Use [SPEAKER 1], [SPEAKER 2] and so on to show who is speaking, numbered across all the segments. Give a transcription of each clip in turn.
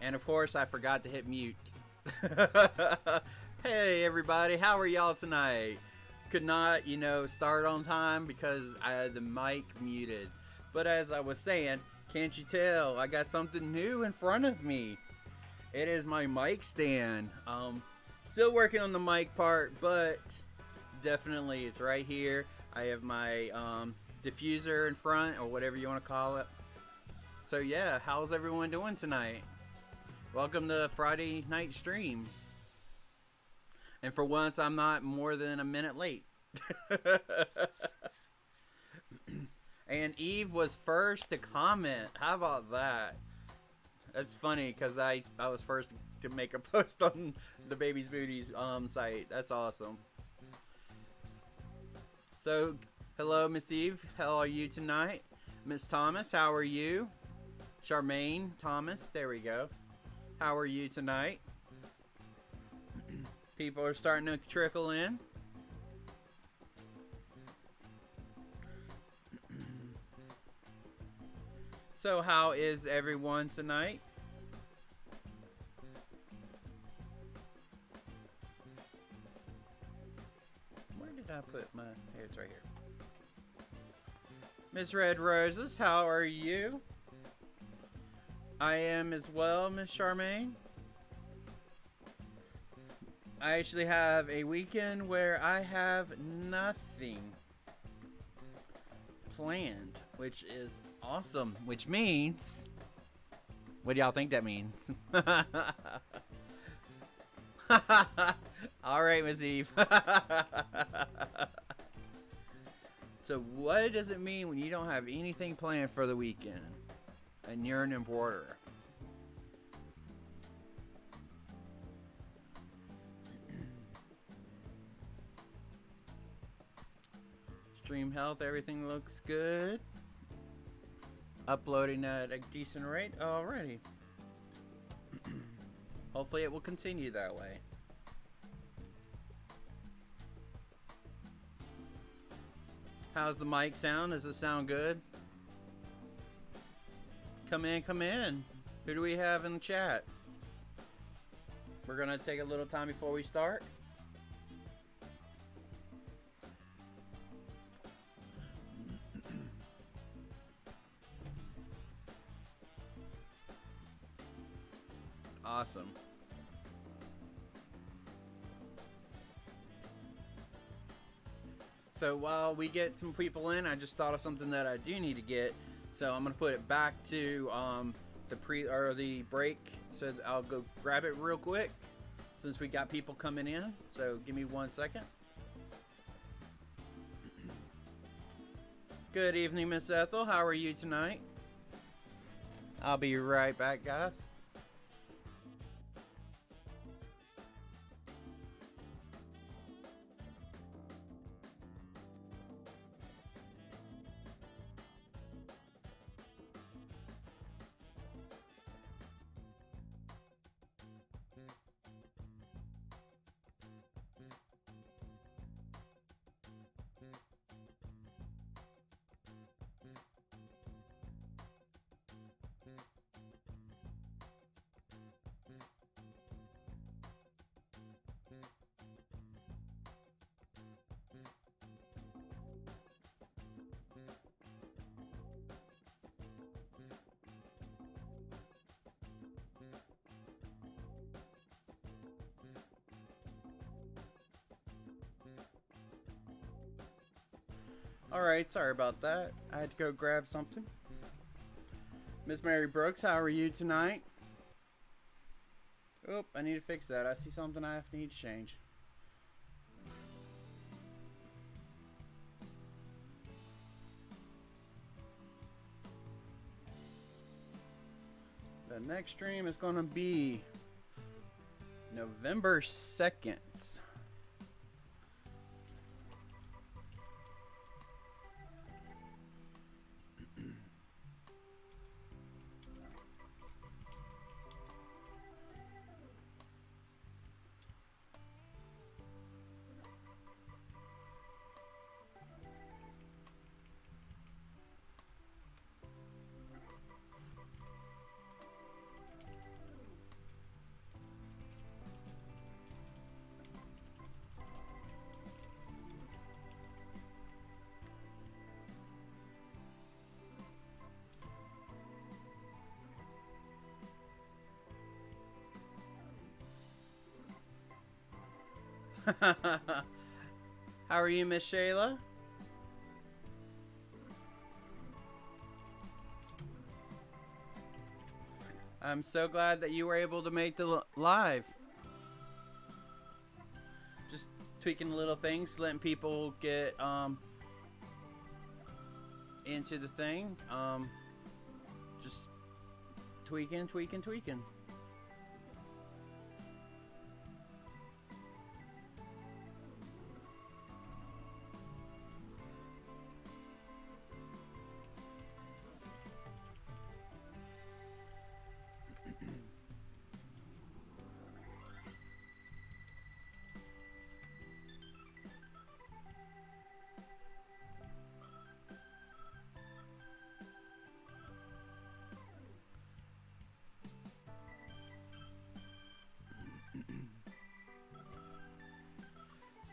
[SPEAKER 1] And of course, I forgot to hit mute. Hey everybody, how are y'all tonight? Could not, start on time because I had the mic muted. But as I was saying, can't you tell? I got something new in front of me. It is my mic stand. Still working on the mic part, but definitely it's right here. I have my diffuser in front, or whatever you want to call it. So yeah, how's everyone doing tonight? Welcome to Friday night stream. And for once, I'm not more than a minute late. And Eve was first to comment. How about that? That's funny because I was first to make a post on the Baby's Booties site. That's awesome. So, hello, Miss Eve. How are you tonight? Miss Thomas, how are you? Charmaine Thomas, there we go. How are you tonight? People are starting to trickle in. So how is everyone tonight? Where did I put my... Here, it's right here. Miss Red Roses, how are you? I am as well, Miss Charmaine. I actually have a weekend where I have nothing planned, which is awesome. Which means, what do y'all think that means? All right, Miss Eve. So what does it mean when you don't have anything planned for the weekend and you're an importer? Stream health, everything looks good. Uploading at a decent rate already. Hopefully it will continue that way. How's the mic sound? Does it sound good? Come in, come in. Who do we have in the chat? We're gonna take a little time before we start. Awesome. So while we get some people in, I just thought of something that I do need to get. So I'm gonna put it back to the break. So I'll go grab it real quick since we got people coming in. So give me 1 second. Good evening, Miss Ethel. How are you tonight? I'll be right back, guys. Alright, sorry about that. I had to go grab something. Miss Mary Brooks, how are you tonight? Oop, I need to fix that. I see something I need to change. The next stream is going to be November 2nd. How are you, Miss Shayla? I'm so glad that you were able to make the live. Just tweaking little things, letting people get into the thing. Just tweaking.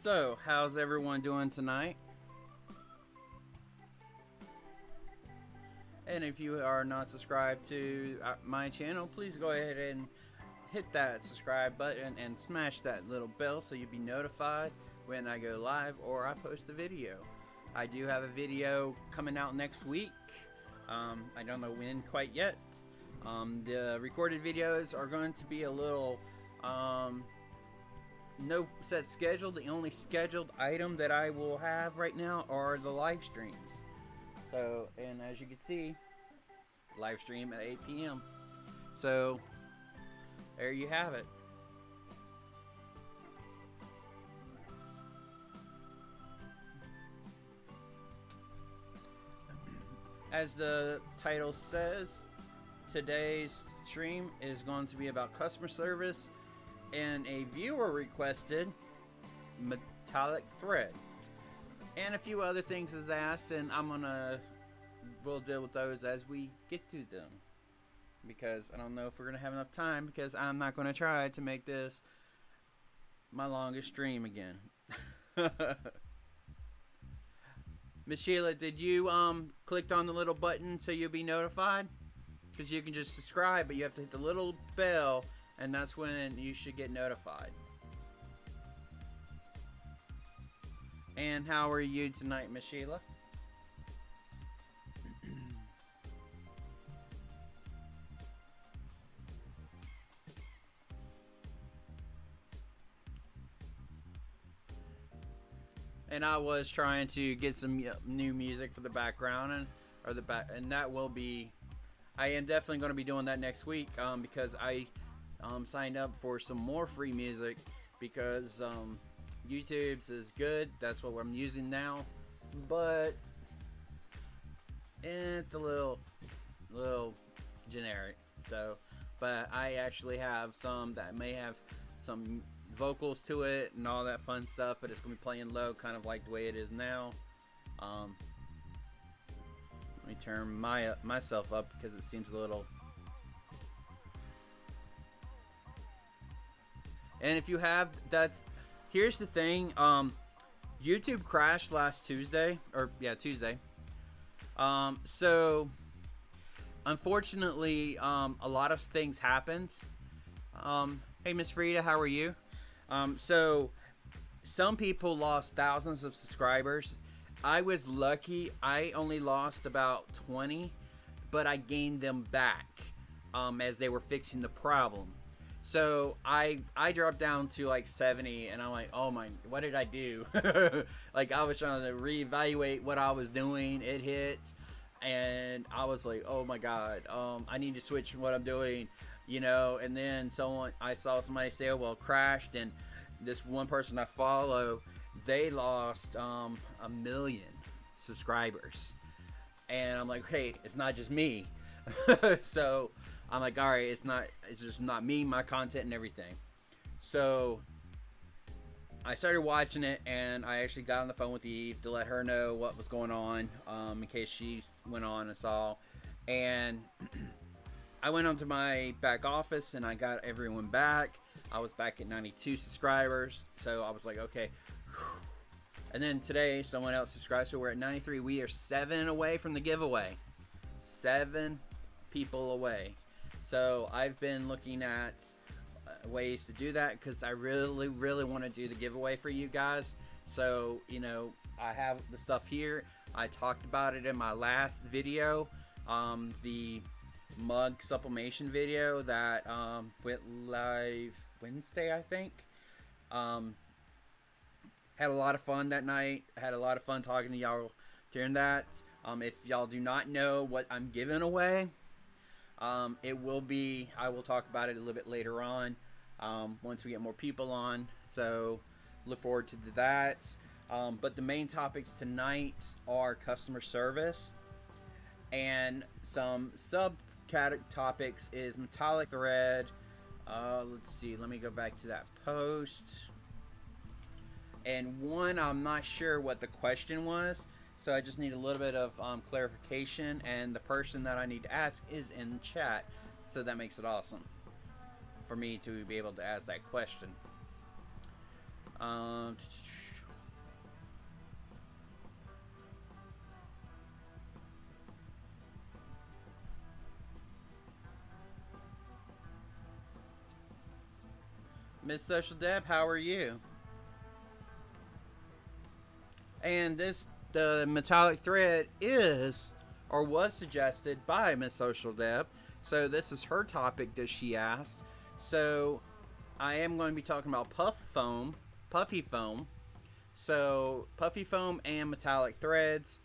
[SPEAKER 1] So, how's everyone doing tonight? And if you are not subscribed to my channel, please go ahead and hit that subscribe button and smash that little bell so you'll be notified when I go live or I post a video. I do have a video coming out next week. I don't know when quite yet. The recorded videos are going to be a little no set schedule. The only scheduled item that I will have right now are the live streams. So, and as you can see, live stream at 8 p.m. So, there you have it. As the title says, today's stream is going to be about customer service and a viewer requested metallic thread. And a few other things is asked, and we'll deal with those as we get to them. Because I don't know if we're going to have enough time, because I'm not going to try to make this my longest stream again. Miss Sheila, did you click on the little button so you'll be notified? Because you can just subscribe, but you have to hit the little bell, and that's when you should get notified. And how are you tonight, Miss Sheila? And I was trying to get some new music for the background, and that will be. I am definitely going to be doing that next week because I signed up for some more free music because YouTube's is good. That's what I'm using now, but it's a little generic. So, but I actually have some that may have some vocals to it and all that fun stuff, but it's gonna be playing low, kind of like the way it is now. Let me turn myself up because it seems a little. And if you have, here's the thing. YouTube crashed last Tuesday, Tuesday. So unfortunately, a lot of things happened. Hey, Miss Frida, how are you? So some people lost thousands of subscribers. I was lucky. I only lost about 20, but I gained them back as they were fixing the problem. So I dropped down to like 70, and I'm like, oh my, what did I do? Like, I was trying to reevaluate what I was doing. It hit, and I was like, oh my god, I need to switch what I'm doing, you know. And then I saw somebody say, oh, well, crashed, and this one person I follow, they lost 1 million subscribers. And I'm like, hey, it's not just me. So I'm like, all right, it's just not me, my content and everything. So I started watching it, and I actually got on the phone with Eve to let her know what was going on, in case she went on and saw. And I went onto my back office, and I got everyone back. I was back at 92 subscribers, so I was like, okay. And then today, someone else subscribed, so we're at 93. We are 7 away from the giveaway. 7 people away. So I've been looking at ways to do that, because I really want to do the giveaway for you guys. So, you know, I have the stuff here. I talked about it in my last video, the mug sublimation video that went live Wednesday, I think. Had a lot of fun that night. Had a lot of fun talking to y'all during that. If y'all do not know what I'm giving away, it will be, I will talk about it a little bit later on, once we get more people on. So look forward to that. But the main topics tonight are customer service, and some topics is metallic thread. Let's see, let me go back to that post. And one, I'm not sure what the question was, so I just need a little bit of clarification, and the person that I need to ask is in chat, so that makes it awesome for me to be able to ask that question. Miss Social Deb, how are you? And the metallic thread is, or was suggested by Miss Social Deb. So this is her topic that she asked. So I am going to be talking about puffy foam. So puffy foam and metallic threads.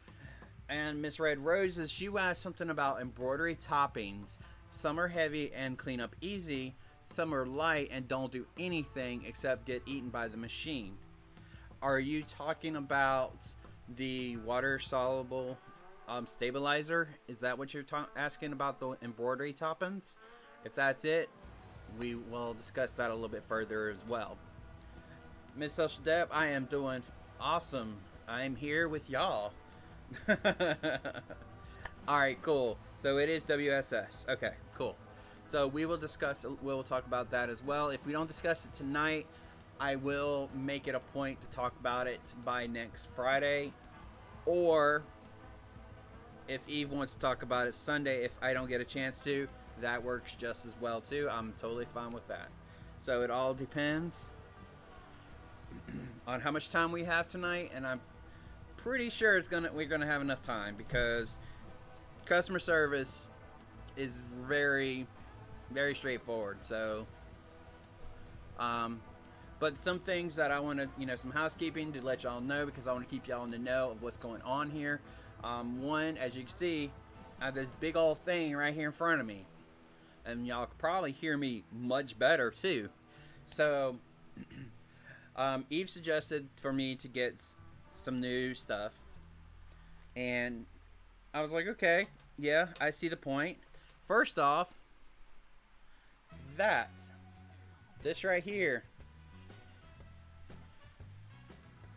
[SPEAKER 1] And Miss Red Roses, she asked something about embroidery toppings. Some are heavy and clean up easy. Some are light and don't do anything except get eaten by the machine. Are you talking about the water soluble stabilizer? Is that what you're asking about, the embroidery toppings? If that's it, we will discuss that a little bit further as well. Miss Social Deb, I am doing awesome. I am here with y'all. Alright, cool. So it is WSS. Okay, cool. So we will talk about that as well. If we don't discuss it tonight, I will make it a point to talk about it by next Friday. Or if Eve wants to talk about it Sunday, if I don't get a chance to, that works just as well too. I'm totally fine with that. So it all depends on how much time we have tonight, and I'm pretty sure we're gonna have enough time, because customer service is very straightforward. So but some things that I want to, some housekeeping to let y'all know, because I want to keep y'all in the know of what's going on here. One, as you can see, I have this big old thing right here in front of me, and y'all can probably hear me much better too. So Eve suggested for me to get some new stuff, and I was like, okay, yeah, I see the point. First off, this right here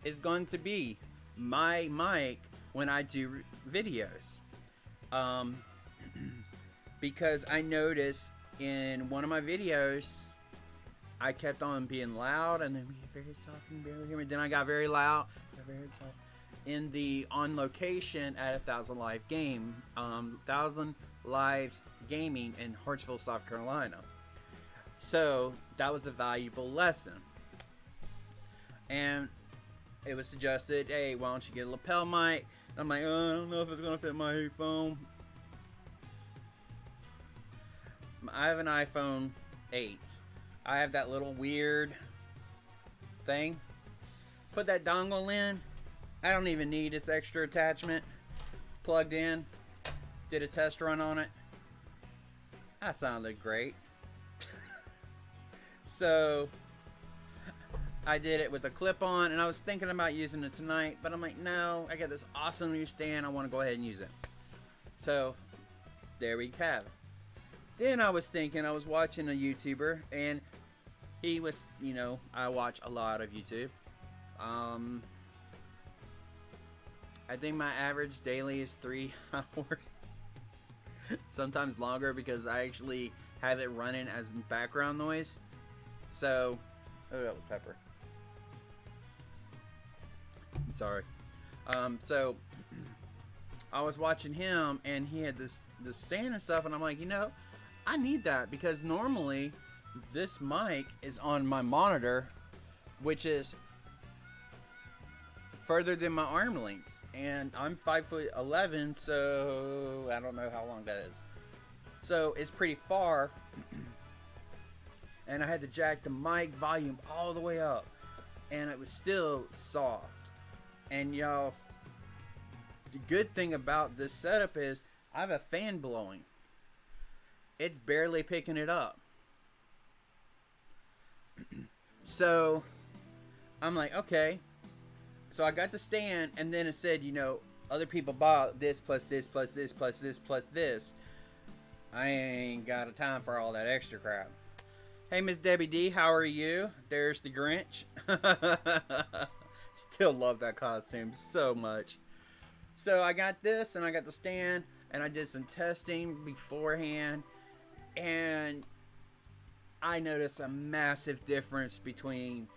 [SPEAKER 1] is going to be my mic when I do videos, because I noticed in one of my videos I kept on being loud, and then we get very soft and barely hear me. Then I got very loud, very soft in the On Location at 1000 Live Game, 1000 Lives Gaming in Hartsville, South Carolina. So that was a valuable lesson, and it was suggested, hey, why don't you get a lapel mic? And I'm like, oh, I don't know if it's gonna fit my phone. I have an iPhone 8. I have that little weird thing. Put that dongle in. I don't even need this extra attachment. Plugged in. Did a test run on it. That sounded great. So I did it with a clip on, and I was thinking about using it tonight, but I'm like, no, I got this awesome new stand. I want to go ahead and use it. So there we have it. Then I was thinking, I was watching a YouTuber, and he was, I watch a lot of YouTube. I think my average daily is 3 hours. Sometimes longer, because I actually have it running as background noise. So, oh, that was pepper. Sorry. So I was watching him, and he had this stand and stuff, and I'm like, I need that, because normally this mic is on my monitor, which is further than my arm length, and I'm 5'11", so I don't know how long that is. So it's pretty far, and I had to jack the mic volume all the way up, and it was still soft. And y'all, the good thing about this setup is I have a fan blowing. It's barely picking it up. So I'm like, okay. So I got the stand, and then it said, you know, other people bought this plus this plus this plus this plus this. I ain't got a time for all that extra crap. Hey, Miss Debbie D, how are you? There's the Grinch. Still love that costume so much. So I got this, and I got the stand, and I did some testing beforehand, and I noticed a massive difference between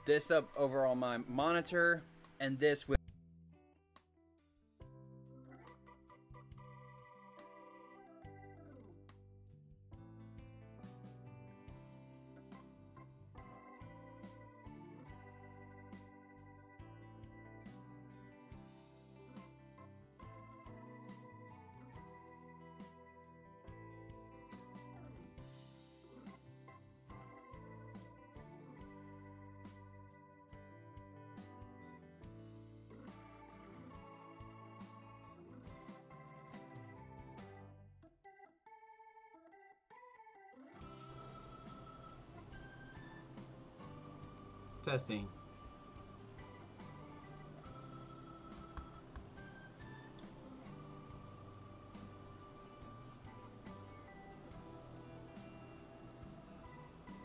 [SPEAKER 1] this up over on my monitor and this with testing.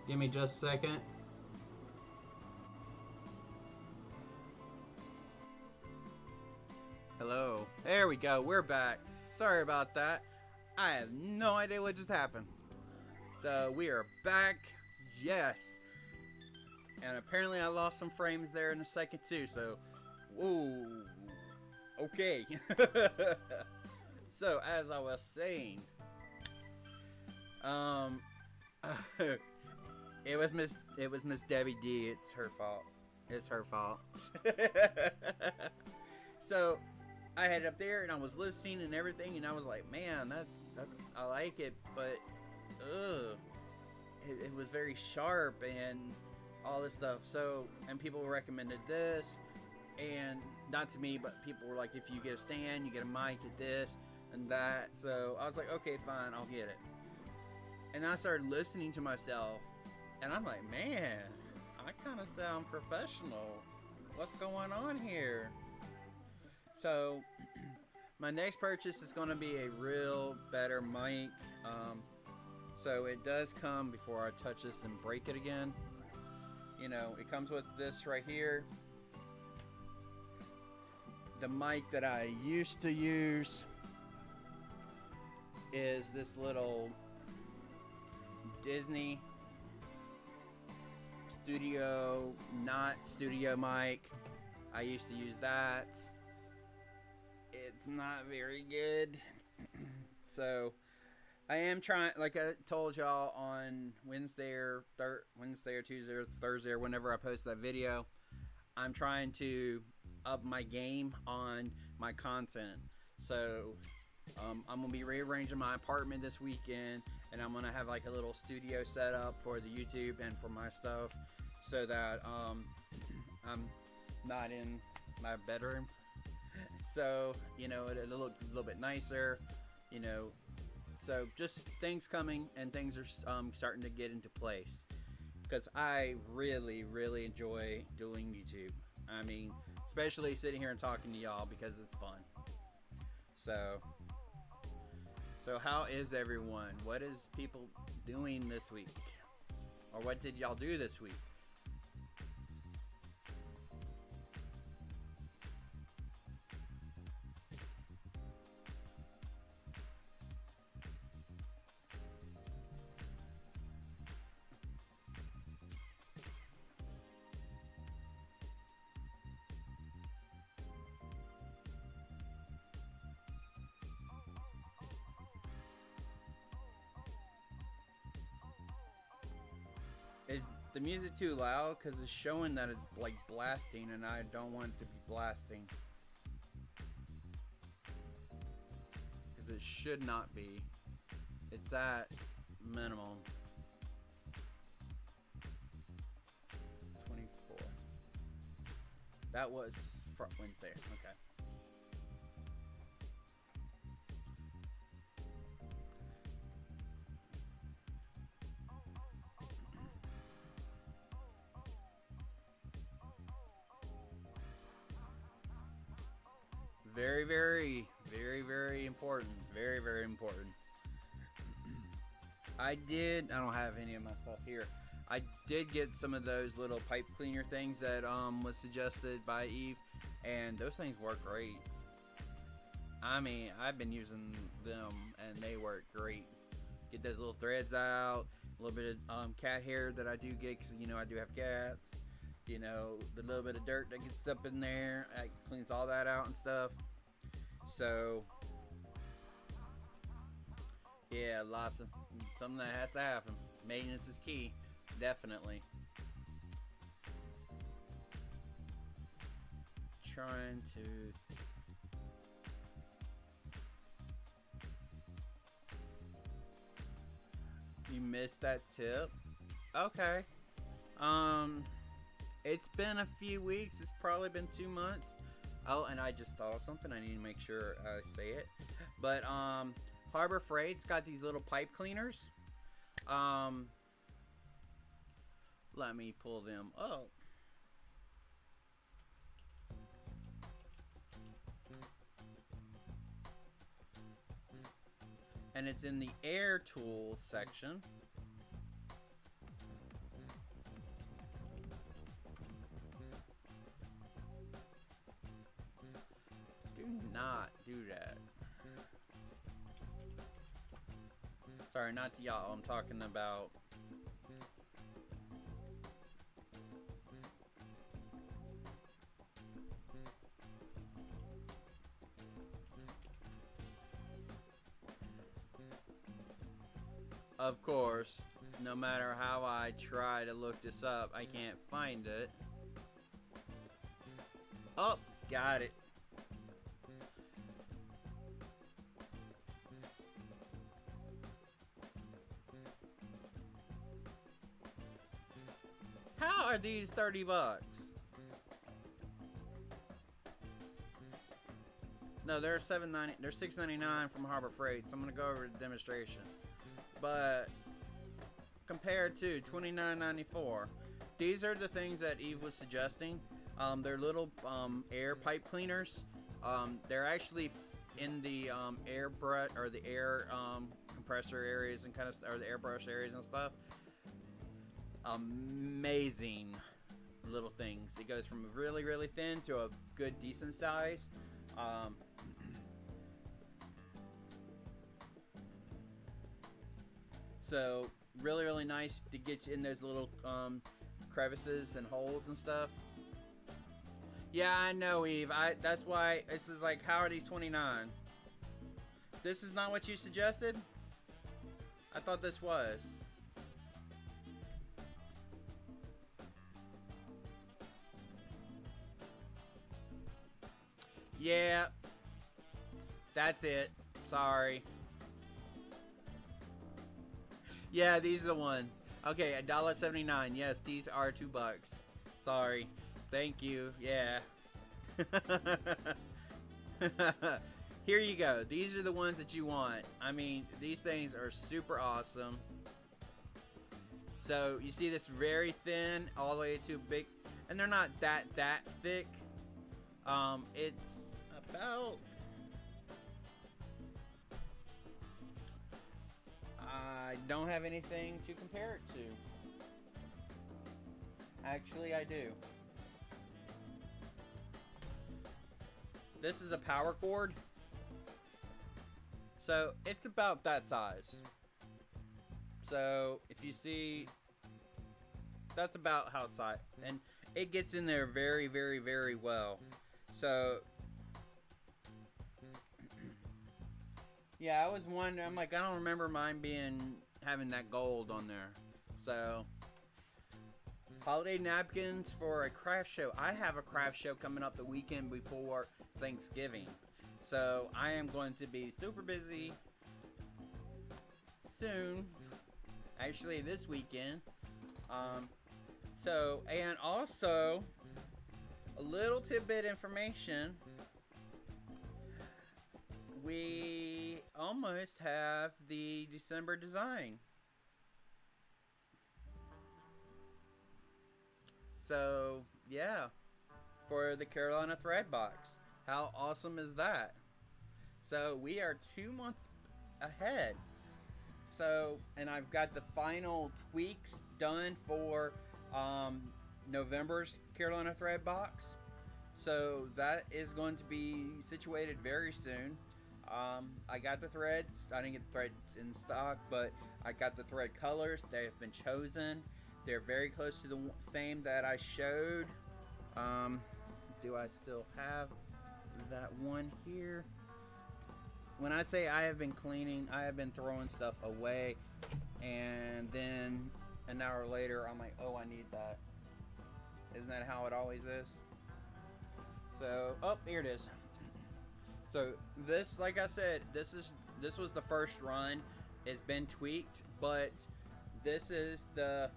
[SPEAKER 1] Give me just a second. Hello. There we go. We're back. Sorry about that. I have no idea what just happened. So we are back. Yes. And apparently I lost some frames there in a second too, so whoa. Okay. So as I was saying, it was Miss Debbie D. It's her fault. It's her fault. So I had it up there and I was listening and everything, and I was like, man, that's I like it, but it was very sharp and all this stuff. So, and people recommended this, and not to me, but people were like, if you get a stand, you get a mic, get this and that. So I was like, okay, fine, I'll get it. And I started listening to myself, and I'm like, man, I kind of sound professional. What's going on here? So my next purchase is going to be a real better mic. So it does come before I touch this and break it again. You know, it comes with this right here. The mic that I used to use is this little Disney studio, not studio mic. I used to use that. It's not very good. So I am trying, like I told y'all on Wednesday or Tuesday or Thursday or whenever I post that video, I'm trying to up my game on my content. So I'm gonna be rearranging my apartment this weekend, and I'm gonna have like a little studio set up for the YouTube and for my stuff, so that I'm not in my bedroom. So, you know, it'll look a little bit nicer, you know. So just things coming, and things are starting to get into place, because I really enjoy doing YouTube. I mean, especially sitting here and talking to y'all, because it's fun. So how is everyone? What is people doing this week? Or what did y'all do this week? the music too loud because it's showing that it's like blasting, and I don't want it to be blasting. Because it should not be. It's at minimum. 24. That was Wednesday. Okay. Very, very, very, very important. Very, very important. I don't have any of my stuff here. I did get some of those little pipe cleaner things that was suggested by Eve, and those things work great. I mean, I've been using them, and they work great. Get those little threads out, a little bit of cat hair that I do get, because, you know, I do have cats. You know, the little bit of dirt that gets up in there, it cleans all that out and stuff. So, yeah, lots of something that has to happen. Maintenance is key, definitely. Trying to. You missed that tip? Okay. It's been a few weeks. It's probably been 2 months. Oh, and I just thought of something. I need to make sure I say it. But, Harbor Freight's got these little pipe cleaners. Let me pull them up. And it's in the air tools section. Do not do that. Sorry, not to y'all. I'm talking about. Of course, no matter how I try to look this up, I can't find it. Oh, got it. How are these 30 bucks? No, they're $7.90. They're $6.99 from Harbor Freight. So I'm gonna go over the demonstration. But compared to $29.94, these are the things that Eve was suggesting. They're little air pipe cleaners. They're actually in the air brush or the air compressor areas and kind of or the airbrush areas and stuff. Amazing little things. It goes from really, really thin to a good, decent size. So really, really nice to get you in those little crevices and holes and stuff. Yeah, I know, Eve. That's why this is like, how are these 29? This is not what you suggested? I thought this was. Yeah. That's it. Sorry. Yeah, these are the ones. Okay, $1.79. Yes, these are $2. Sorry. Thank you. Yeah. Here you go. These are the ones that you want. I mean, these things are super awesome. So, you see this very thin all the way to big. And they're not that thick. It's about... I don't have anything to compare it to. Actually, I do. This is a power cord. So, it's about that size. So, if you see, that's about how size. And it gets in there very, very, very well. So, yeah, I was wondering. I'm like, I don't remember mine having that gold on there. So, Holiday napkins for a craft show. I have a craft show coming up the weekend before Thanksgiving. So I am going to be super busy soon. Actually, this weekend. And also, a little tidbit information. We almost have the December design. So, yeah, for the Carolina Thread Box. How awesome is that? So, we are 2 months ahead. So, and I've got the final tweaks done for November's Carolina Thread Box. So, that is going to be situated very soon. I got the threads. I didn't get the threads in stock, but I got the thread colors. They have been chosen. They're very close to the same that I showed. Do I still have that one here? When I say I have been cleaning, I have been throwing stuff away, and then an hour later I'm like, oh, I need that. Isn't that how it always is? So, oh, here it is. So this, like I said, this was the first run. It's been tweaked, but this is the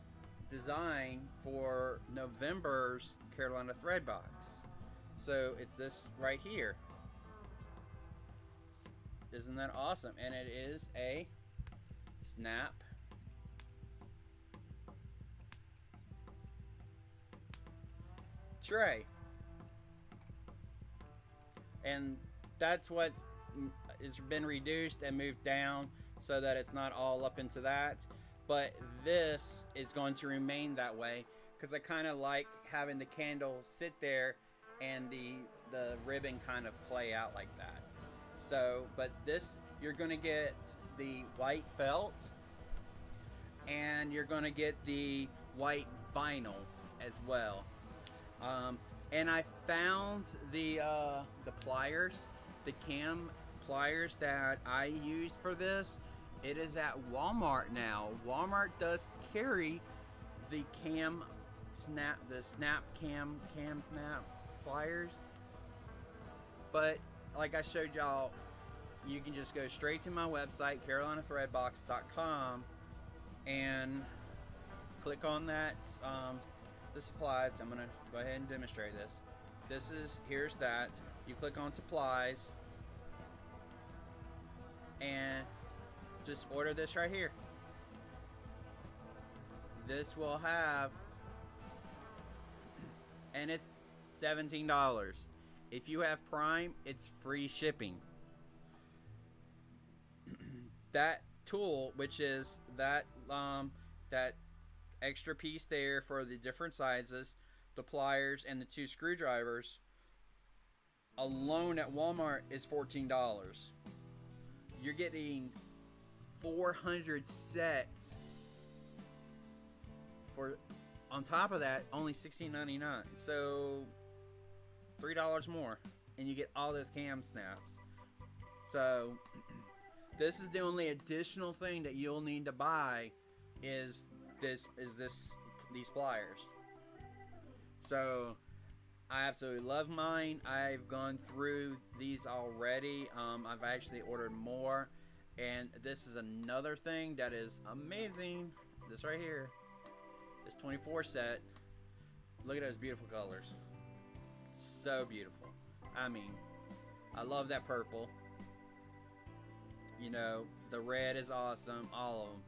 [SPEAKER 1] design for November's Carolina Thread Box. So it's this right here. Isn't that awesome? And it is a snap tray. And that's what has been reduced and moved down so that it's not all up into that. But this is going to remain that way because I kind of like having the candle sit there and the ribbon kind of play out like that. So, but this, you're going to get the white felt and you're going to get the white vinyl as well. And I found the pliers, the cam pliers that I used for this. It is at Walmart now. Walmart does carry the cam snap pliers. But like I showed y'all, you can just go straight to my website, carolinathreadbox.com, and click on that, the supplies. I'm gonna go ahead and demonstrate this. Here's that. You click on supplies and just order this right here. This will have, and it's $17. If you have Prime, it's free shipping. That tool, which is that that extra piece there for the different sizes, the pliers and the 2 screwdrivers, alone at Walmart is $14. You're getting 400 sets for, on top of that, only $16.99. So $3 more, and you get all those cam snaps. So this is the only additional thing that you'll need to buy is these pliers. So I absolutely love mine. I've gone through these already. I've actually ordered more, and this is another thing that is amazing. This right here, this 24 set. Look at those beautiful colors. So beautiful. I mean, I love that purple. You know, the red is awesome. All of them.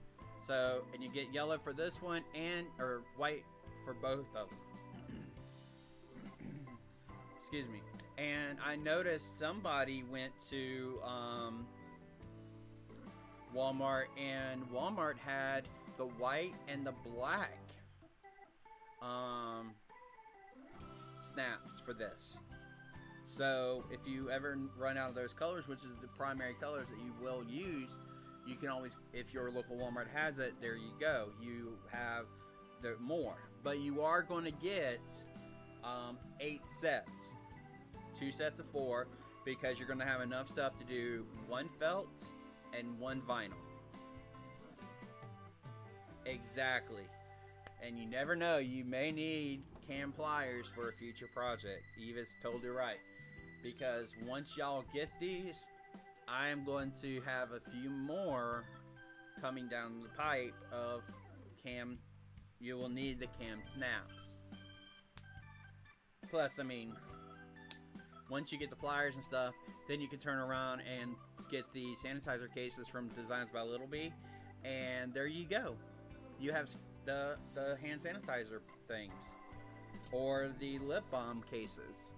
[SPEAKER 1] So, and you get yellow for this one, or white for both of them. Excuse me. And I noticed somebody went to Walmart, and Walmart had the white and the black snaps for this. So if you ever run out of those colors, which is the primary colors that you will use, you can always, if your local Walmart has it, there you go. You have the more. But you are going to get 8 sets. 2 sets of 4, because you're going to have enough stuff to do 1 felt and 1 vinyl. Exactly. And you never know, you may need cam pliers for a future project. Eva's totally right. Because once y'all get these, I am going to have a few more coming down the pipe of cam. You will need the cam snaps. Plus, I mean, once you get the pliers and stuff, then you can turn around and get the sanitizer cases from Designs by Little Bee, and there you go. You have the hand sanitizer things, or the lip balm cases,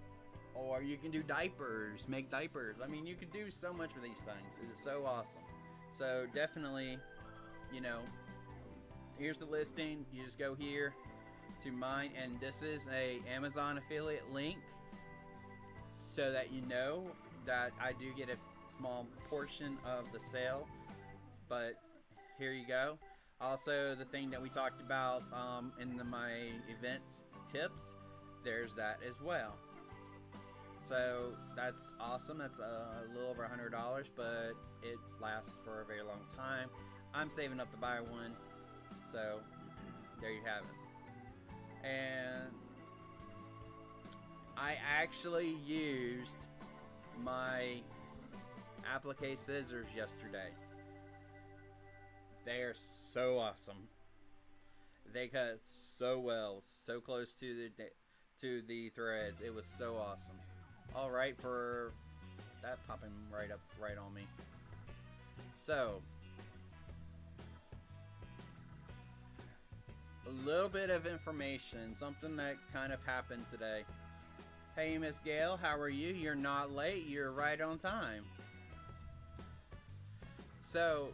[SPEAKER 1] or you can do diapers, make diapers. I mean, you can do so much with these things. It is so awesome. So definitely, you know, here's the listing. You just go here to mine, and this is a Amazon affiliate link, so that you know that I do get a small portion of the sale. But here you go. Also, the thing that we talked about in my events tips, there's that as well. So that's awesome. That's a little over $100, but it lasts for a very long time. I'm saving up to buy one, so there you have it. And I actually used my applique scissors yesterday. They are so awesome. They cut so well, so close to the threads. It was so awesome. All right, for that popping right on me. So, a little bit of information, something that kind of happened today. Hey, Miss Gail, how are you? You're not late. You're right on time. So,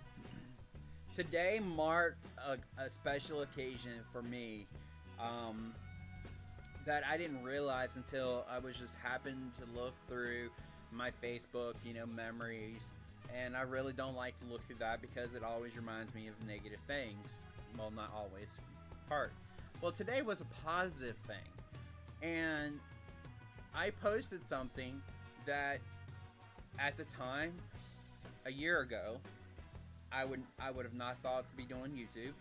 [SPEAKER 1] today marked a special occasion for me that I didn't realize until I was just happened to look through my Facebook, you know, memories. And I really don't like to look through that because it always reminds me of negative things. Well, not always. Part. Well, today was a positive thing. And I posted something that at the time, a year ago, I would have not thought to be doing YouTube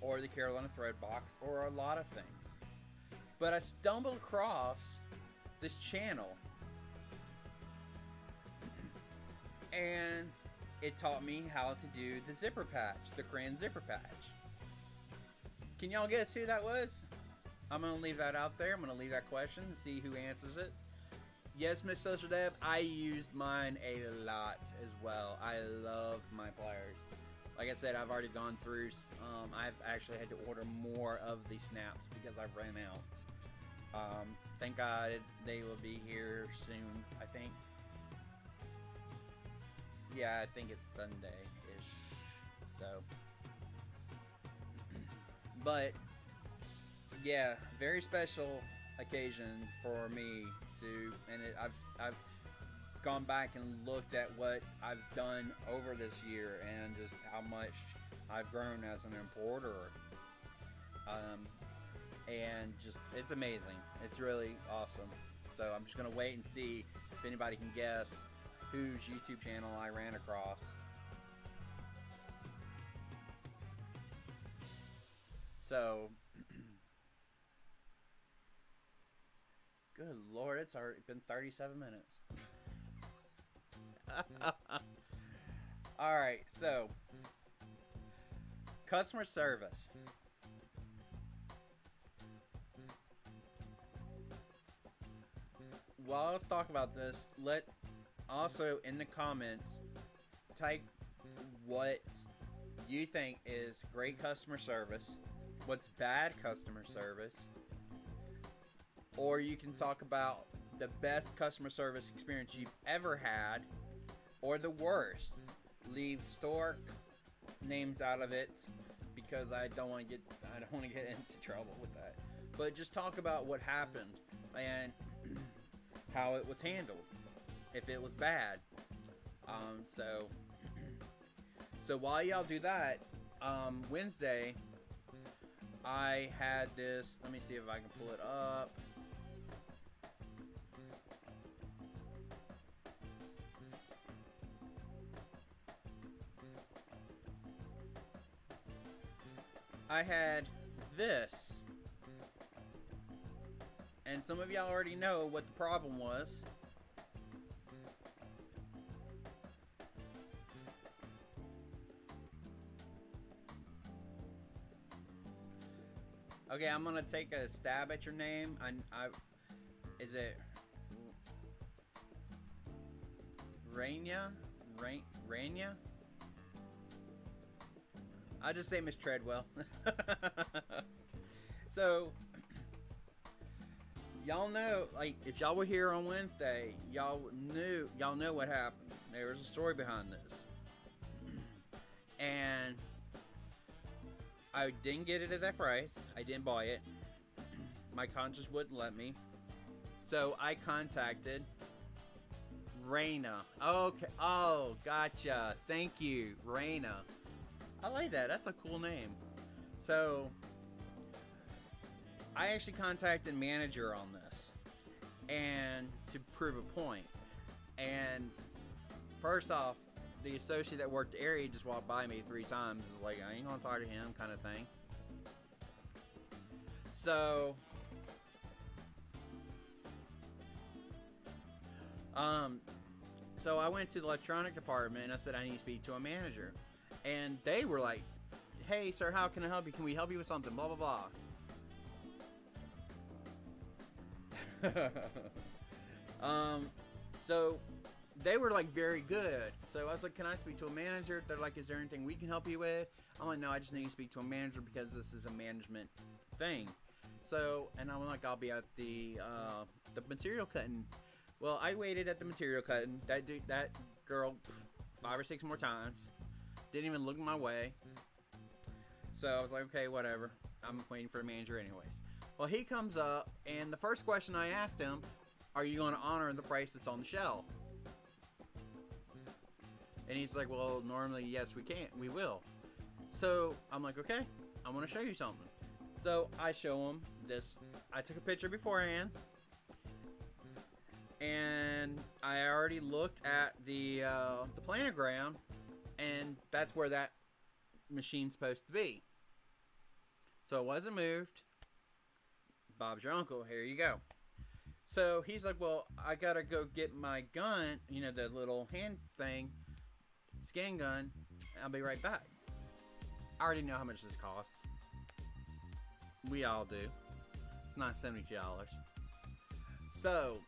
[SPEAKER 1] or the Carolina Thread Box or a lot of things. But I stumbled across this channel and it taught me how to do the zipper patch, the crayon zipper patch. Can y'all guess who that was? I'm going to leave that out there. I'm going to leave that question and see who answers it. Yes, Miss Social Dev, I use mine a lot as well. I love my pliers. Like I said, I've already gone through, I've actually had to order more of the snaps because I've ran out. Thank God they will be here soon, I think. Yeah, I think it's Sunday-ish. So. But, yeah, very special occasion for me to, and I've gone back and looked at what I've done over this year and just how much I've grown as an importer, and just it's amazing. It's really awesome. So I'm just gonna wait and see if anybody can guess whose YouTube channel I ran across. So good Lord, it's already been 37 minutes. Alright, so customer service. While let's talk about this, let also in the comments type what you think is great customer service, what's bad customer service, or you can talk about the best customer service experience you've ever had, or the worst. Leave store names out of it because I don't want to get into trouble with that. But just talk about what happened and how it was handled, if it was bad. So while y'all do that, Wednesday I had this. Let me see if I can pull it up. I had this. And some of y'all already know what the problem was. Okay, I'm gonna take a stab at your name. Is it Raina? Raina? I'll just say Miss Treadwell. So, y'all know, like, if y'all were here on Wednesday, y'all know what happened. There was a story behind this. And I didn't get it at that price. I didn't buy it. My conscience wouldn't let me. So I contacted Raina. Okay. Oh, gotcha. Thank you, Raina. I like that. That's a cool name. So I actually contacted manager on this, and to prove a point. And first off, the associate that worked the area just walked by me 3 times. Was like, I ain't gonna talk to him, kind of thing. So, so I went to the electronic department and I said I need to speak to a manager, and they were like, "Hey, sir, how can I help you? Can we help you with something? Blah blah blah." So they were like very good. So I was like, "Can I speak to a manager?" They're like, "Is there anything we can help you with?" I'm like, "No, I just need to speak to a manager because this is a management thing." So, and I'm like, "I'll be at the material cutting." Well, I waited at the material cutting. That girl, 5 or 6 more times, didn't even look my way. So I was like, okay, whatever. I'm waiting for a manager anyways. Well, he comes up, and the first question I asked him, "Are you going to honor the price that's on the shelf?" And he's like, "Well, normally, yes, we will." So I'm like, okay, I want to show you something. So I show him this. I took a picture beforehand, and I already looked at the planogram, and that's where that machine's supposed to be. So it wasn't moved. Bob's your uncle. Here you go. So he's like, "Well, I gotta go get my gun, you know, the little hand thing, scan gun. I'll be right back." I already know how much this costs. We all do. It's not $72. So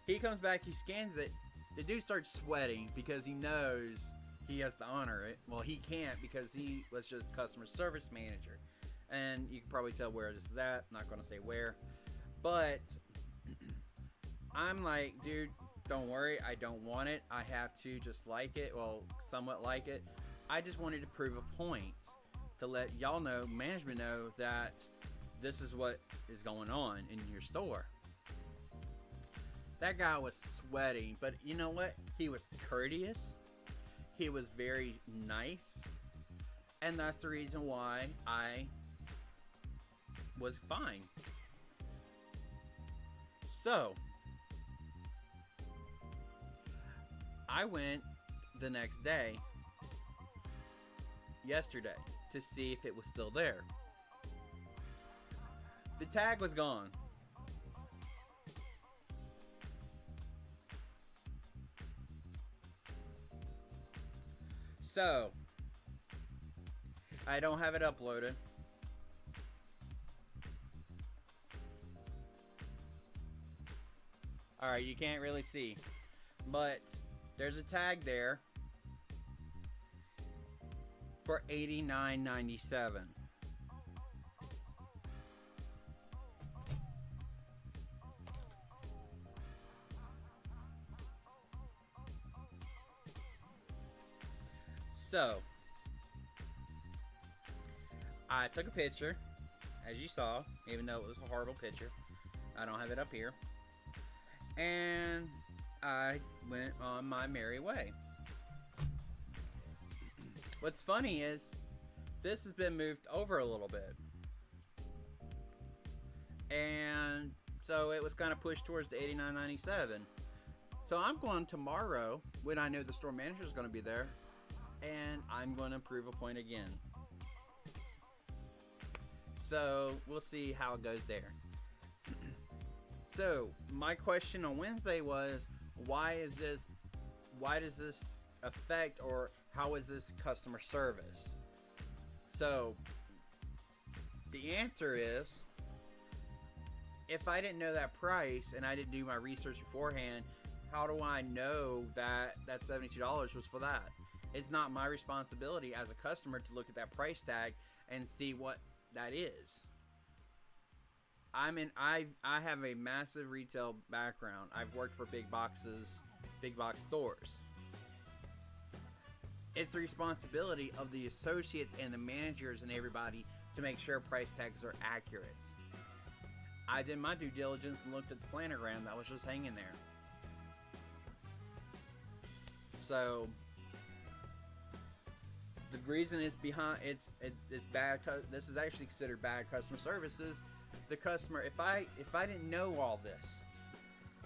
[SPEAKER 1] he comes back, he scans it. The dude starts sweating because he knows he has to honor it. Well, he can't because he was just customer service manager. And you can probably tell where this is at. I'm not going to say where. But I'm like, dude, don't worry. I don't want it. I have to just like it. Well, somewhat like it. I just wanted to prove a point to let y'all know, management know, that this is what is going on in your store. That guy was sweating, but you know what? He was courteous. He was very nice. And that's the reason why I was fine. So, I went the next day, yesterday, to see if it was still there. The tag was gone. So, I don't have it uploaded. Alright, you can't really see. But there's a tag there for $89.97. So, I took a picture, as you saw, even though it was a horrible picture. I don't have it up here. And I went on my merry way. What's funny is, this has been moved over a little bit. And so it was kind of pushed towards the $89.97. So I'm going tomorrow, when I know the store manager is going to be there, and I'm going to prove a point again. So we'll see how it goes there. So my question on Wednesday was, why does this affect, or how is this customer service? So the answer is, if I didn't know that price and I didn't do my research beforehand, how do I know that that $72 was for that? It's not my responsibility as a customer to look at that price tag and see what that is. I have a massive retail background. I've worked for big box stores. It's the responsibility of the associates and the managers and everybody to make sure price tags are accurate. I did my due diligence and looked at the planogram that was just hanging there. So the reason it's behind it's bad. This is actually considered bad customer services. The customer, if I didn't know all this,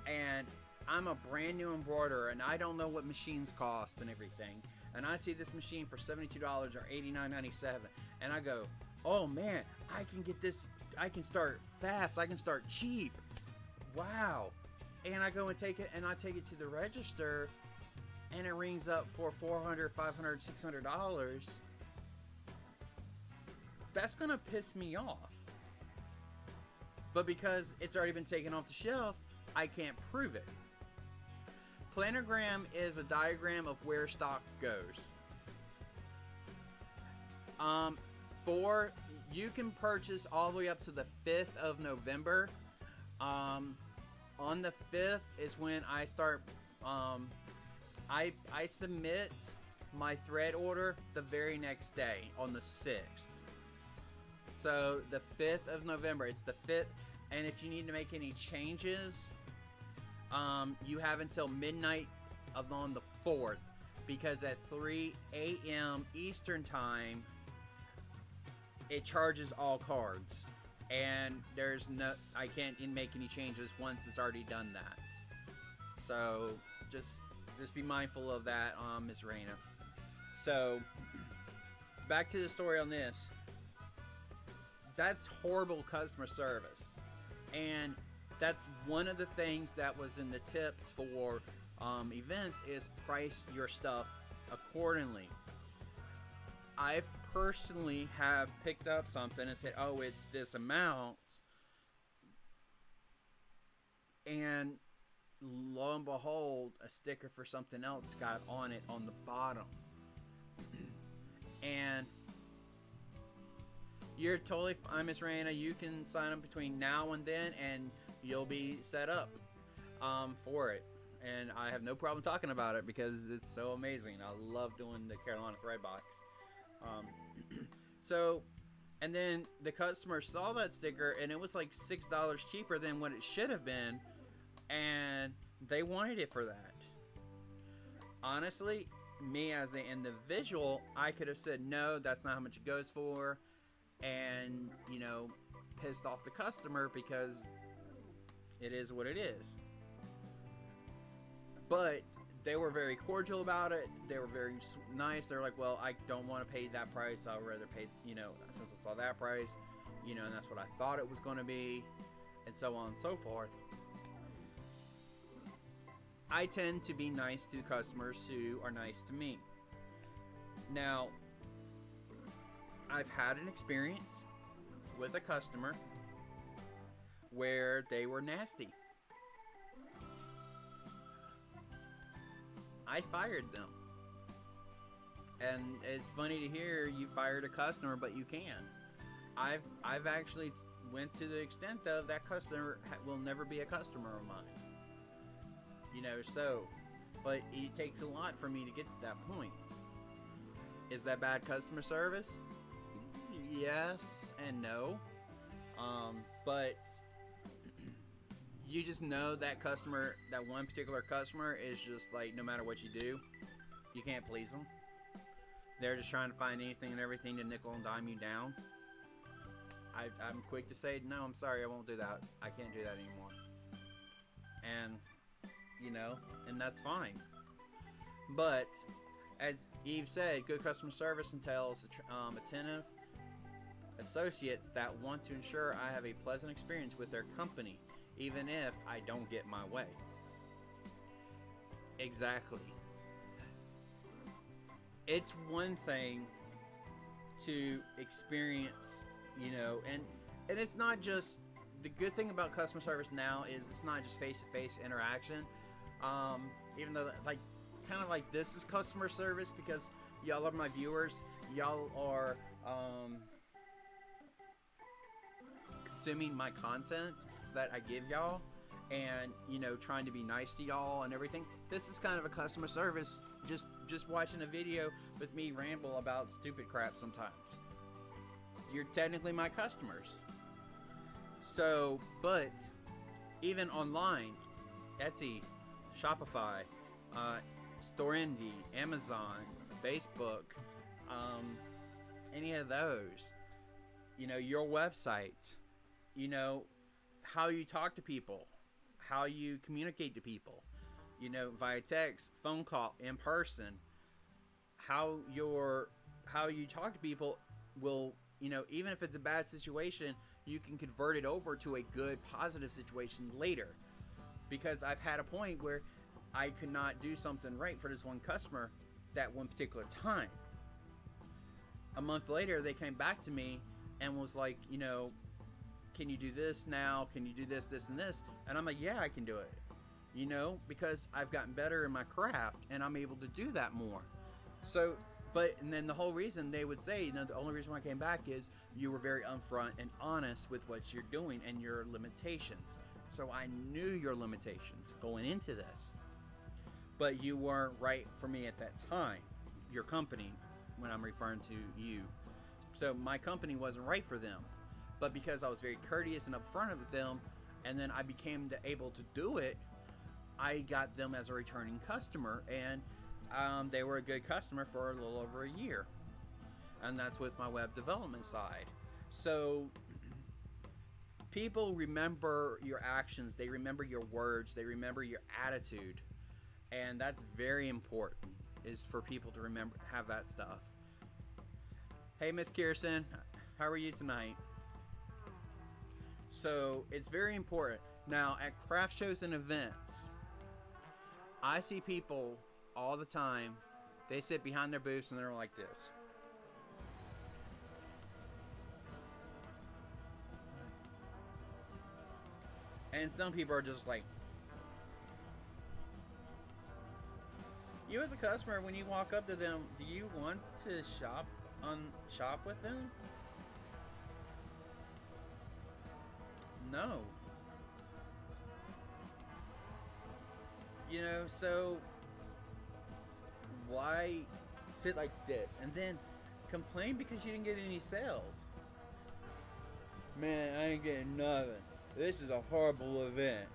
[SPEAKER 1] and I'm a brand new embroiderer and I don't know what machines cost and everything, and I see this machine for $72 or $89.97, and I go, oh man, I can get this. I can start fast. I can start cheap. Wow. And I go and take it, and I take it to the register, and it rings up for $400, $500, $600. That's gonna piss me off. But because it's already been taken off the shelf, I can't prove it. Planogram is a diagram of where stock goes. You can purchase all the way up to the 5th of November. On the 5th is when I start. I submit my thread order the very next day on the 6th. So the 5th of November, it's the 5th, and if you need to make any changes, you have until midnight on the 4th, because at 3 a.m. Eastern time, it charges all cards, and I can't make any changes once it's already done that. So just be mindful of that, Ms. Raina. So back to the story on this. That's horrible customer service, and that's one of the things that was in the tips for events, is price your stuff accordingly. I've personally have picked up something and said, oh, it's this amount, and lo and behold, a sticker for something else got on it on the bottom. And you're totally fine, Miss Raina. You can sign up between now and then, and you'll be set up for it. And I have no problem talking about it because it's so amazing. I love doing the Carolina Thread Box. So, and then the customer saw that sticker, and it was like $6 cheaper than what it should have been, and they wanted it for that. Honestly, me as an individual, I could have said, no, that's not how much it goes for, and, you know, pissed off the customer, because it is what it is. But they were very cordial about it. They were very nice. They're like, well, I don't want to pay that price. I'd rather pay, you know, since I saw that price, you know, and that's what I thought it was going to be, and so on and so forth. I tend to be nice to customers who are nice to me. Now, I've had an experience with a customer where they were nasty. I fired them. And it's funny to hear you fired a customer, but you can. I've actually went to the extent of that customer will never be a customer of mine. You know, so, but it takes a lot for me to get to that point. Is that bad customer service? Yes and no. But you just know that customer, that one particular customer is just like, no matter what you do, you can't please them. They're just trying to find anything and everything to nickel and dime you down. I'm quick to say, no, I'm sorry, I won't do that. I can't do that anymore. And, you know, and that's fine. But, as Eve said, good customer service entails attentive associates that want to ensure I have a pleasant experience with their company, even if I don't get my way. Exactly. It's one thing to experience, and it's not just, the good thing about customer service now is it's not just face-to-face interaction. Even though, like, kind of like this is customer service because y'all are my viewers, y'all are consuming my content that I give y'all, and trying to be nice to y'all and everything. This is kind of a customer service, just watching a video with me ramble about stupid crap sometimes. You're technically my customers. So, but even online, Etsy, Shopify, StoreND, Amazon, Facebook, any of those, your website, how you talk to people, how you communicate to people, via text, phone call, in person, how you talk to people will, even if it's a bad situation, you can convert it over to a good, positive situation later. Because I've had a point where I could not do something right for this one customer that one particular time. A month later, they came back to me and was like, can you do this now? Can you do this, this, and this? And I'm like, yeah, I can do it. Because I've gotten better in my craft and I'm able to do that more. So, and then the whole reason they would say, the only reason why I came back is you were very upfront and honest with what you're doing and your limitations. So I knew your limitations going into this. But you weren't right for me at that time. Your company, when I'm referring to you. So my company wasn't right for them. But because I was very courteous and upfront with them, and then I became able to do it, I got them as a returning customer, and they were a good customer for a little over a year. And that's with my web development side. So people remember your actions, they remember your words, they remember your attitude. And that's very important, is for people to remember, have that stuff. Hey, Miss Kirsten, how are you tonight? So it's very important. Now, at craft shows and events, I see people all the time, they sit behind their booths and they're like this. And some people are just like, you as a customer, when you walk up to them, do you want to shop with them? No. So why sit like this and then complain because you didn't get any sales? Man, I ain't getting nothing. This is a horrible event.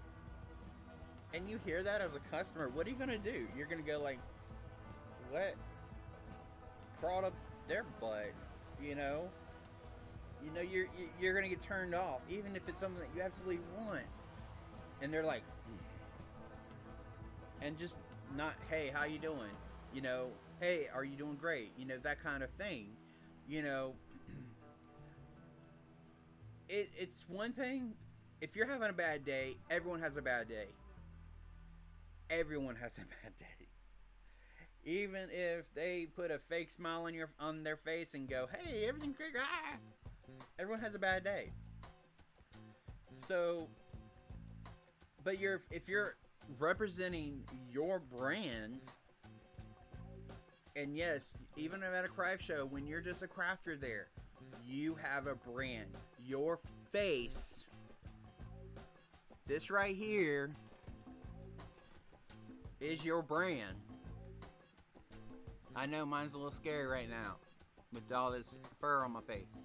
[SPEAKER 1] And you hear that as a customer, what are you gonna do? You're gonna go like, what? Crawl up their butt, you're gonna get turned off, even if it's something that you absolutely want. And they're like, and just not, hey, how you doing? Hey, are you doing great? That kind of thing. It's one thing, if you're having a bad day, everyone has a bad day. Everyone has a bad day. Even if they put a fake smile on their face and go, hey, everything's great. Ah! Everyone has a bad day. So, but if you're representing your brand, and yes, even at a craft show, when you're just a crafter there, you have a brand. Your face, this right here, is your brand. I know mine's a little scary right now with all this fur on my face.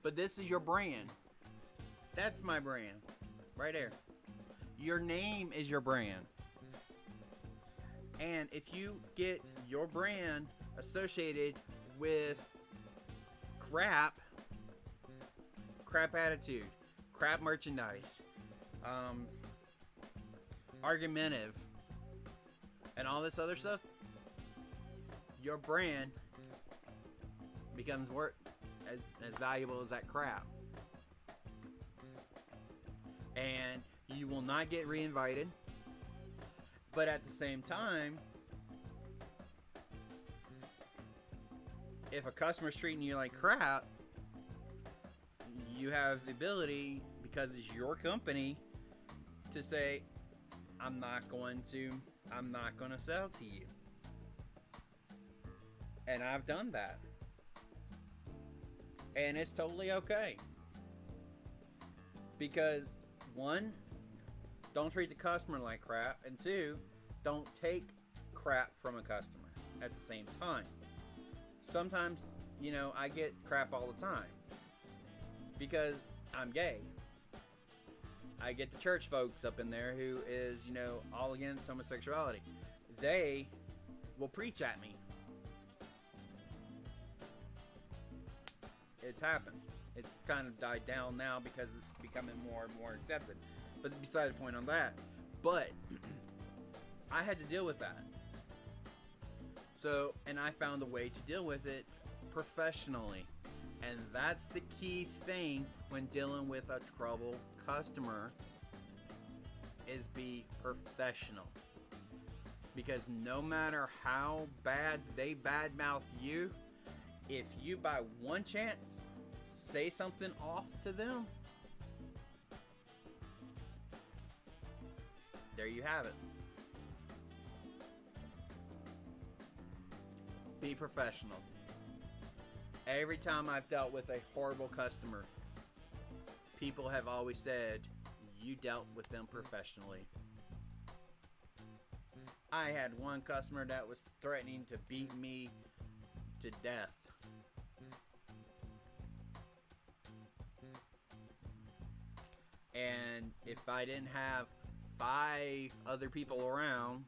[SPEAKER 1] But this is your brand. That's my brand. Right there. Your name is your brand. And if you get your brand associated with crap attitude, crap merchandise, argumentative, and all this other stuff, your brand becomes as valuable as that crap. And you will not get reinvited. But at the same time, if a customer's treating you like crap, you have the ability, because it's your company, to say, I'm not going to sell to you. And I've done that. And it's totally okay. Because one, don't treat the customer like crap, and two, don't take crap from a customer at the same time. Sometimes, you know, I get crap all the time because I'm gay. I get the church folks up in there who is, you know, all against homosexuality. They will preach at me. It's happened. It's kind of died down now because it's becoming more and more accepted. But beside the point on that. But I had to deal with that. So, and I found a way to deal with it professionally. And that's the key thing when dealing with a troubled customer, is be professional. Because no matter how bad they badmouth you, if you by one chance say something off to them, there you have it. Be professional. Every time I've dealt with a horrible customer, people have always said, you dealt with them professionally. I had one customer that was threatening to beat me to death. And if I didn't have 5 other people around,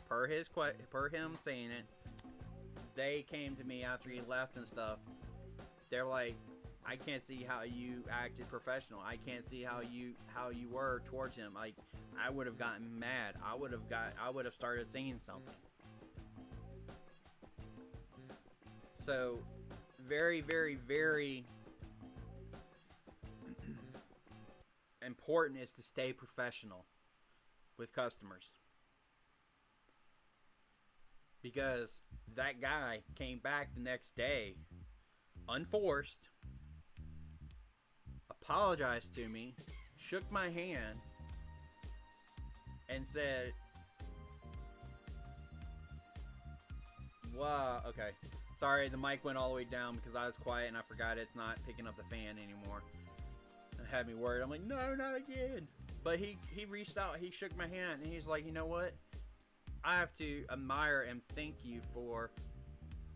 [SPEAKER 1] per him saying it, they came to me after he left and stuff. They're like, I can't see how you acted professional. I can't see how you were towards him. Like, I would have gotten mad. I would have started saying something. So, very, very, very important is to stay professional with customers. Because that guy came back the next day, unforced, apologized to me, shook my hand, and said, wow, okay, sorry, the mic went all the way down because I was quiet and I forgot it's not picking up the fan anymore. It had me worried. I'm like, no, not again. But he reached out, he shook my hand, and he's like, you know what? I have to admire and thank you for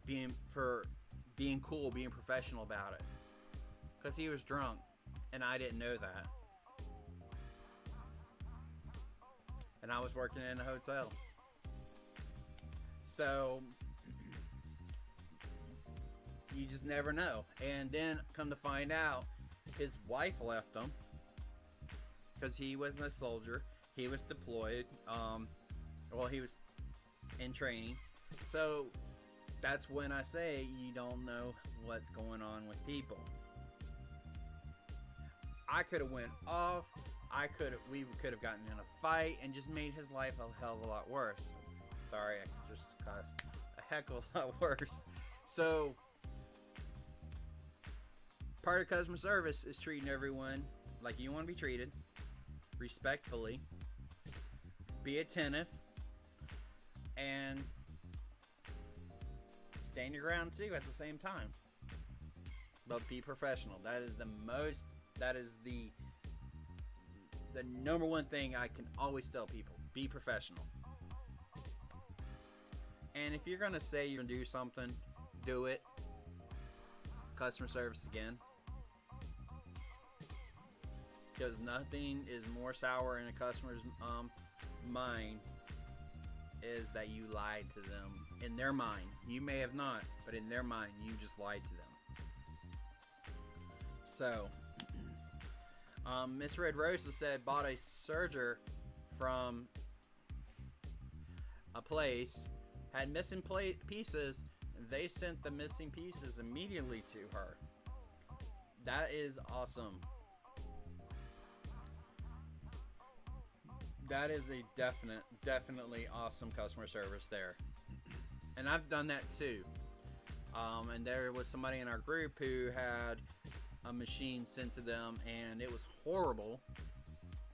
[SPEAKER 1] being cool, being professional about it. Because he was drunk, and I didn't know that. And I was working in a hotel. So, you just never know. And then, come to find out, his wife left him. Because he wasn't a soldier. He was deployed. Well, he was in training. So, that's when I say you don't know what's going on with people. I could have went off. We could have gotten in a fight and just made his life a hell of a lot worse. Sorry, I just caused a heck of a lot worse. So, part of customer service is treating everyone like you want to be treated, respectfully, be attentive, and stand your ground too at the same time. But be professional. That is the number one thing I can always tell people. Be professional. And if you're gonna say you're gonna do something, do it. Customer service again. Because nothing is more sour in a customer's mind is that you lied to them. In their mind, you may have not, but in their mind, you just lied to them. So, Miss Red Rosa said bought a serger from a place, had missing pieces, and they sent the missing pieces immediately to her. That is awesome. That is a definitely awesome customer service there. And I've done that too. And there was somebody in our group who had a machine sent to them, and it was horrible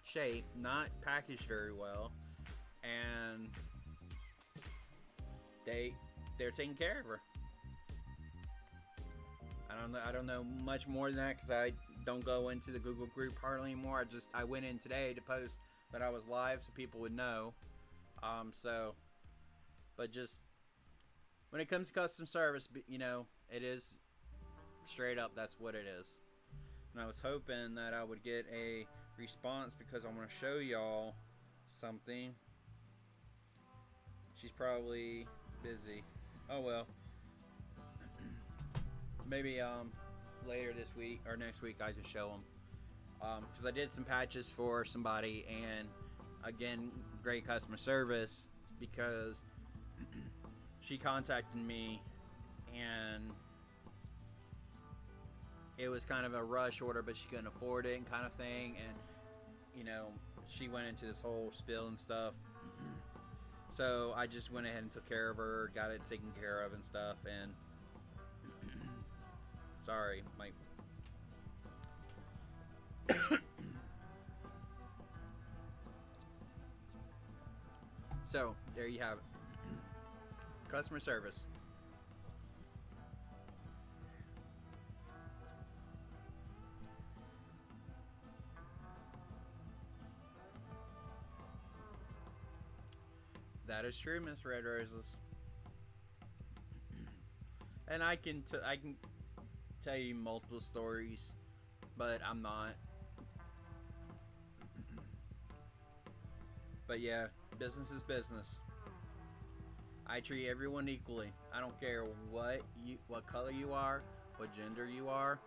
[SPEAKER 1] shape, not packaged very well, and they're taking care of her. I don't know much more than that because I don't go into the Google group hardly anymore. I went in today to post that I was live so people would know. But just when it comes to customer service, you know, it is straight up. That's what it is. And I was hoping that I would get a response because I want to show y'all something. She's probably busy. Oh well. Maybe later this week or next week I can show them. Because I did some patches for somebody, and again, great customer service because she contacted me and it was kind of a rush order, but she couldn't afford it and kind of thing, and you know, she went into this whole spill and stuff. So I just went ahead and took care of her, got it taken care of and stuff, and sorry, my so there you have it. Customer service. That is true, Miss Red Roses. And I can tell you multiple stories, but I'm not. But yeah, business is business. I treat everyone equally. I don't care what color you are, what gender you are,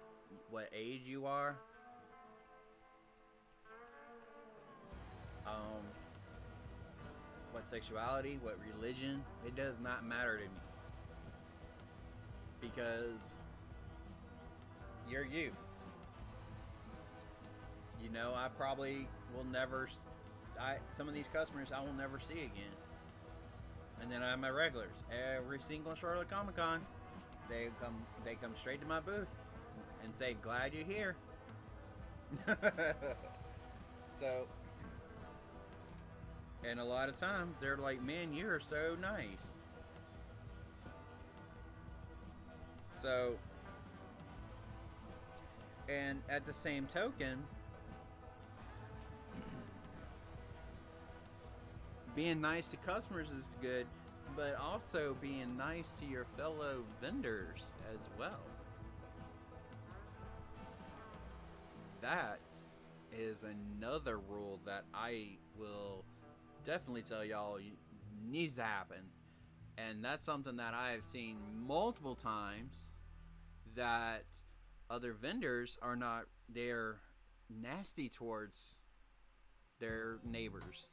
[SPEAKER 1] what age you are. What sexuality, what religion, it does not matter to me. Because you're you. You know, I probably will never, some of these customers I will never see again. And then I have my regulars. Every single Charlotte Comic Con, they come straight to my booth and say, "Glad you're here." So, and a lot of times they're like, "Man, you're so nice." So, and at the same token, being nice to customers is good, but also being nice to your fellow vendors as well. That is another rule that I will definitely tell y'all needs to happen. And that's something that I have seen multiple times, that other vendors are not, they're nasty towards their neighbors.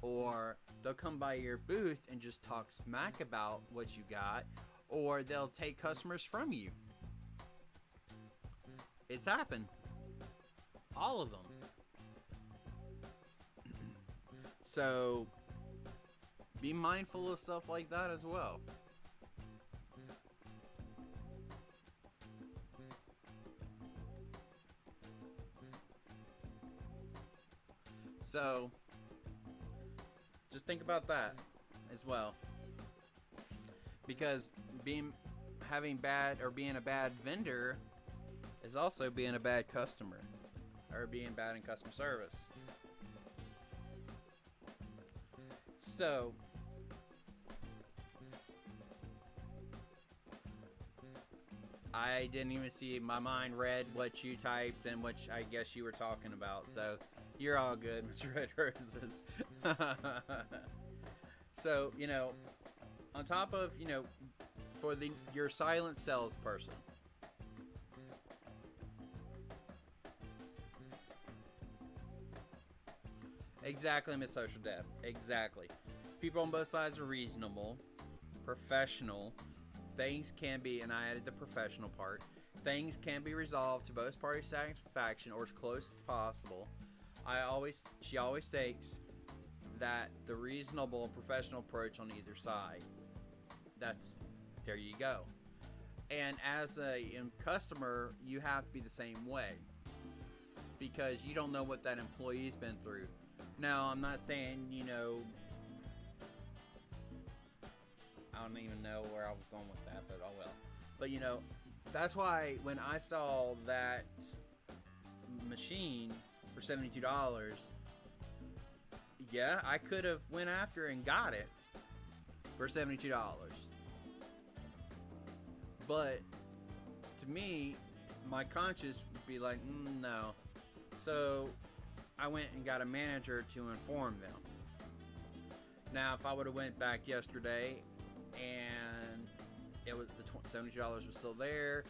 [SPEAKER 1] Or they'll come by your booth and just talk smack about what you got, or they'll take customers from you. It's happened. All of them. So be mindful of stuff like that as well. So just think about that as well, because being a bad vendor is also being a bad customer, or being bad in customer service. So I didn't even see, my mind read what you typed and what I guess you were talking about. So you're all good, Mr. Red Roses. So, you know, on top of, you know, for your silent salesperson, exactly, Miss Social Dev, exactly. People on both sides are reasonable, professional. Things can be, and I added the professional part, things can be resolved to both parties' satisfaction or as close as possible. She always states that the reasonable and professional approach on either side. There you go. And as a customer, you have to be the same way, because you don't know what that employee's been through. Now, I'm not saying, I don't even know where I was going with that, but oh well. But that's why when I saw that machine for $72, yeah, I could have went after and got it for $72. But to me, my conscience would be like, no. So I went and got a manager to inform them. Now, if I would have went back yesterday and it was the $70 was still there,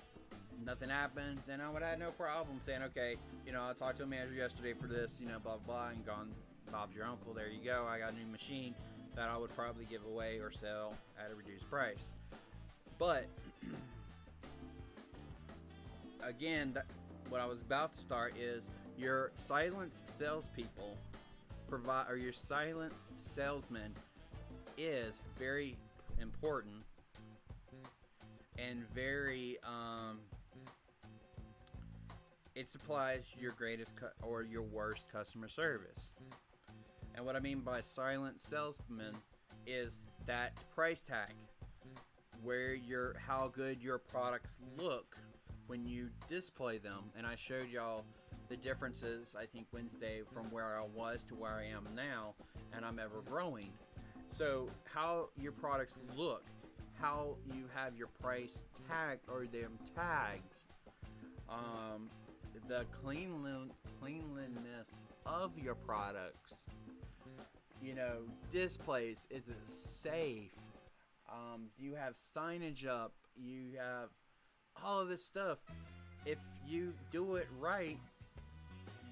[SPEAKER 1] nothing happened, then I would have had no problem saying, okay, I talked to a manager yesterday for this, blah, blah, blah, and gone, Bob's your uncle, there you go. I got a new machine that I would probably give away or sell at a reduced price. But again, what I was about to start is your silent salespeople or your silent salesman is very important and very it supplies your greatest or your worst customer service. And what I mean by silent salesman is that price tag, where how good your products look when you display them. And I showed y'all the differences, I think Wednesday, from where I was to where I am now, and I'm ever growing. So how your products look, how you have your price tag or them tagged, the cleanliness of your products, displays, is it safe, do you have signage up, you have all of this stuff. If you do it right,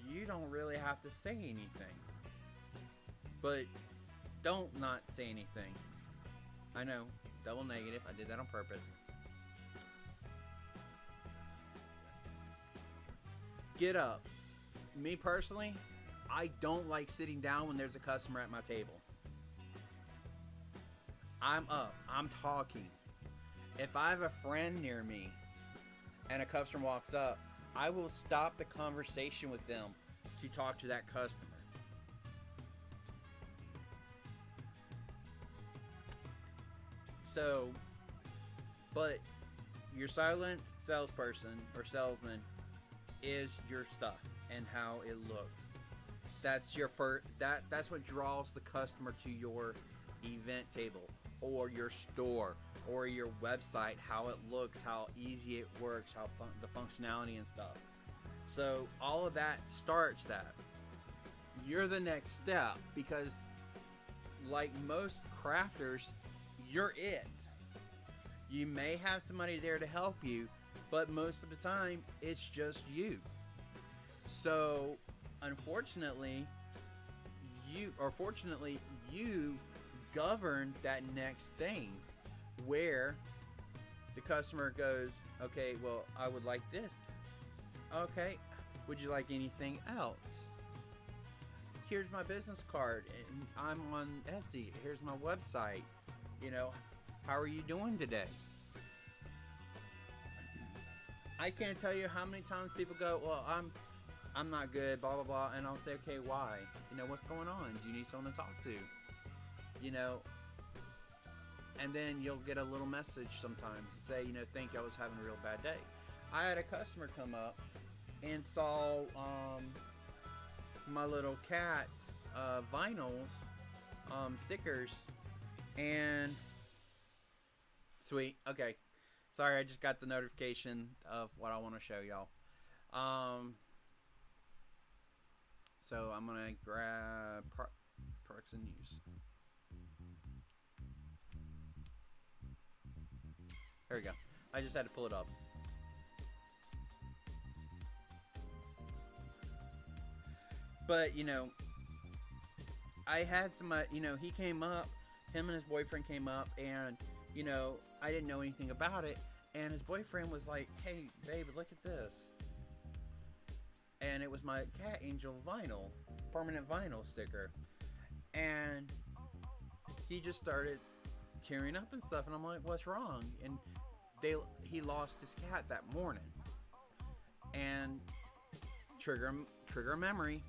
[SPEAKER 1] you don't really have to say anything. But don't not say anything. I know, double negative, I did that on purpose. Get up. Me personally, I don't like sitting down when there's a customer at my table. I'm up, I'm talking. If I have a friend near me and a customer walks up, I will stop the conversation with them to talk to that customer. So, but your silent salesperson or salesman is your stuff and how it looks. That's your that's what draws the customer to your event table or your store or your website, how it looks, how easy it works, how the functionality and stuff. So all of that starts that. You're the next step, because like most crafters, you're it. You may have somebody there to help you, but most of the time it's just you. So unfortunately, fortunately, you govern that next thing, where the customer goes, okay, well, I would like this. Okay, would you like anything else? Here's my business card, and I'm on Etsy. Here's my website. How are you doing today? I can't tell you how many times people go, well, I'm not good, blah blah blah, and I'll say, okay, why? What's going on? Do you need someone to talk to? And then you'll get a little message sometimes to say, think I was having a real bad day. I had a customer come up and saw my little cat's vinyls, stickers, and sweet. Okay, sorry, I just got the notification of what I want to show y'all. So I'm gonna grab products and use. There we go. I just had to pull it up. But, I had somebody, he came up, him and his boyfriend came up, and, I didn't know anything about it. And his boyfriend was like, "Hey, babe, look at this." And it was my Cat Angel vinyl, permanent vinyl sticker. And he just started tearing up and stuff. And I'm like, "What's wrong?" And he lost his cat that morning. And trigger a memory.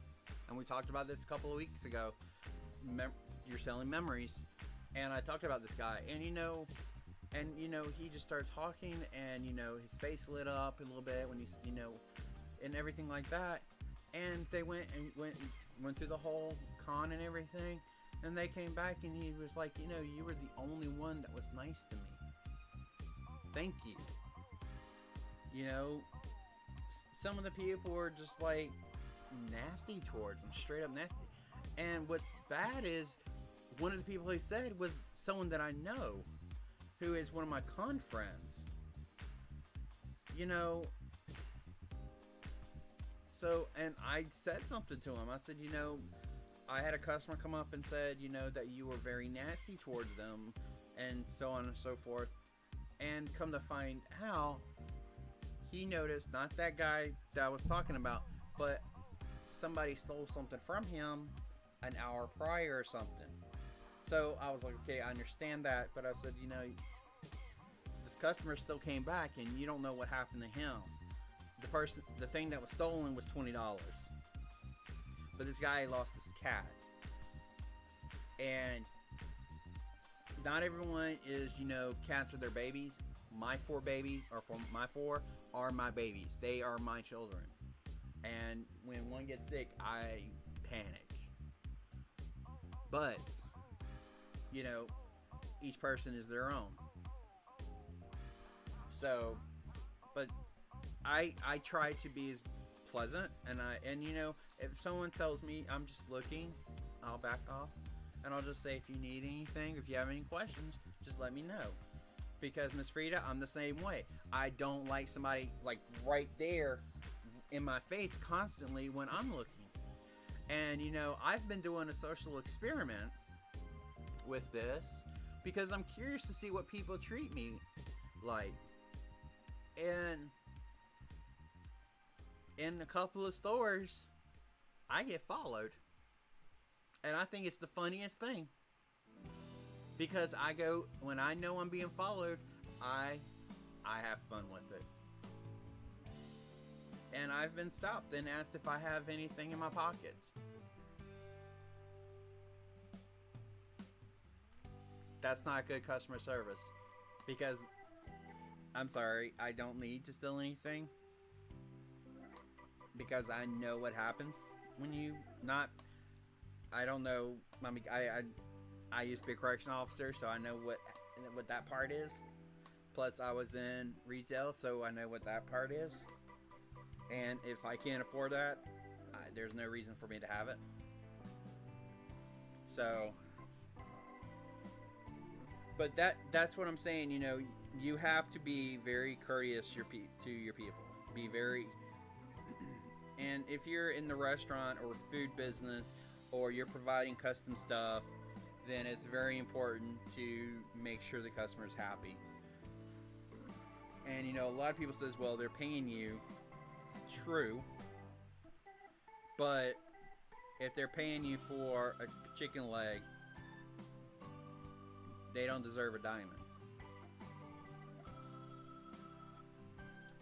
[SPEAKER 1] And we talked about this a couple of weeks ago. You're selling memories. And I talked about this guy. And he just started talking, and his face lit up a little bit when he's and everything like that. And they went through the whole con and everything, and they came back, and he was like, "You were the only one that was nice to me. Thank you." Some of the people were just like nasty towards him, straight up nasty. And what's bad is one of the people he said was someone that I know, who is one of my con friends. So, and I said something to him. I said, I had a customer come up and said, that you were very nasty towards them, and so on and so forth. And come to find out, he noticed, not that guy that I was talking about, but somebody stole something from him an hour prior or something. So I was like, okay, I understand that, but I said, this customer still came back, and you don't know what happened to him. The thing that was stolen was $20, but this guy lost his cat. And not everyone is, cats are their babies. My four are my babies. They are my children. And when one gets sick, I panic. But each person is their own. So, but I try to be as pleasant, and if someone tells me I'm just looking, I'll back off, and I'll just say, if you need anything, if you have any questions, just let me know. Because Miss Frida, I'm the same way. I don't like somebody like right there in my face constantly when I'm looking. And I've been doing a social experiment with this because I'm curious to see what people treat me like. And in a couple of stores, I get followed. And I think it's the funniest thing. Because when I know I'm being followed, I have fun with it. And I've been stopped and asked if I have anything in my pockets. That's not good customer service. Because, I'm sorry, I don't need to steal anything. Because I know what happens when you not... I don't know. I used to be a correction officer, so I know what that part is. Plus, I was in retail, so I know what that part is. And if I can't afford that, there's no reason for me to have it. So, but that's what I'm saying. You have to be very courteous to your people. Be very. And if you're in the restaurant or food business, or you're providing custom stuff, then it's very important to make sure the customer's happy. And a lot of people says, well, they're paying you. True. But if they're paying you for a chicken leg, they don't deserve a diamond.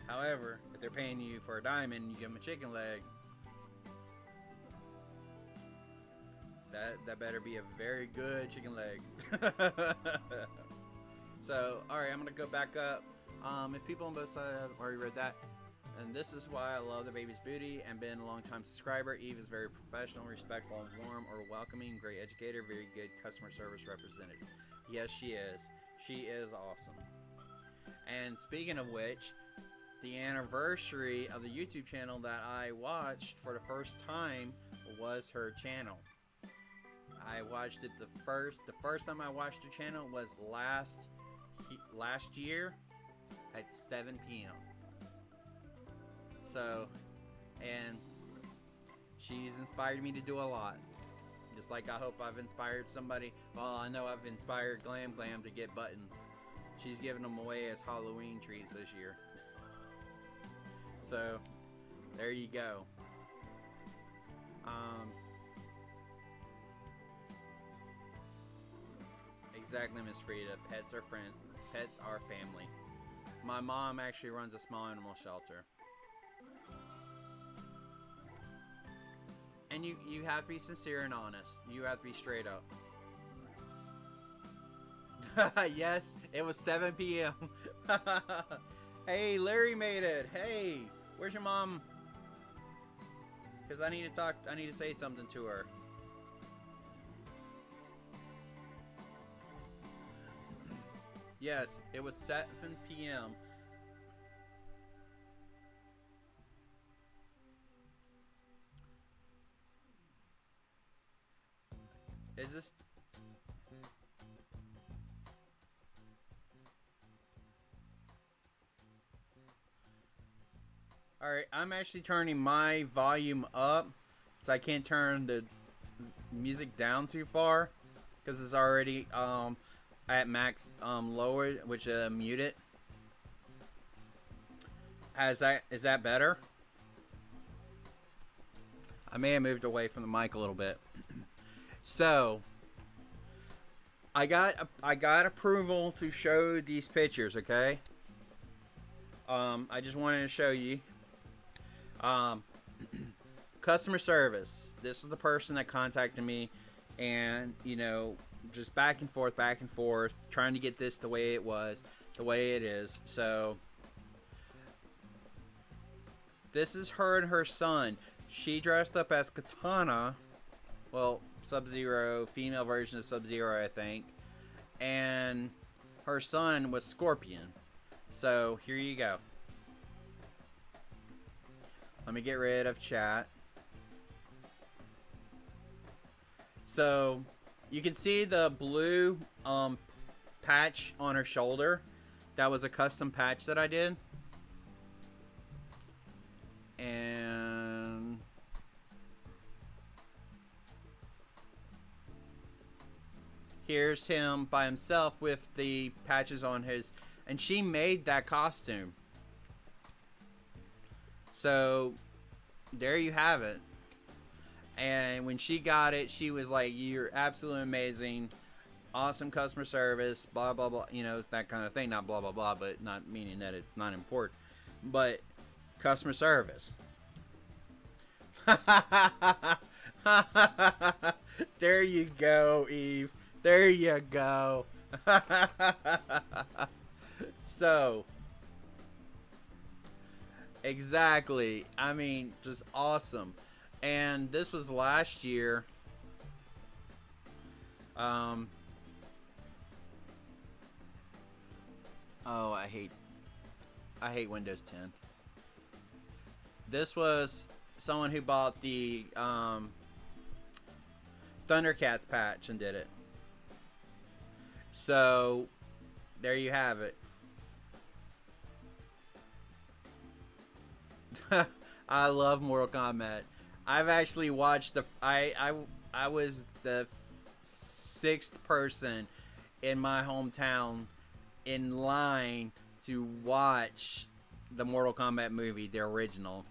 [SPEAKER 1] However, if they're paying you for a diamond and you give them a chicken leg, that better be a very good chicken leg. So, alright, I'm going to go back up. If people on both sides have already read that. And this is why I love the baby's booty and been a long time subscriber. Eve is very professional, respectful, and warm or welcoming. Great educator, very good customer service representative. Yes, she is. She is awesome. And speaking of which, the anniversary of the YouTube channel that I watched for the first time was her channel. I watched it the first time I watched her channel was last year at 7 p.m. So, and she's inspired me to do a lot. Just like I hope I've inspired somebody. Well, I know I've inspired Glam to get buttons. She's giving them away as Halloween trees this year. So, there you go. Exactly, Miss Frida. Pets are friends. Pets are family. My mom actually runs a small animal shelter. And you have to be sincere and honest. You have to be straight up. Yes, it was 7 p.m. Hey, Larry made it. Hey, where's your mom? Because I need to talk. I need to say something to her. Yes, it was 7 p.m. Is this... Alright, I'm actually turning my volume up, so I can't turn the music down too far, because it's already at max lowered, which mute it. Is that better? I may have moved away from the mic a little bit. So I got approval to show these pictures, okay? I just wanted to show you. Customer service. This is the person that contacted me, and you know, just back and forth, trying to get this the way it was, the way it is. So this is her and her son. She dressed up as Katana, well, Sub-Zero, female version of Sub-Zero, I think, and her son was Scorpion. So here you go. Let me get rid of chat. So you can see the blue patch on her shoulder. That was a custom patch that I did. And here's him by himself with the patches on his, and she made that costume. So there you have it. And when she got it, she was like, "You're absolutely amazing, awesome customer service, blah blah blah," you know, that kind of thing. Not blah blah blah, but not meaning that it's not important, but customer service. There you go, Eve. There you go. So exactly. I mean, just awesome. And this was last year. Oh, I hate Windows 10. This was someone who bought the Thundercats patch and did it. So there you have it. I love Mortal Kombat. I've actually watched the I was the 6th person in my hometown in line to watch the Mortal Kombat movie, the original.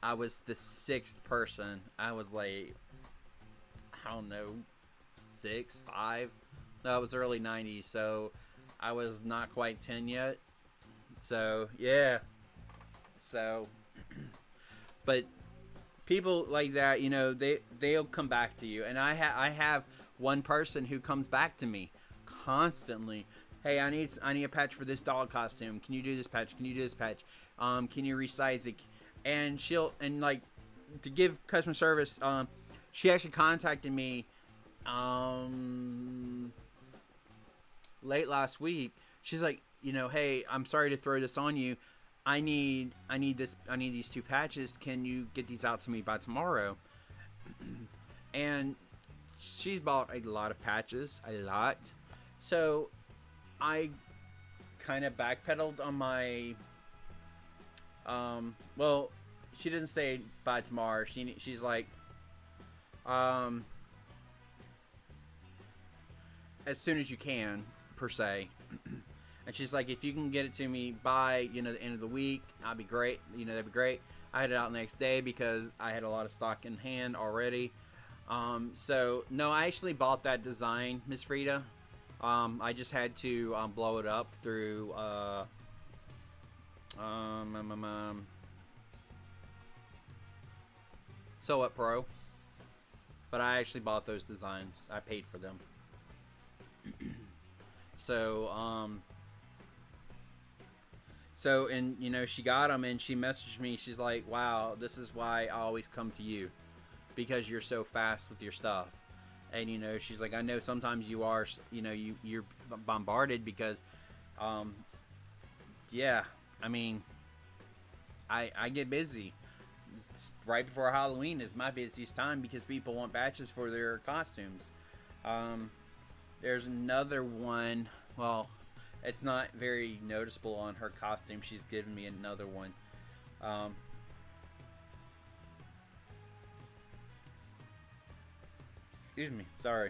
[SPEAKER 1] I was the 6th person. I was like, I don't know, 6, 5. No, it was early 90s, so I was not quite 10 yet. So yeah. So but people like that, you know, they'll come back to you. And I have one person who comes back to me constantly. Hey, I need a patch for this dog costume. Can you do this patch? Can you do this patch? Can you resize it? And like, to give customer service, she actually contacted me late last week. She's like, you know, hey, I'm sorry to throw this on you. I need these 2 patches. Can you get these out to me by tomorrow? And she's bought a lot of patches, a lot. So I kind of backpedaled on my well, she didn't say by tomorrow. She's like as soon as you can, per se. And she's like, if you can get it to me by, you know, the end of the week, I'll be great. You know, that'd be great. I had it out the next day because I had a lot of stock in hand already. So no, I actually bought that design, Miss Frida. I just had to blow it up through Sew Up Pro. But I actually bought those designs. I paid for them. So, and, you know, she got them and she messaged me. She's like, wow, this is why I always come to you. Because you're so fast with your stuff. And, you know, she's like, I know sometimes you are, you know, you're bombarded because, yeah, I mean, I get busy. Right before Halloween is my busiest time because people want batches for their costumes. There's another one. Well, it's not very noticeable on her costume. She's given me another one. Excuse me. Sorry.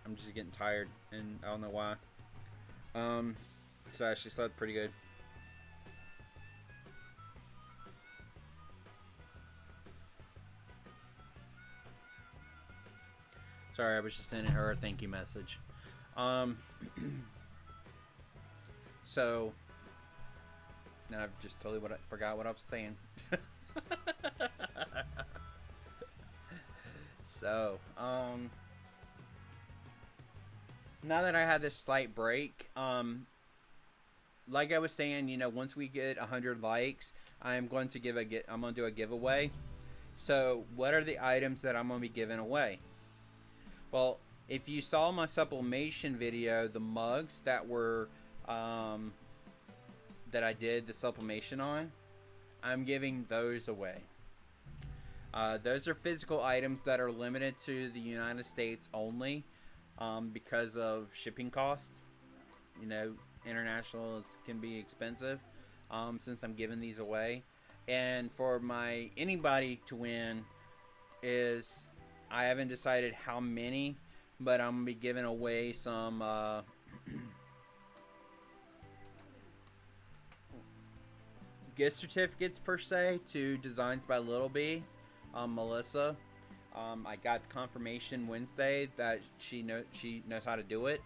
[SPEAKER 1] I'm just getting tired and I don't know why. So I actually slept pretty good. Sorry, I was just sending her a thank you message. So now I've just totally forgot what I was saying. So, now that I had this slight break, like I was saying, you know, once we get 100 likes, I'm going to do a giveaway. So, what are the items that I'm going to be giving away? Well, if you saw my sublimation video, the mugs that were that I did the sublimation on, I'm giving those away. Those are physical items that are limited to the United States only because of shipping costs. You know, international can be expensive since I'm giving these away. And for anybody to win is, I haven't decided how many, but I'm going to be giving away some gift certificates per se to Designs by Little B. Melissa, I got confirmation Wednesday that she knows how to do it.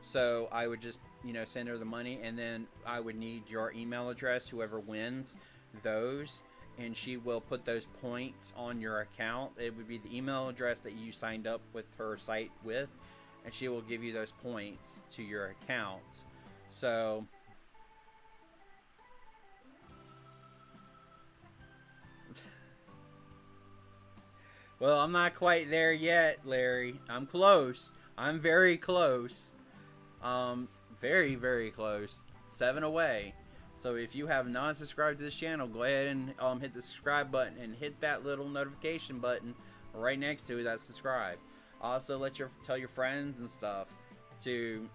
[SPEAKER 1] So I would just, you know, send her the money, and then I would need your email address, whoever wins those, and she will put those points on your account. It would be the email address that you signed up with her site with, and she will give you those points to your account. So well, I'm not quite there yet, Larry. I'm close. I'm very close. Very, very close. 7 away. So if you have not subscribed to this channel, go ahead and hit the subscribe button and hit that little notification button right next to it that subscribe. Also, tell your friends and stuff to,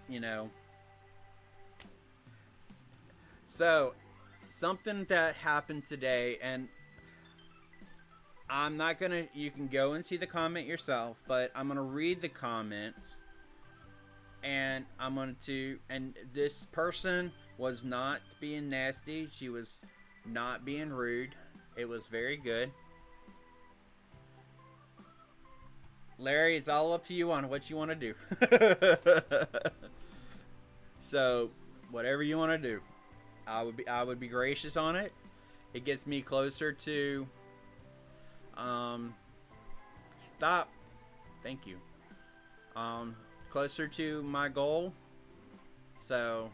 [SPEAKER 1] you know. So, something that happened today, and I'm not gonna, you can go and see the comment yourself, but I'm gonna read the comments, and and this person was not being nasty. She was not being rude. It was very good. Larry, it's all up to you on what you want to do. So, whatever you want to do, I would be gracious on it. It gets me closer to stop. Thank you. Closer to my goal. So,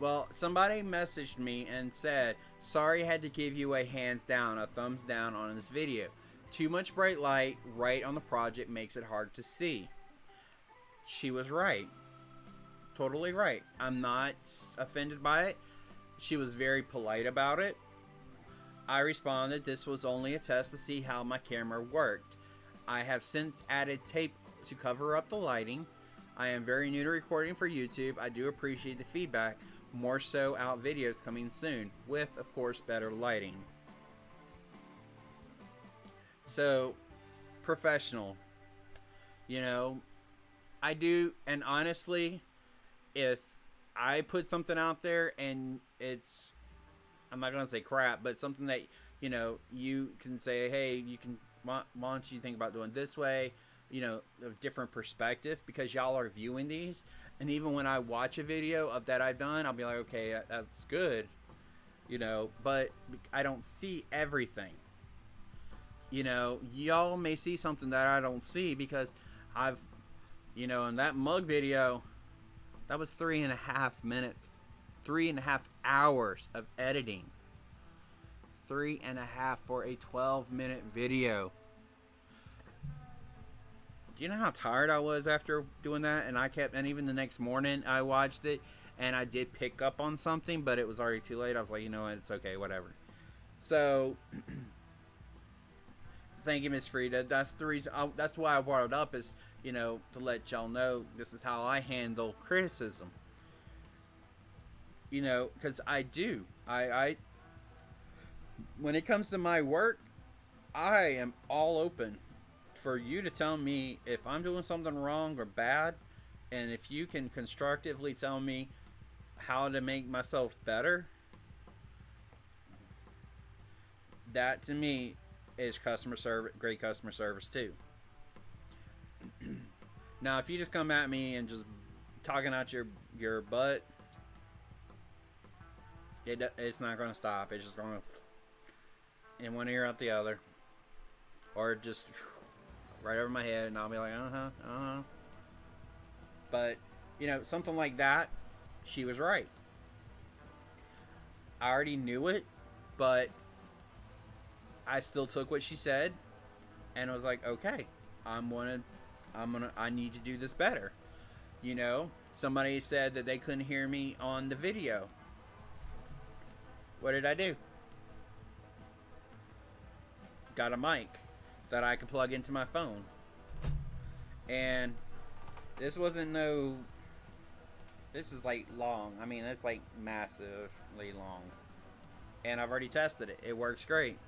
[SPEAKER 1] well, somebody messaged me and said, sorry I had to give you a hands down, a thumbs down on this video. Too much bright light right on the project makes it hard to see. She was right. Totally right. I'm not offended by it. She was very polite about it. I responded, this was only a test to see how my camera worked. I have since added tape to cover up the lighting. I am very new to recording for YouTube. I do appreciate the feedback. More so out videos coming soon with, of course, better lighting. So, professional. You know, I do, and honestly, if I put something out there and it's, I'm not gonna say crap, but something that, you know, you can say, hey, you can, why don't you think about doing this way, you know, a different perspective, because y'all are viewing these, and even when I watch a video of that I've done, I'll be like, okay, that's good, you know, but I don't see everything. You know, y'all may see something that I don't see because I've, you know, in that mug video, that was 3.5 minutes, 3.5 hours of editing. 3.5 for a 12-minute video. Do you know how tired I was after doing that? And even the next morning I watched it, and I did pick up on something, but it was already too late. I was like, you know what, it's okay, whatever. So, thank you, Miss Frida. That's the reason. That's why I brought it up, is, you know, to let y'all know this is how I handle criticism. You know, because I do. I when it comes to my work, I am all open for you to tell me if I'm doing something wrong or bad, and if you can constructively tell me how to make myself better. That to me is customer service, great customer service too. Now, if you just come at me and just talking out your butt, it's not going to stop. It's just going to in one ear out the other, or just right over my head, and I'll be like, uh-huh. But, you know, something like that, she was right. I already knew it, but I still took what she said and was like, okay, I need to do this better. You know, somebody said that they couldn't hear me on the video. What did I do? Got a mic that I could plug into my phone. And this wasn't this is like long. I mean, it's like massively long. And I've already tested it. It works great.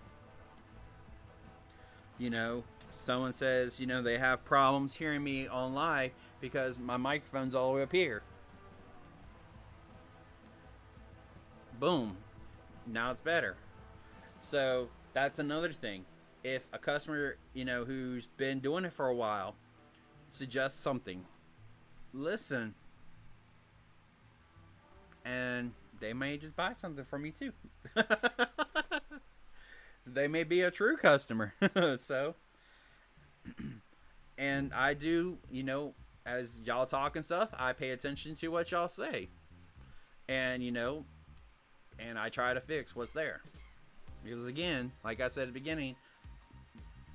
[SPEAKER 1] You know, someone says, you know, they have problems hearing me on live because my microphone's all the way up here. Boom. Now it's better. So that's another thing. If a customer, you know, who's been doing it for a while suggests something, listen. And they may just buy something from you too. They may be a true customer. So, and I do, you know, as y'all talk and stuff, I pay attention to what y'all say. And, you know, and I try to fix what's there. Because again, like I said at the beginning,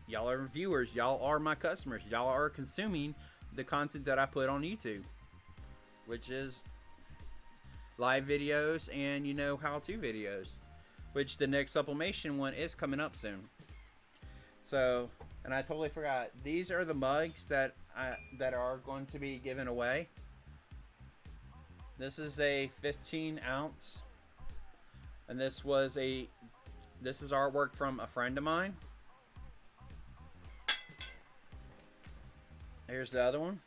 [SPEAKER 1] y'all are viewers, y'all are my customers, y'all are consuming the content that I put on YouTube, which is live videos and, you know, how-to videos, which the next sublimation one is coming up soon. So, and I totally forgot, these are the mugs that are going to be given away. This is a 15 ounce, and this is artwork from a friend of mine. Here's the other one.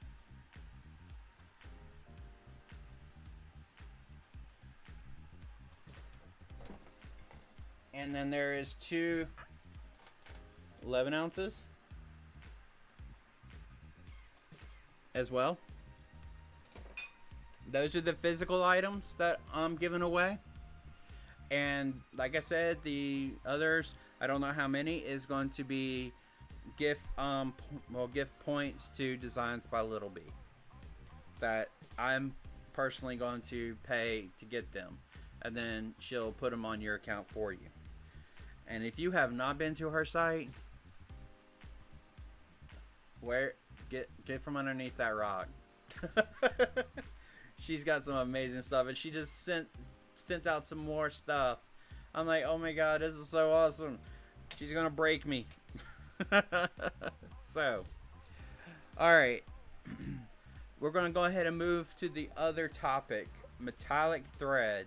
[SPEAKER 1] And then there is two 11 ounces as well. Those are the physical items that I'm giving away. And like I said, the others, I don't know how many, is going to be gift points to Designs by Little B that I'm personally going to pay to get them, and then she'll put them on your account for you. And if you have not been to her site, get from underneath that rock. She's got some amazing stuff, and she just sent out some more stuff. I'm like, oh my god, this is so awesome. She's gonna break me. So, alright. We're gonna go ahead and move to the other topic. Metallic thread.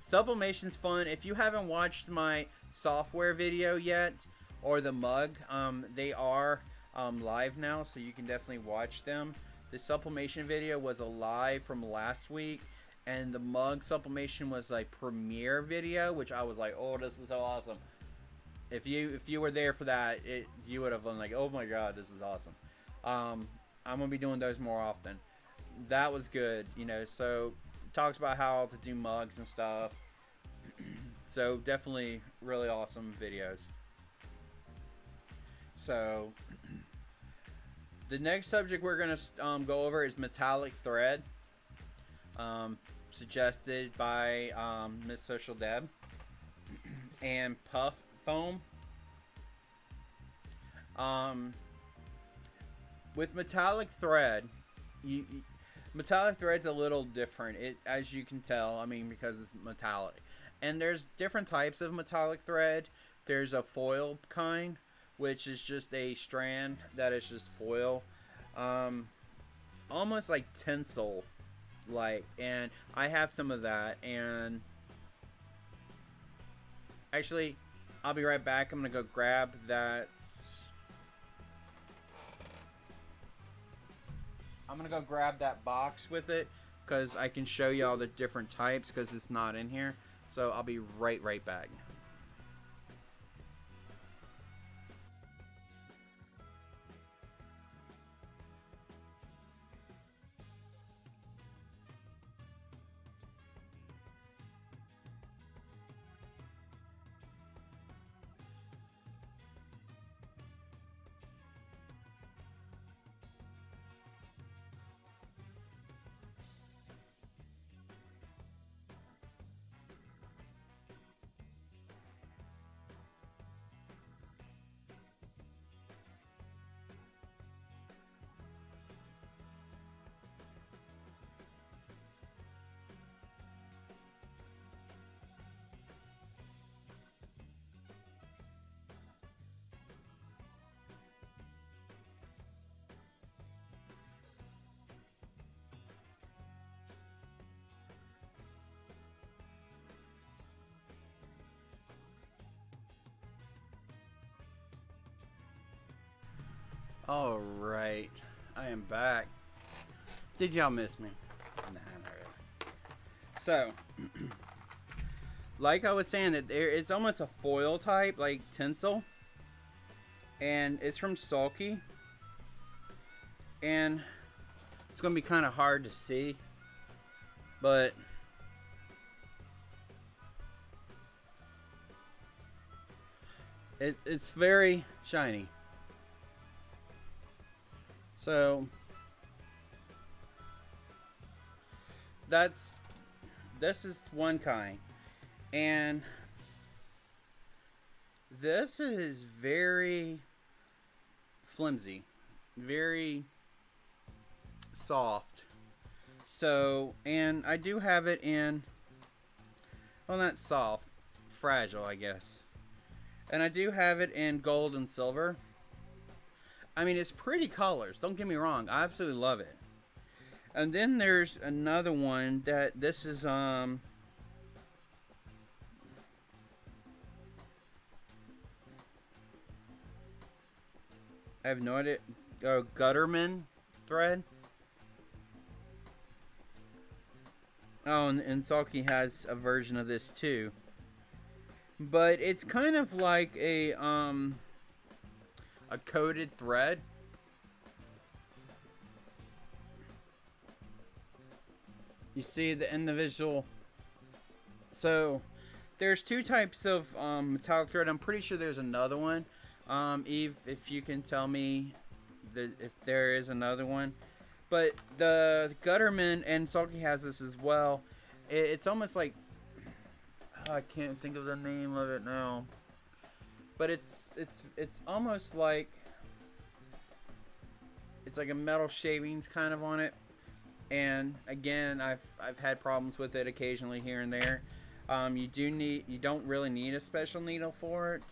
[SPEAKER 1] Sublimation's fun. If you haven't watched my software video yet, or the mug. They are live now, so you can definitely watch them. The sublimation video was a live from last week, and the mug sublimation was like premiere video, which I was like, oh, this is so awesome. If you were there for that, you would have been like, oh my god, this is awesome. I'm gonna be doing those more often. That was good, you know. So it talks about how to do mugs and stuff. So definitely really awesome videos. So the next subject we're gonna go over is metallic thread, suggested by Miss Social Deb, and puff foam. With metallic thread, metallic thread's a little different. As you can tell, I mean, because it's metallic. And there's different types of metallic thread. There's a foil kind, which is just a strand that is just foil, almost like tinsel, like. And I have some of that. And actually, I'll be right back. I'm gonna go grab that. I'm gonna go grab that box with it, because I can show you all the different types, because it's not in here. So I'll be right back. Alright, I am back. Did y'all miss me? Nah, not really. So, like I was saying, that it's almost a foil type, like tinsel. And it's from Sulky. And it's going to be kind of hard to see. But it's very shiny. So this is one kind, and this is very flimsy, very soft. So, and I do have it in, well, not soft, fragile, I guess. And I do have it in gold and silver. I mean, it's pretty colors, don't get me wrong. I absolutely love it. And then there's another one that this is I have no idea. Gutterman thread. Oh, and Sulky has a version of this too. But it's kind of like a coated thread. You see the individual. So there's two types of metallic thread. I'm pretty sure there's another one. Eve, if you can tell me if there is another one. But the Gutterman and Sulky has this as well. It's almost like, oh, I can't think of the name of it now. But it's almost like, it's like a metal shavings kind of on it. And again, I've had problems with it occasionally here and there. You don't really need a special needle for it.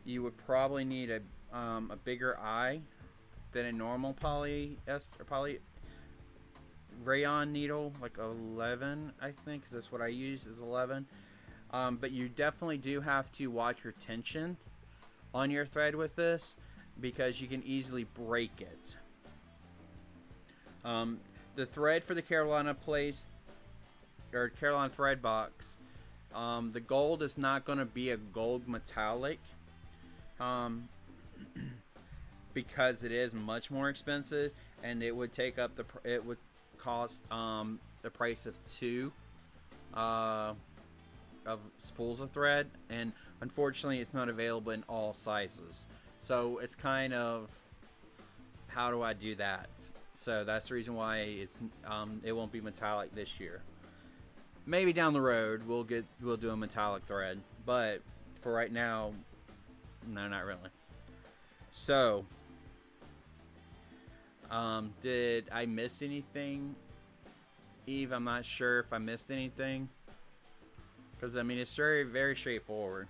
[SPEAKER 1] You would probably need a bigger eye than a normal poly rayon needle, like 11, I think, 'cause that's what I use, is 11. But you definitely do have to watch your tension on your thread with this because you can easily break it. The thread for the Carolina Place or Carolina thread box, the gold is not going to be a gold metallic, because it is much more expensive, and it would take up it would cost the price of 2 of spools of thread, and unfortunately it's not available in all sizes. So it's kind of, how do I do that? So that's the reason why it won't be metallic this year. Maybe down the road we'll do a metallic thread, but for right now, no, not really. So did I miss anything, Eve? I'm not sure if I missed anything, because I mean it's very, very straightforward.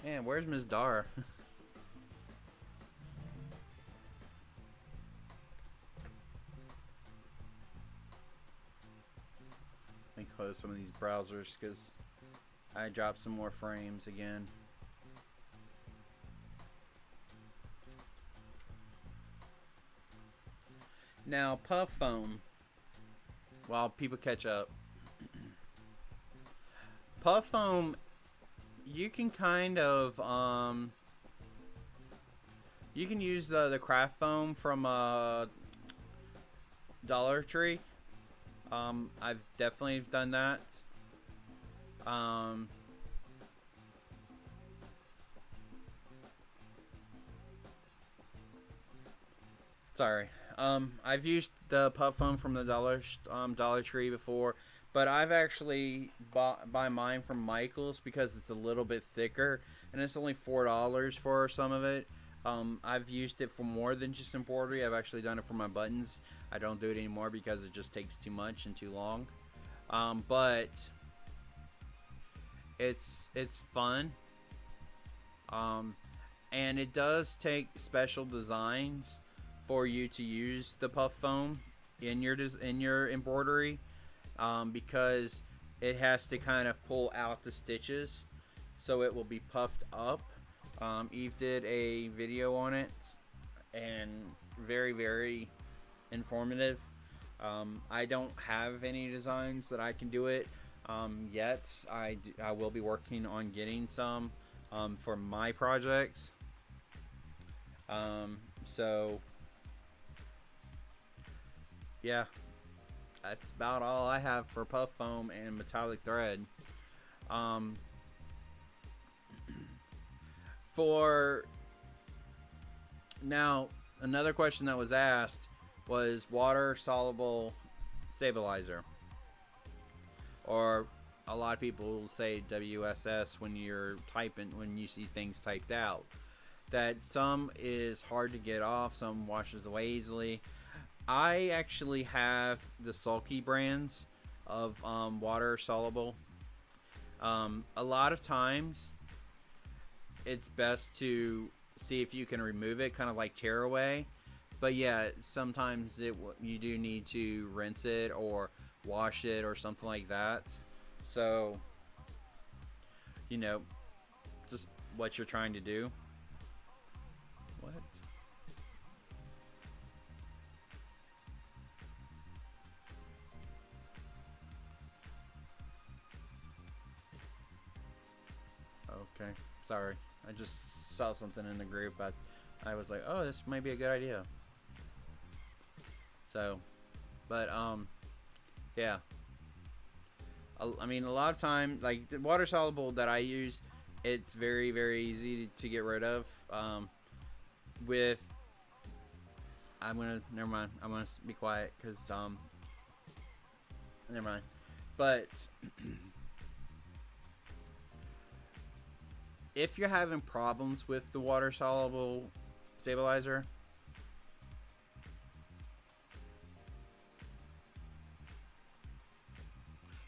[SPEAKER 1] Man, where's Ms. Dar? Let me close some of these browsers because I dropped some more frames again. Now, puff foam, while people catch up, puff foam, you can kind of you can use the craft foam from Dollar Tree. I've definitely done that. Sorry. I've used the puff foam from the Dollar Tree before, but I've actually buy mine from Michaels because it's a little bit thicker, and it's only $4 for some of it. I've used it for more than just embroidery. I've actually done it for my buttons. I don't do it anymore because it just takes too much and too long. But it's fun. And it does take special designs for you to use the puff foam in your embroidery, because it has to kind of pull out the stitches so it will be puffed up. Eve did a video on it, and very, very informative. I don't have any designs that I can do it yet. I will be working on getting some for my projects. So yeah, that's about all I have for puff foam and metallic thread. For now, another question that was asked was water soluble stabilizer, or a lot of people say WSS when you're typing, when you see things typed out. That some is hard to get off, some washes away easily. I actually have the Sulky brands of water soluble. A lot of times it's best to see if you can remove it, kind of like tear away. But yeah, sometimes you do need to rinse it or wash it or something like that. So, you know, just what you're trying to do. What? Okay, sorry. I just saw something in the group. I was like, oh, this might be a good idea. So, but yeah. I mean, a lot of time, like the water soluble that I use, it's very, very easy to get rid of. Never mind. I'm gonna be quiet because never mind. But if you're having problems with the water soluble stabilizer,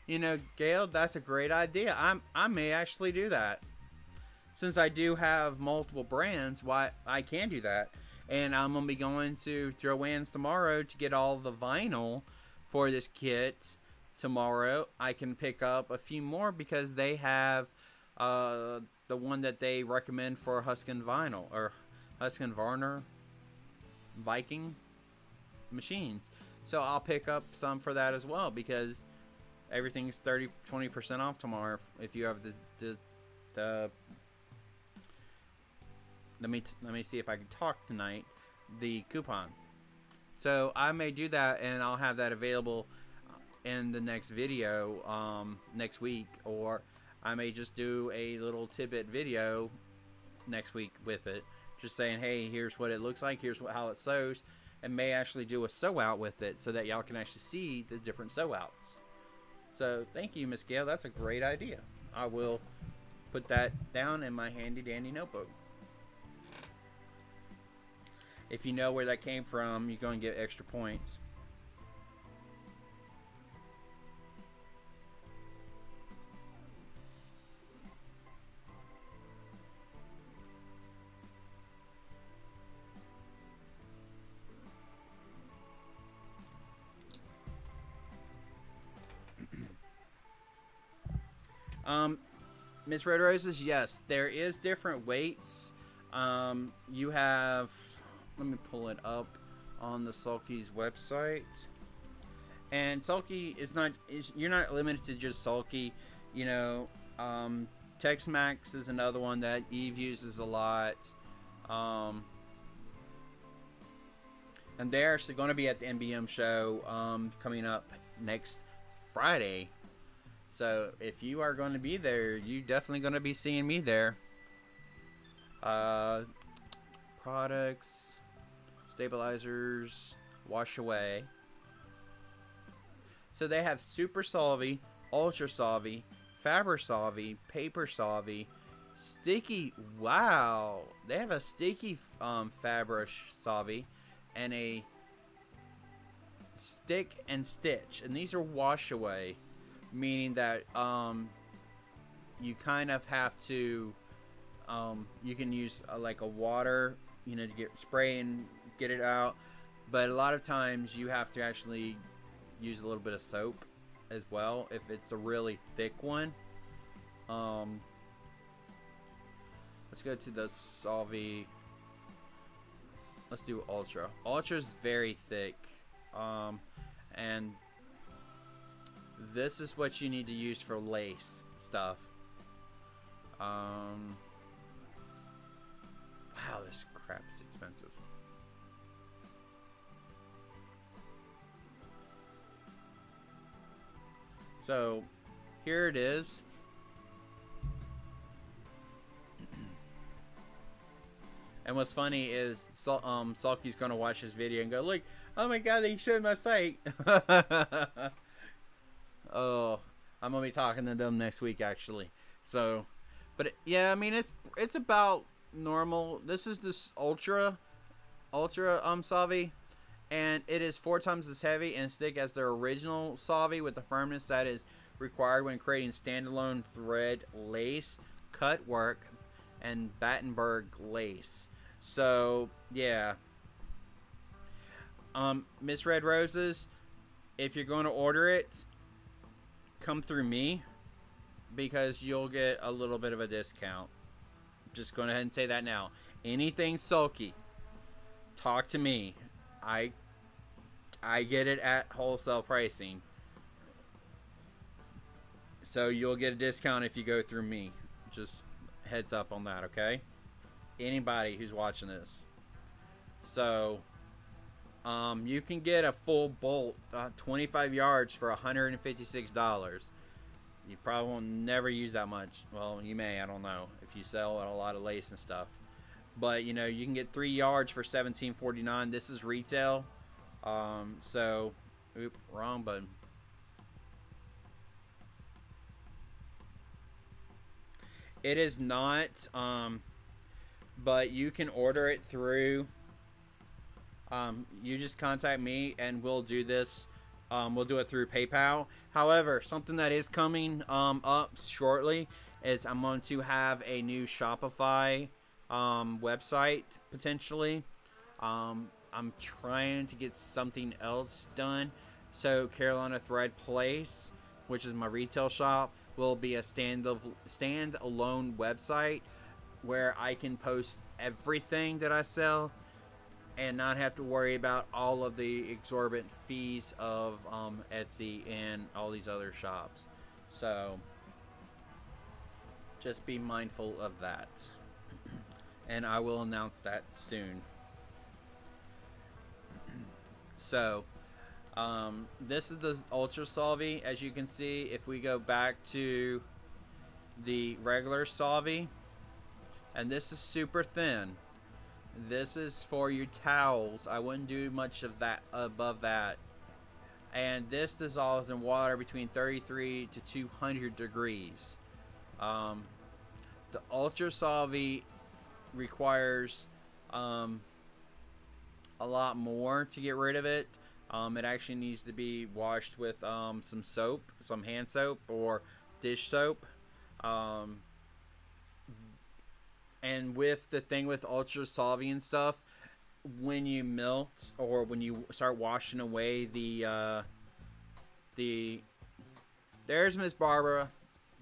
[SPEAKER 1] you know, Gail, that's a great idea. I may actually do that. Since I do have multiple brands, why I can do that. And I'm gonna be going to Throw-Ins tomorrow to get all the vinyl for this kit tomorrow I can pick up a few more because they have the one that they recommend for Husqvarna Viking machines. So I'll pick up some for that as well, because everything's 20% off tomorrow if you have the let me see if I can talk tonight, the coupon. So I may do that, and I'll have that available in the next video next week, or I may just do a little tidbit video next week with it, just saying, hey, here's what it looks like, here's how it sews, and may actually do a sew out with it so that y'all can actually see the different sew outs. So thank you, Miss Gail. That's a great idea. I will put that down in my handy dandy notebook. If you know where that came from, you're going to get extra points. Miss Red Roses, yes, there is different weights. You have, let me pull it up on the Sulky's website. And Sulky is not, you're not limited to just Sulky. You know, Tex-Mex is another one that Eve uses a lot. And they're actually going to be at the NBM show coming up next Friday. So if you are going to be there, you're definitely going to be seeing me there. Products, stabilizers, wash away. So they have Super Solvy, Ultra Solvy, Faber Solvy, Paper Solvy, Sticky. Wow, they have a Sticky Faber Solvy and a Stick and Stitch, and these are wash away, meaning that you kind of have to you can use like a water, you know, to get spray and get it out, but a lot of times you have to actually use a little bit of soap as well if it's the really thick one. Let's go to the Solvy. Let's do Ultra. Ultra's very thick, and this is what you need to use for lace stuff. Wow, this crap is expensive. So, here it is. And what's funny is Sulky's gonna watch this video and go, look, oh my god, they showed my site. Oh, I'm gonna be talking to them next week actually. So, but yeah, I mean it's about normal. This is this Ultra Solvy, and it is 4 times as heavy and thick as their original Solvy, with the firmness that is required when creating standalone thread lace, cut work, and Battenberg lace. So yeah, Miss Red Roses, if you're going to order it, come through me, because you'll get a little bit of a discount. Just going ahead and say that now. Anything Sulky, talk to me. I get it at wholesale pricing, so you'll get a discount if you go through me. Just heads up on that, okay? Anybody who's watching this. So you can get a full bolt 25 yards for $156. You probably will never use that much. Well, you may, I don't know, if you sell a lot of lace and stuff. But you know, you can get 3 yards for $17.49. This is retail. So oop, wrong button. It is not, but you can order it through, you just contact me and we'll do this. We'll do it through PayPal. However, something that is coming up shortly is I'm going to have a new Shopify website potentially. I'm trying to get something else done So Carolina Thread Place, which is my retail shop, will be a stand-alone website where I can post everything that I sell and not have to worry about all of the exorbitant fees of Etsy and all these other shops. So just be mindful of that. And I will announce that soon. So this is the Ultra Solvy. As you can see, if we go back to the regular Solvy, and this is super thin. This is for your towels. I wouldn't do much of that above that. And this dissolves in water between 33 to 200 degrees. The Ultra Solvy requires a lot more to get rid of it. It actually needs to be washed with some soap, some hand soap or dish soap. And with the thing with Ultra Solvy and stuff, when you melt or when you start washing away there's Miss Barbara.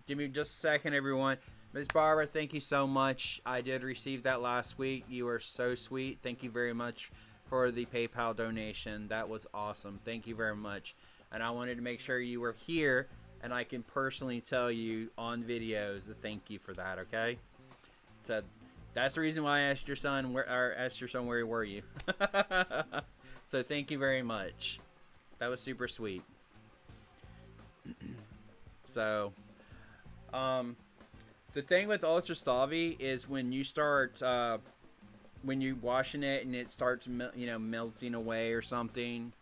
[SPEAKER 1] Give me just a second, everyone. Miss Barbara, thank you so much. I did receive that last week. You are so sweet. Thank you very much for the PayPal donation. That was awesome. Thank you very much. And I wanted to make sure you were here and I can personally tell you on videos to thank you for that, okay? So that's the reason why I asked your son where were you. So thank you very much. That was super sweet. So the thing with Ultra Solvy is when you start when you're washing it and it starts melting away or something,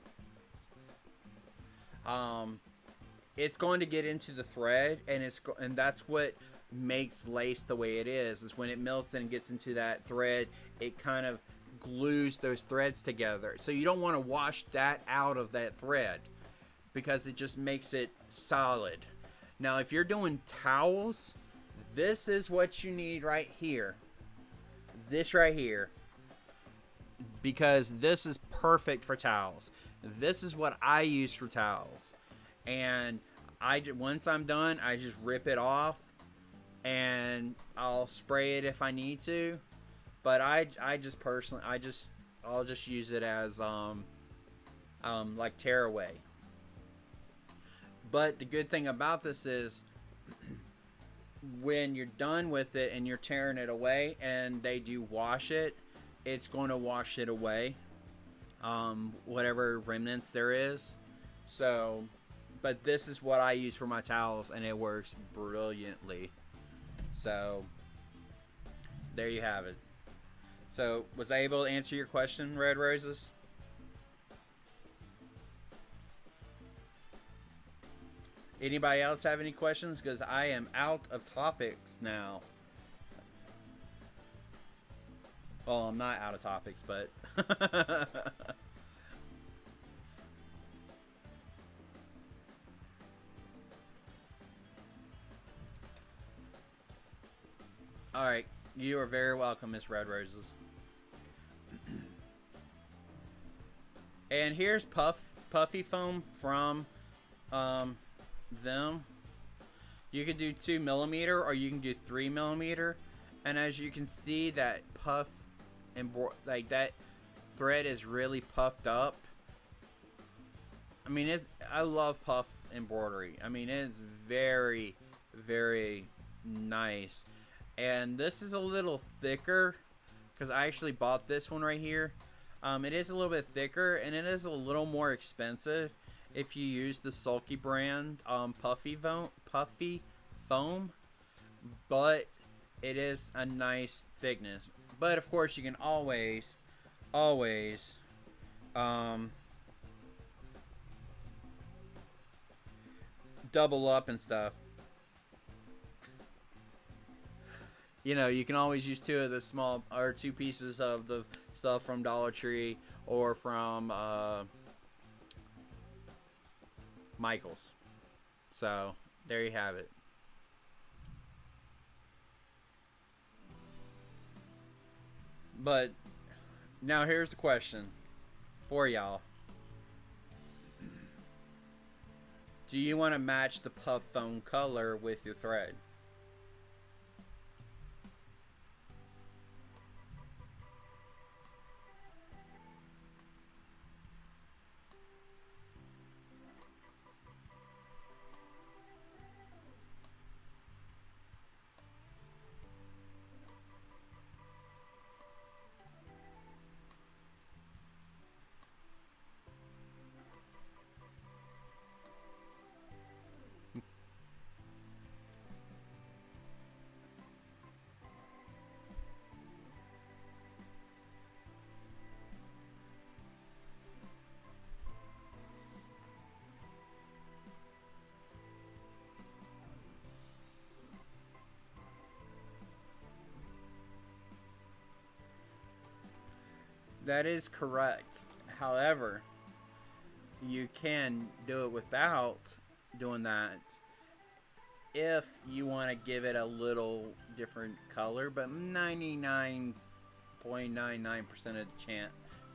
[SPEAKER 1] it's going to get into the thread, and that's what makes lace the way it is when it melts and gets into that thread, it kind of glues those threads together. So you don't want to wash that out of that thread because it just makes it solid. Now if you're doing towels, this is what you need right here. This right here, because this is perfect for towels. This is what I use for towels, and once I'm done, I just rip it off and I'll spray it if I need to, but I just personally I'll just use it as like tearaway. But the good thing about this is when you're done with it and you're tearing it away and they do wash it, it's going to wash it away, whatever remnants there is. So but this is what I use for my towels and it works brilliantly. So there you have it. So was I able to answer your question, Red Roses? Anybody else have any questions? Because I am out of topics now. Well, I'm not out of topics, but alright, you are very welcome, Miss Red Roses. And here's Puffy Foam from them. You can do 2mm or you can do 3mm, and as you can see, that puff and like that thread is really puffed up. I mean, I love puff embroidery. I mean, it's very, very nice. And this is a little thicker because I actually bought this one right here. It is a little bit thicker and it is a little more expensive if you use the Sulky brand Puffy Foam, but it is a nice thickness. But of course you can always double up and stuff. You know, you can always use two of the small or two pieces of the stuff from Dollar Tree or from Michael's. So there you have it. But now here's the question for y'all. Do you want to match the puff foam color with your thread? That is correct. However, you can do it without doing that if you want to give it a little different color, but 99.99% of the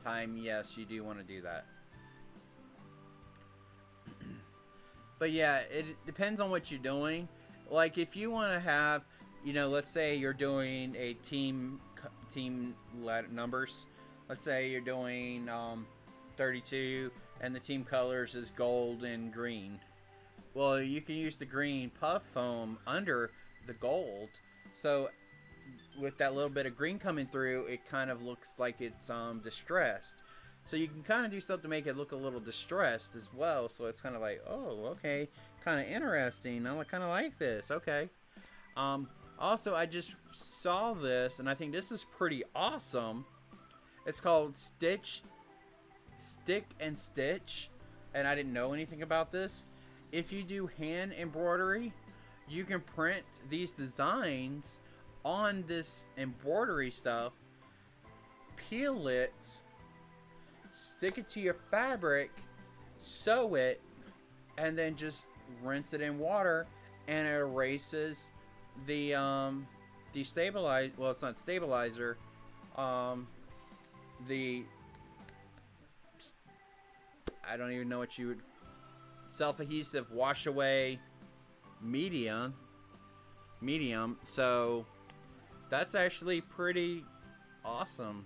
[SPEAKER 1] time, yes, you do want to do that. But yeah, it depends on what you're doing. Like if you want to have, you know, let's say you're doing a team numbers. Let's say you're doing 32 and the team colors is gold and green. Well, you can use the green puff foam under the gold. So with that little bit of green coming through, it kind of looks like it's distressed. So you can kind of do something to make it look a little distressed as well. So it's kind of like, oh, okay, kind of interesting. I kind of like this. Okay. Also, I just saw this, and I think this is pretty awesome. It's called Stick and Stitch, and I didn't know anything about this. If you do hand embroidery, you can print these designs on this embroidery stuff, peel it, stick it to your fabric, sew it, and then just rinse it in water, and it erases the stabilize. Well, it's not stabilizer. The I don't even know what you would self-adhesive wash away medium. So that's actually pretty awesome.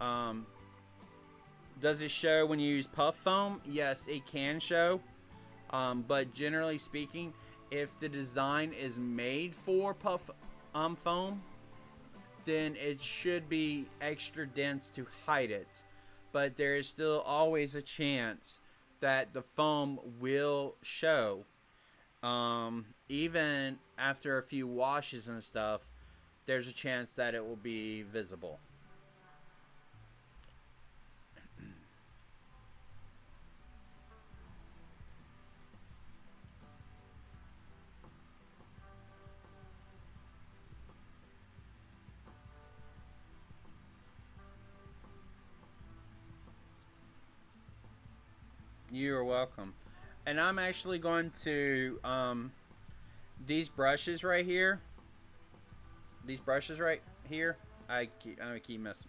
[SPEAKER 1] Does it show when you use puff foam? Yes, it can show. But generally speaking, if the design is made for puff foam, then it should be extra dense to hide it. But there is still always a chance that the foam will show. Even after a few washes and stuff, there's a chance that it will be visible. You're welcome. And I'm actually going to these brushes right here. These brushes right here. I keep messing.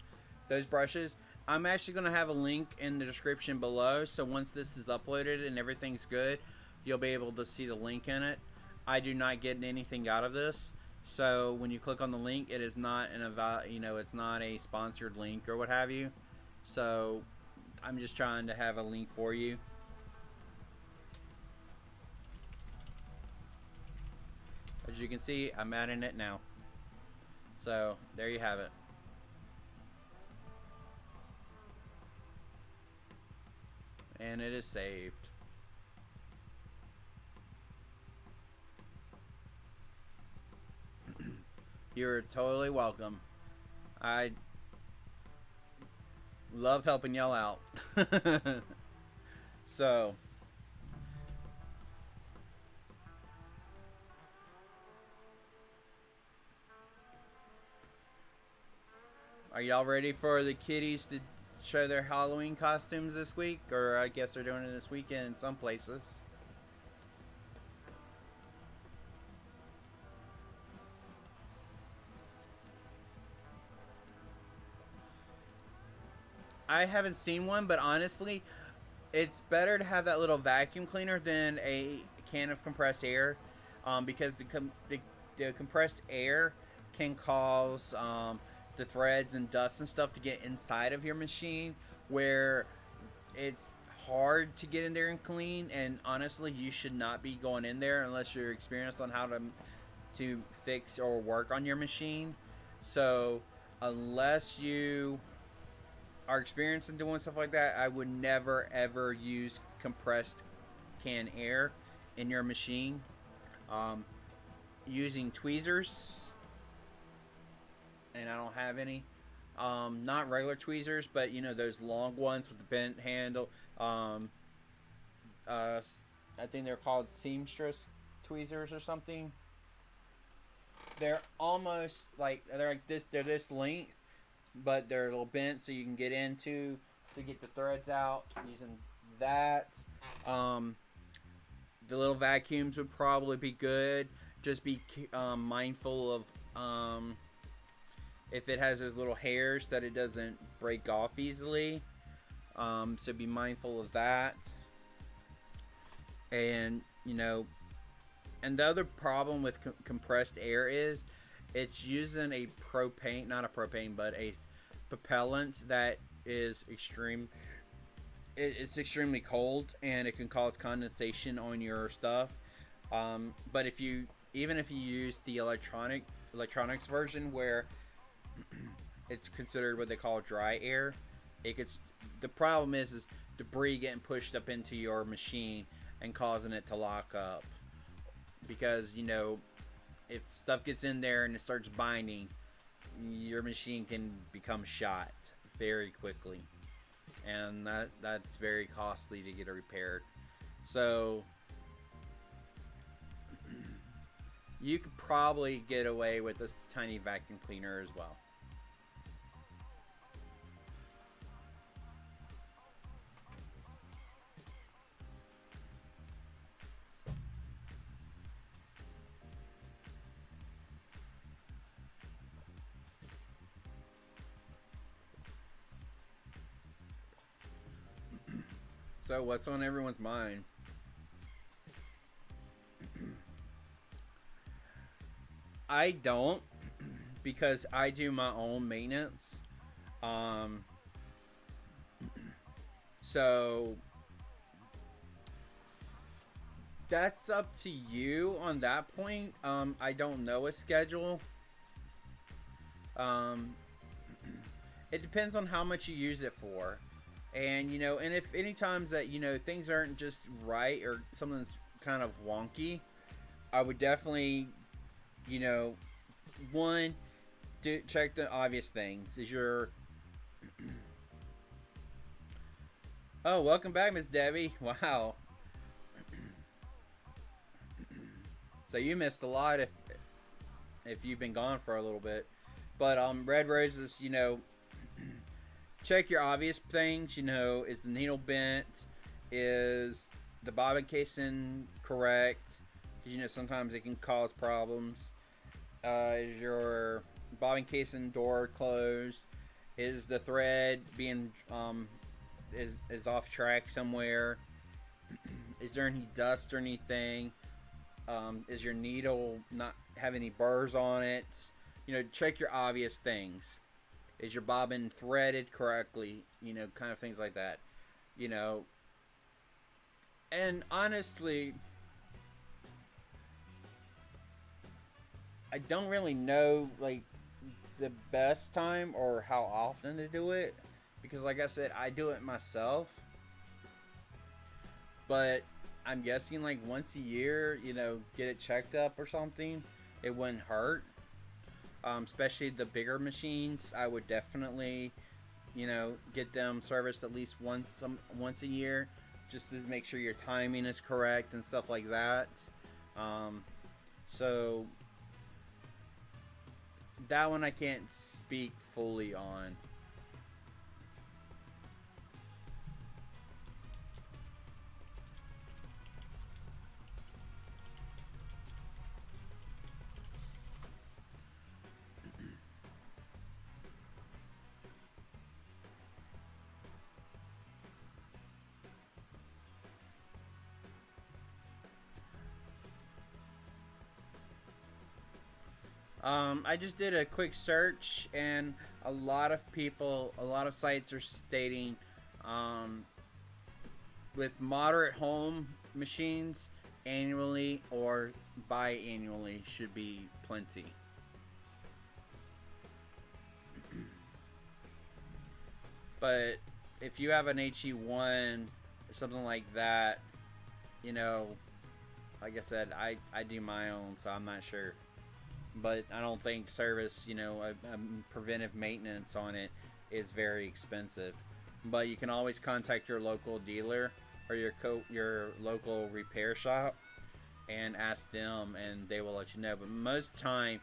[SPEAKER 1] Those brushes. I'm actually going to have a link in the description below. So once this is uploaded and everything's good, you'll be able to see the link in it. I do not get anything out of this. So when you click on the link, it is not it's not a sponsored link or what have you. So I'm just trying to have a link for you. As you can see, I'm adding it now. So there you have it. And it is saved. You're totally welcome. I love helping y'all out. So are y'all ready for the kiddies to show their Halloween costumes this week? Or I guess they're doing it this weekend in some places. I haven't seen one, but honestly, it's better to have that little vacuum cleaner than a can of compressed air, because the compressed air can cause the threads and dust and stuff to get inside of your machine, where it's hard to get in there and clean. And honestly, you should not be going in there unless you're experienced on how to fix or work on your machine. So unless you are experienced in doing stuff like that, I would never ever use compressed can air in your machine. Um, Using tweezers, and I don't have any. Not regular tweezers, but you know those long ones with the bent handle. I think they're called seamstress tweezers or something. They're almost like they're like this. They're this length, but they're a little bent, so you can get into to get the threads out using that. Um, the little vacuums would probably be good. Just be mindful of if it has those little hairs that it doesn't break off easily. So be mindful of that. And you know, and the other problem with compressed air is it's using a propane, not a propane, but a propellant that is it's extremely cold, and it can cause condensation on your stuff. But even if you use the electronics version, where it's considered what they call dry air, the problem is debris getting pushed up into your machine and causing it to lock up. Because you know, if stuff gets in there and it starts binding, your machine can become shot very quickly, and that's very costly to get it repaired. So you could probably get away with this tiny vacuum cleaner as well. So what's on everyone's mind? I don't, because I do my own maintenance. Um, so that's up to you on that point. I don't know a schedule. Um, it depends on how much you use it for. And you know, and if any times that you know things aren't just right or something's kind of wonky, I would definitely, you know, one, check the obvious things. Is your oh, welcome back, Miss Debbie. Wow. So you missed a lot if you've been gone for a little bit. But Red Roses, you know, check your obvious things. You know, is the needle bent? Is the bobbin casing correct? Because you know sometimes it can cause problems. Is your bobbin casing door closed? Is the thread being is off track somewhere? Is there any dust or anything? Is your needle not have any burrs on it? You know, check your obvious things. Is your bobbin threaded correctly? You know, kind of things like that. You know, and honestly, I don't really know like the best time or how often to do it, because like I said, I do it myself. But I'm guessing like once a year, you know, get it checked up or something. It wouldn't hurt. Especially the bigger machines, I would definitely, you know, get them serviced at least once a year, just to make sure your timing is correct and stuff like that. So that one I can't speak fully on. I just did a quick search, and a lot of people, a lot of sites are stating, um, with moderate home machines, annually or biannually should be plenty. But if you have an HE1 or something like that, you know, like I said, I do my own, so I'm not sure. But I don't think service, a preventive maintenance on it is very expensive. But you can always contact your local dealer or your local repair shop and ask them, and they will let you know. But most time,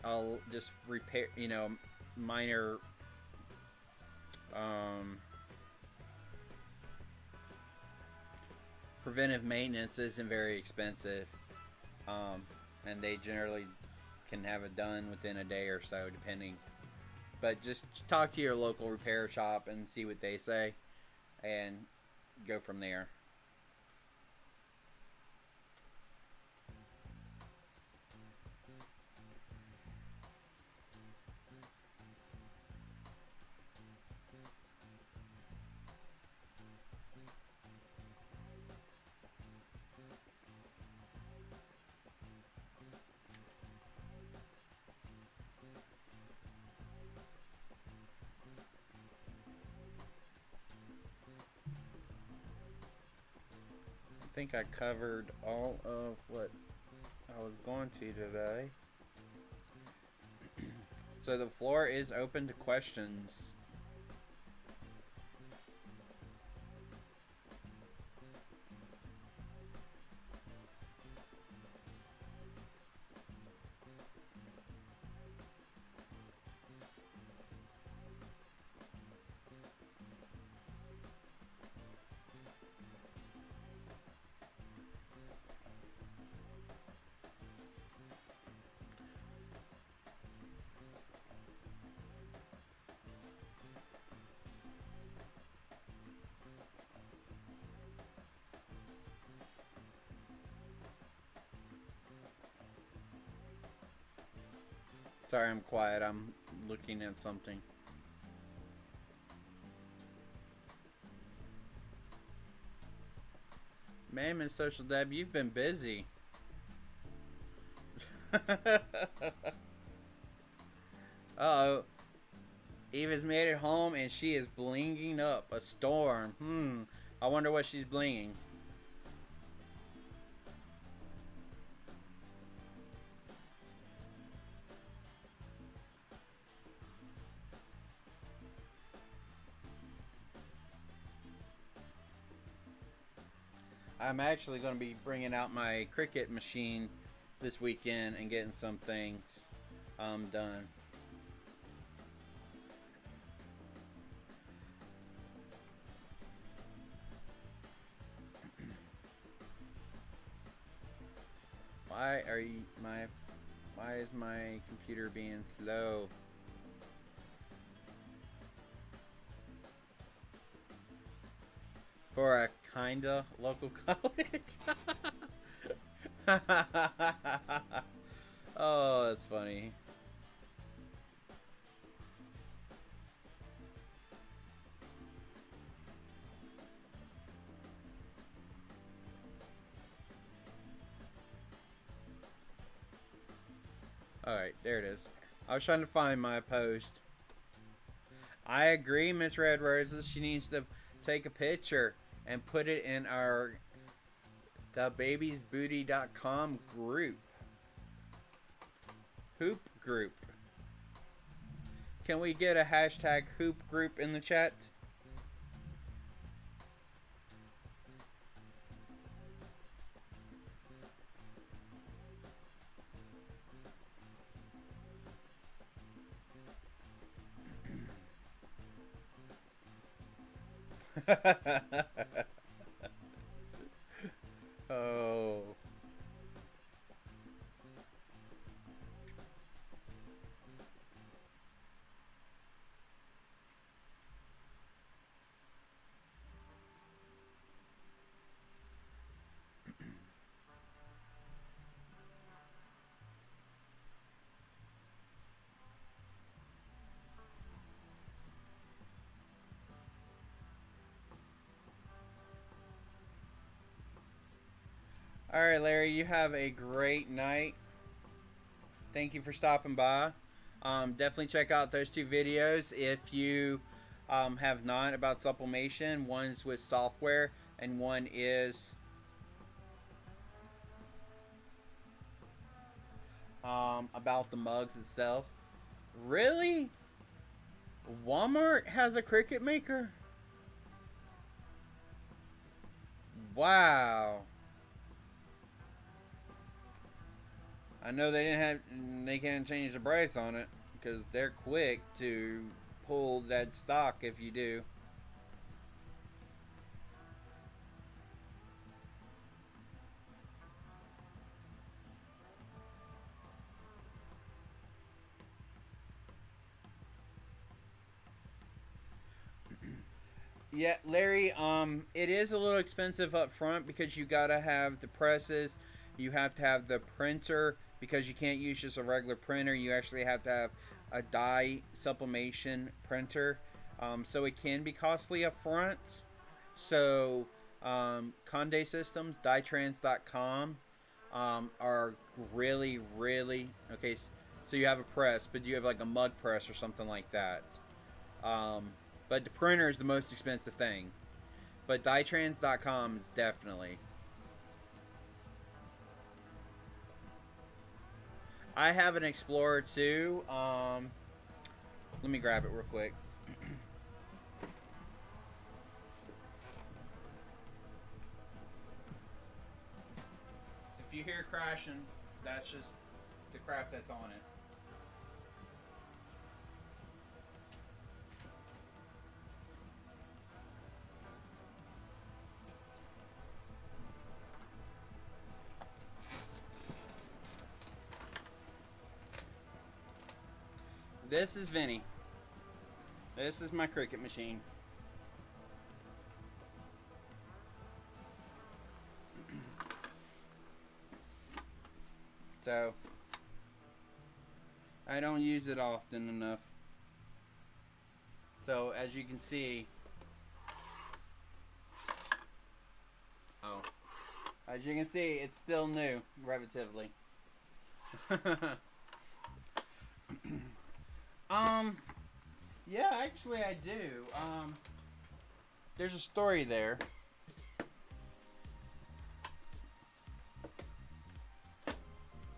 [SPEAKER 1] I'll just repair, minor um, preventive maintenance isn't very expensive, and they generally can have it done within a day or so, depending. But just talk to your local repair shop and see what they say, and go from there. I think I covered all of what I was going to today. So the floor is open to questions. Sorry, I'm quiet. I'm looking at something. Man, Miss Social Deb, you've been busy. Uh-oh. Eva's made it home and she is blinging up a storm. I wonder what she's blinging. I'm actually going to be bringing out my Cricut machine this weekend and getting some things done. Why is my computer being slow? For a kinda local college? Oh, that's funny. Alright, there it is. I was trying to find my post. I agree, Miss Red Roses. She needs to take a picture and put it in our thebabiesbooty.com group. Hoop group. Can we get a hashtag hoop group in the chat? Oh. Alright, Larry, you have a great night. Thank you for stopping by. Definitely check out those two videos if you have not about sublimation. One's with software and one is about the mugs itself. Really? Walmart has a Cricut maker? Wow. I know they can't change the price on it because they're quick to pull that stock if you do. Yeah, Larry, it is a little expensive up front because you gotta have the presses, you have to have the printer because you can't use just a regular printer. You actually have to have a dye sublimation printer, so it can be costly up front. So, Conde Systems, dyetrans.com, are really, really okay. So you have a press, but you have like a mug press or something like that. But the printer is the most expensive thing. But dyetrans.com is definitely. I have an Explorer too. Let me grab it real quick. If you hear crashing, that's just the crap that's on it. This is Vinny. This is my Cricut machine. So, I don't use it often enough. So, as you can see, as you can see, it's still new, relatively. Yeah, actually I do. There's a story there.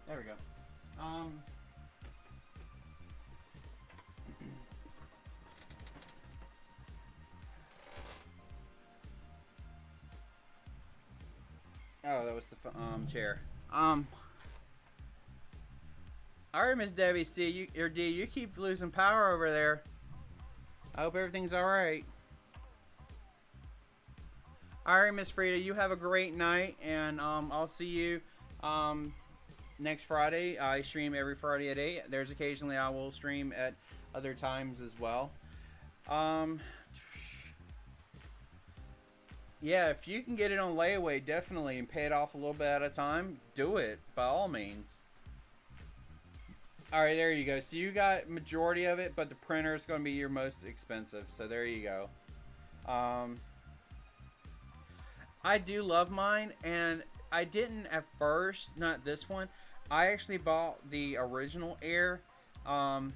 [SPEAKER 1] There we go. Oh, that was the chair. Alright, Miss Debbie C, you keep losing power over there. I hope everything's alright. Alright, Miss Frida, you have a great night, and I'll see you next Friday. I stream every Friday at 8. There's occasionally I will stream at other times as well. Yeah, if you can get it on layaway, definitely, and pay it off a little bit at a time, do it, by all means. Alright, there you go. So you got majority of it, but the printer is going to be your most expensive. So there you go. I do love mine, and I didn't at first, not this one. I actually bought the original Air, and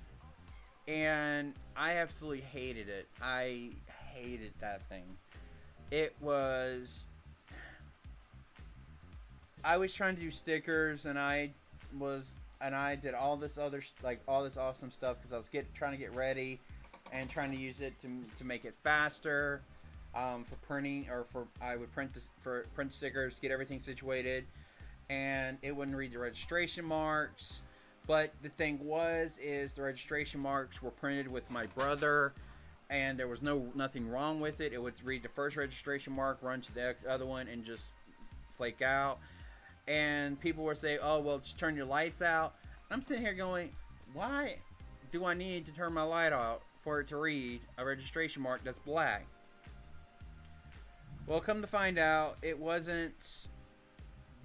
[SPEAKER 1] I absolutely hated it. I hated that thing. It was... I was trying to do stickers, and I did all this other, like, all this awesome stuff because I was trying to get ready and trying to use it to make it faster, for printing, or I would print stickers, get everything situated, and it wouldn't read the registration marks. But the thing is the registration marks were printed with my brother, and there was nothing wrong with it. It would read the first registration mark, run to the other one, and just flake out. And people were saying, oh, well, just turn your lights out. I'm sitting here going, why do I need to turn my light out for it to read a registration mark that's black? Well, come to find out, it wasn't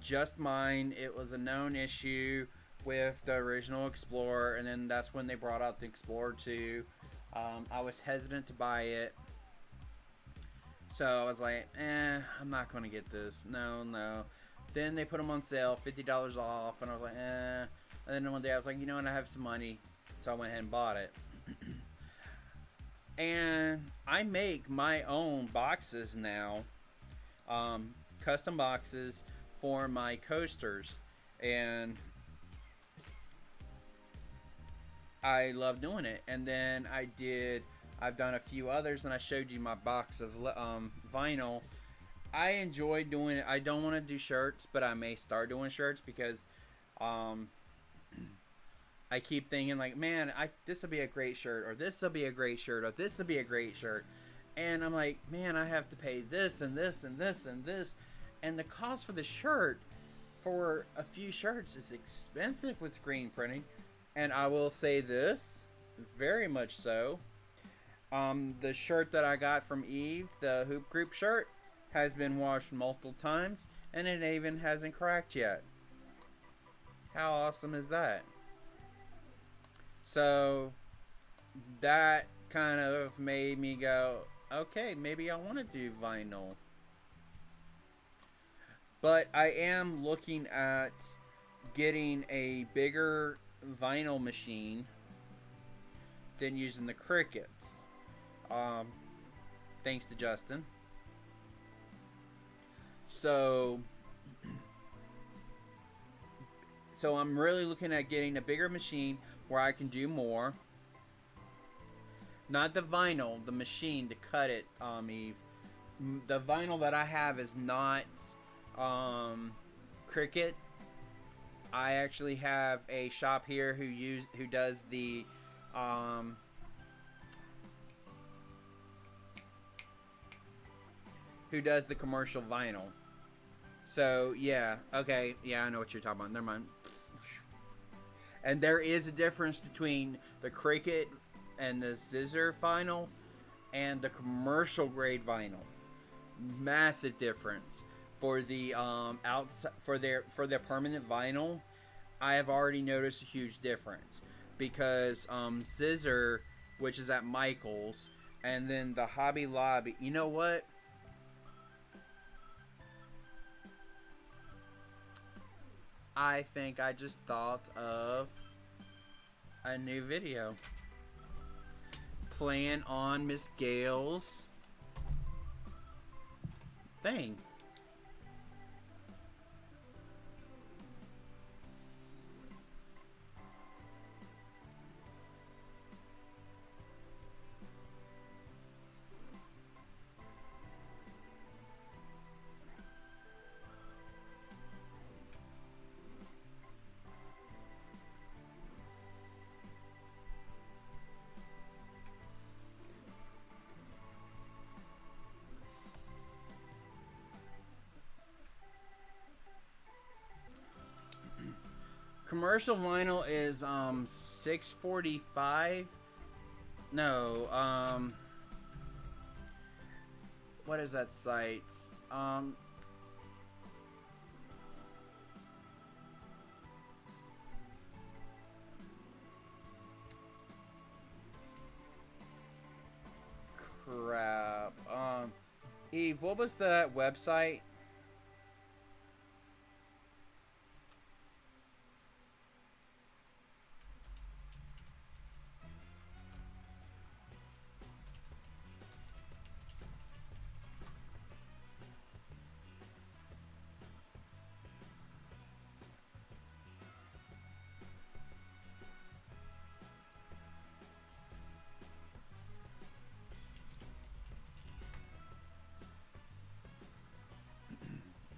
[SPEAKER 1] just mine. It was a known issue with the original Explorer, and then that's when they brought out the Explorer 2. I was hesitant to buy it. So I was like, I'm not going to get this. No. Then they put them on sale, $50 off, and I was like, eh. And then one day I was like, you know what, I have some money, so I went ahead and bought it. And I make my own boxes now, custom boxes for my coasters, and I love doing it. And then I've done a few others, and I showed you my box of vinyl. I enjoy doing it. I don't want to do shirts, but I may start doing shirts because I keep thinking like, man, this will be a great shirt, or this will be a great shirt, or this will be a great shirt. And I'm like, man, I have to pay this and this and this and this. And the cost for the shirt for a few shirts is expensive with screen printing. And I will say this, very much so. The shirt that I got from Eve, the Hoop Group shirt, has been washed multiple times, and it even hasn't cracked yet. How awesome is that? So that kind of made me go, okay, maybe I want to do vinyl. But I am looking at getting a bigger vinyl machine than using the Cricut. Thanks to Justin. So I'm really looking at getting a bigger machine where I can do more. Not the vinyl, the machine to cut it, Eve. The vinyl that I have is not Cricut. I actually have a shop here who does the commercial vinyl. So yeah, okay, yeah, I know what you're talking about. Never mind. And there is a difference between the Cricut and the Scissor vinyl and the commercial grade vinyl. Massive difference. For the for their permanent vinyl, I have already noticed a huge difference because Scissor, which is at Michael's, and then the Hobby Lobby. You know what? I think I just thought of a new video. Playing on Miss Gail's thing. Commercial vinyl is $6.45. No, what is that site? Crap. Eve, what was that website?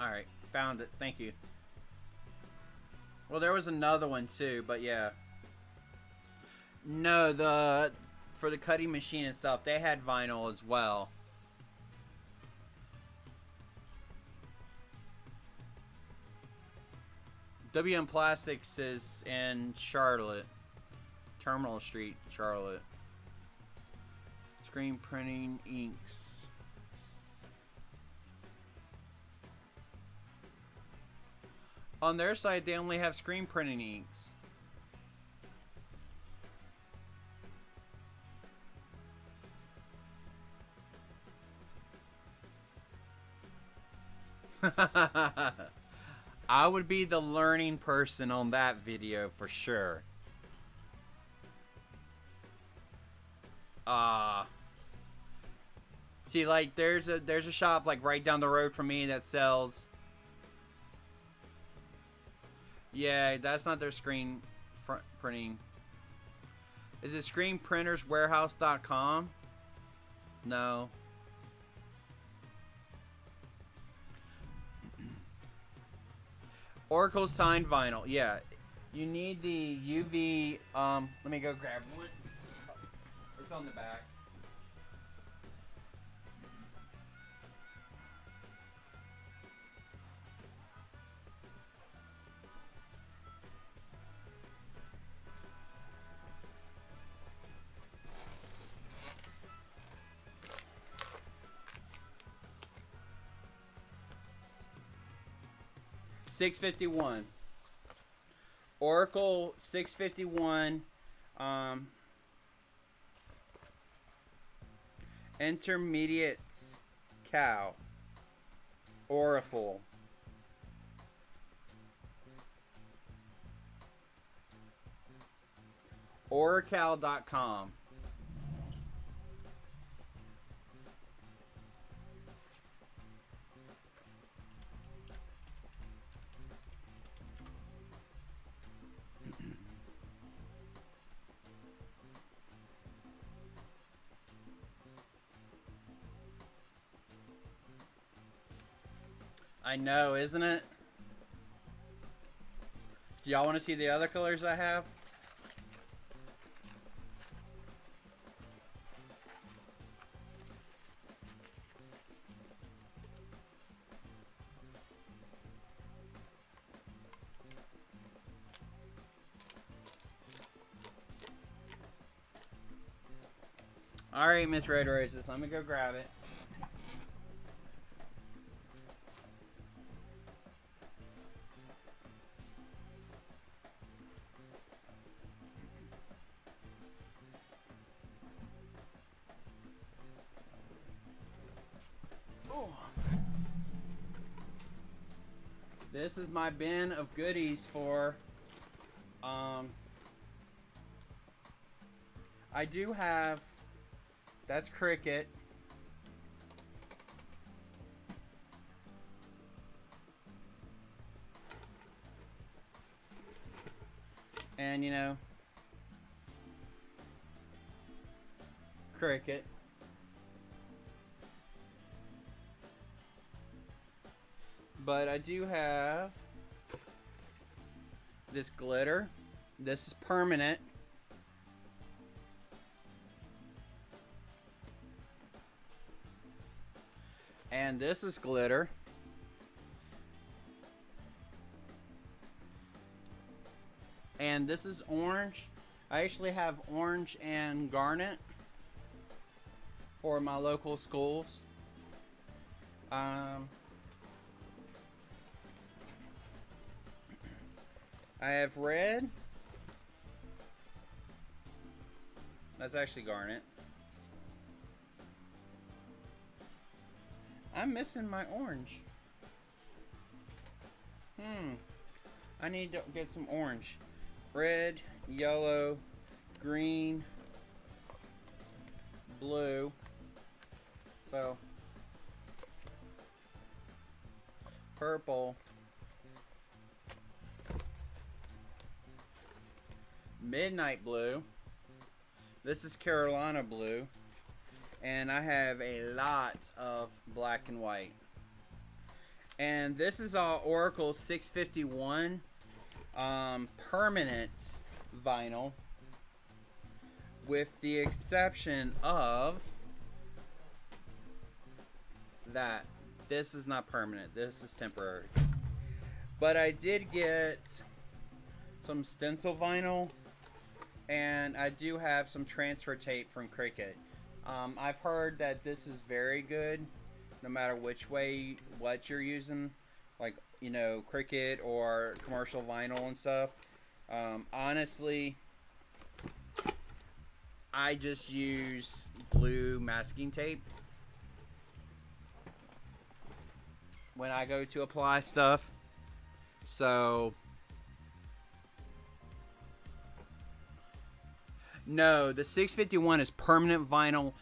[SPEAKER 1] Alright, found it. Thank you. Well, there was another one too, but yeah. No, for the cutting machine and stuff, they had vinyl as well. WM Plastics is in Charlotte. Terminal Street, Charlotte. Screen printing inks. On their side, they only have screen printing inks. I would be the learning person on that video for sure. See, like there's a shop like right down the road from me that sells. Yeah, that's not their screen printing. Is it screenprinterswarehouse.com? No. Oracle signed vinyl. Yeah. You need the UV. Let me go grab one. It's on the back. $651. Oracle $651. Intermediates cow. Oracle. Oracle.com. I know, isn't it? Do y'all want to see the other colors I have? Alright, Miss Red Roses, let me go grab it. This is my bin of goodies for, I do have, that's Cricut. And, you know, Cricut. But I do have this glitter. This is permanent. And this is glitter. And this is orange. I actually have orange and garnet for my local schools. I have red. That's actually garnet. I'm missing my orange. I need to get some orange. Red, yellow, green, blue. So, purple. Midnight blue. This is Carolina blue. And I have a lot of black and white. And this is all Oracle 651 permanent vinyl, with the exception of that this is not permanent, this is temporary. But I did get some stencil vinyl, and I do have some transfer tape from Cricut. I've heard that this is very good no matter which way, what you're using, like, you know, Cricut or commercial vinyl and stuff. Honestly, I just use blue masking tape when I go to apply stuff. So no, the 651 is permanent vinyl.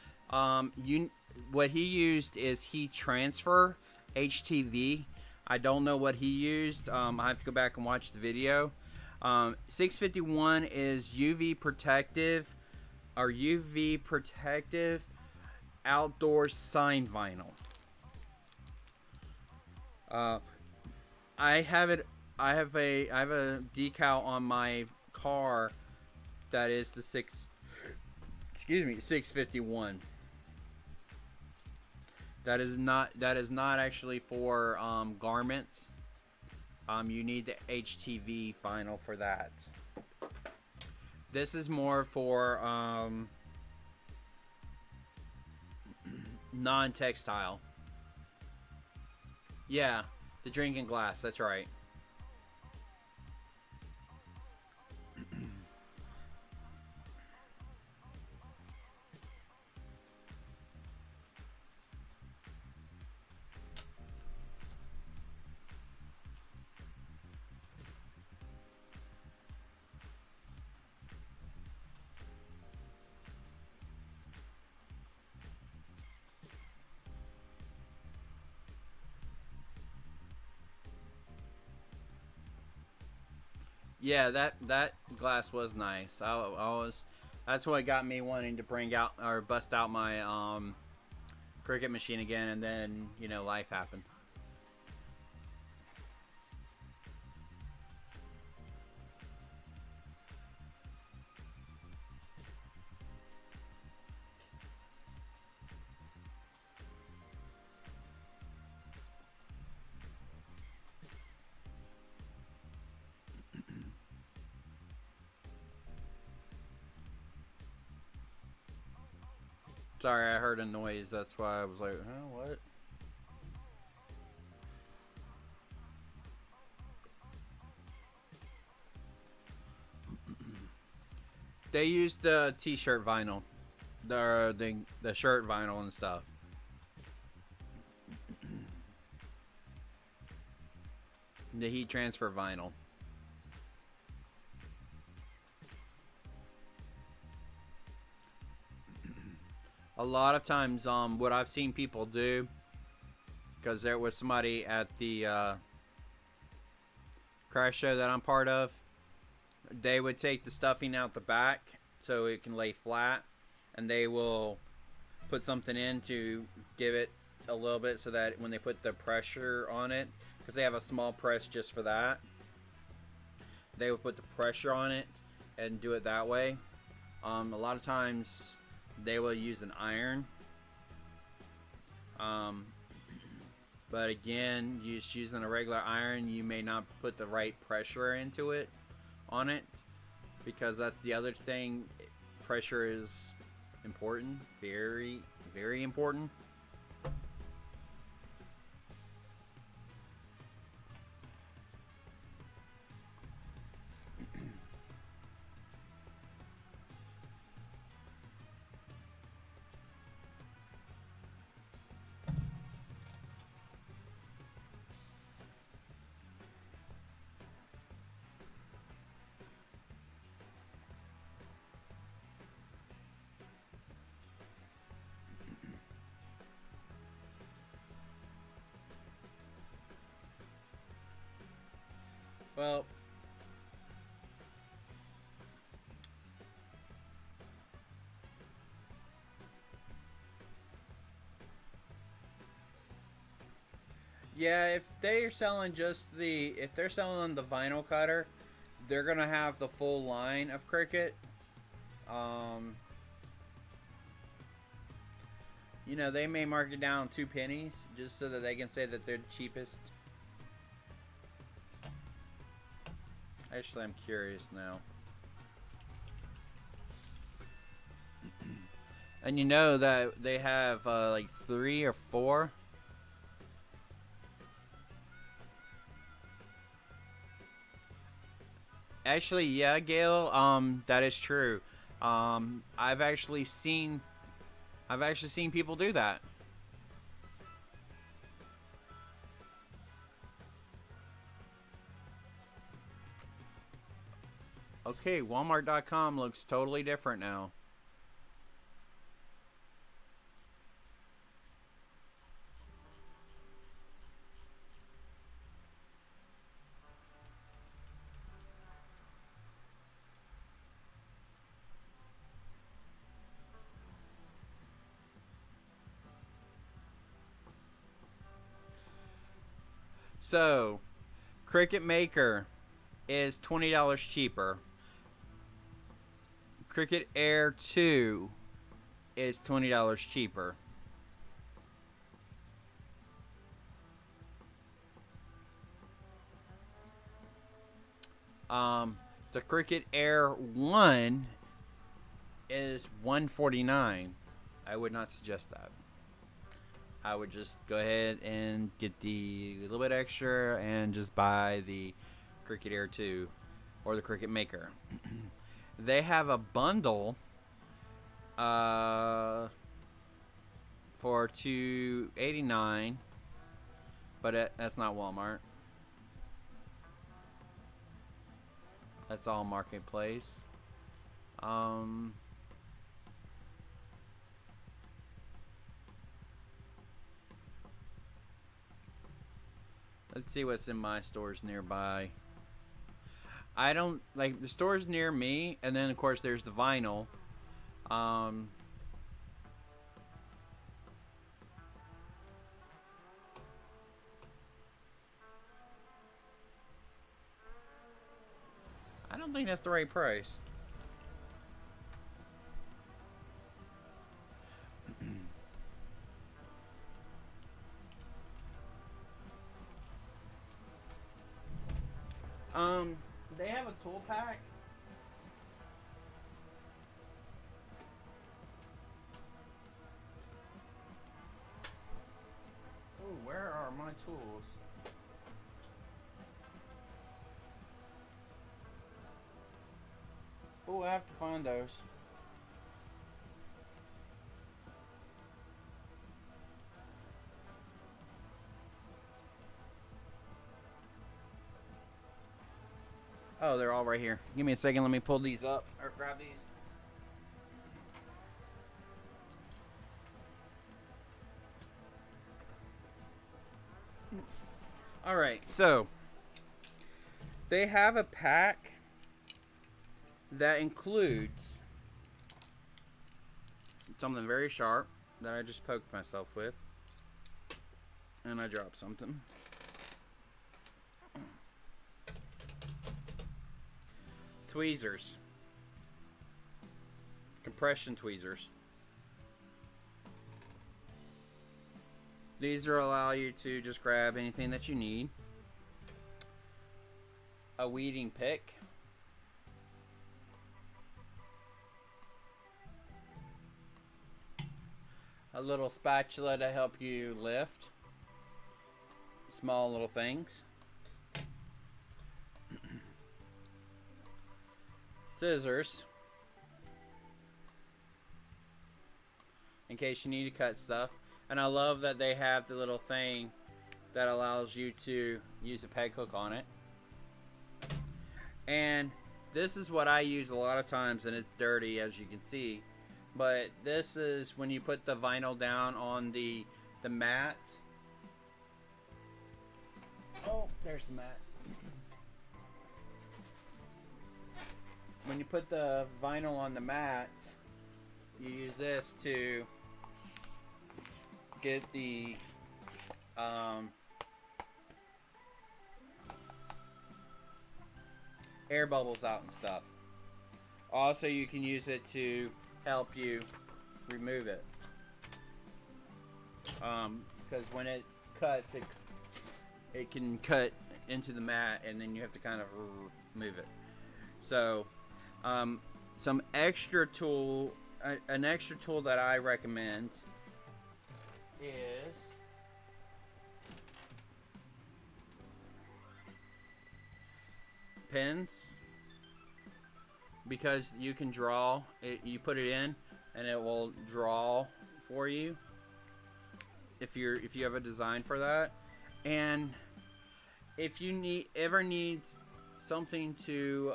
[SPEAKER 1] What he used is heat transfer, HTV. I don't know what he used. I have to go back and watch the video. 651 is UV protective outdoor sign vinyl. I have a decal on my car that is the 651. That is not actually for garments. You need the HTV vinyl for that. This is more for non-textile. Yeah, the drinking glass, that's right. Yeah, that glass was nice. That's what got me wanting to bring out or bust out my Cricut machine again, and then, you know, life happened. Sorry, I heard a noise. That's why I was like, huh, what? They used the t-shirt vinyl. The shirt vinyl and stuff. The heat transfer vinyl. A lot of times, what I've seen people do, because there was somebody at the crash show that I'm part of, they would take the stuffing out the back so it can lay flat, and they will put something in to give it a little bit so that when they put the pressure on it, because they have a small press just for that, they would put the pressure on it and do it that way. A lot of times they will use an iron, but again, just using a regular iron, you may not put the right pressure into it on it, because that's the other thing. Pressure is important, very, very important. Well, yeah, if they're selling if they're selling the vinyl cutter, they're gonna have the full line of Cricut. You know, they may mark it down 2 pennies just so that they can say that they're the cheapest. Actually, I'm curious now. And you know that they have like 3 or 4. Actually, yeah, Gail, that is true. I've actually seen people do that. Okay, Walmart.com looks totally different now. So, Cricut Maker is $20 cheaper. Cricut Air 2 is $20 cheaper. The Cricut Air 1 is $149. I would not suggest that. I would just go ahead and get the little bit extra and just buy the Cricut Air 2 or the Cricut Maker. They have a bundle for $289, but that's not Walmart. That's all Marketplace. Let's see what's in my stores nearby. I don't like the stores near me, and then of course there's the vinyl. I don't think that's the right price. They have a tool pack. Oh, where are my tools? Oh, I have to find those. Oh, they're all right here. Give me a second. Let me pull these up or grab these. All right, so they have a pack that includes something very sharp that I just poked myself with, and I dropped something. Tweezers. Compression tweezers. These are allow you to just grab anything that you need. A weeding pick. A little spatula to help you lift small little things. Scissors, in case you need to cut stuff. And I love that they have the little thing that allows you to use a peg hook on it. And this is what I use a lot of times, and it's dirty as you can see, but this is when you put the vinyl down on the mat. Oh, there's the mat. When you put the vinyl on the mat, you use this to get the air bubbles out and stuff. Also, you can use it to help you remove it, because when it cuts, it can cut into the mat, and then you have to kind of move it. So some extra tool, an extra tool that I recommend is pens, because you can draw it. You put it in and it will draw for you if you have a design for that. And if you ever need something to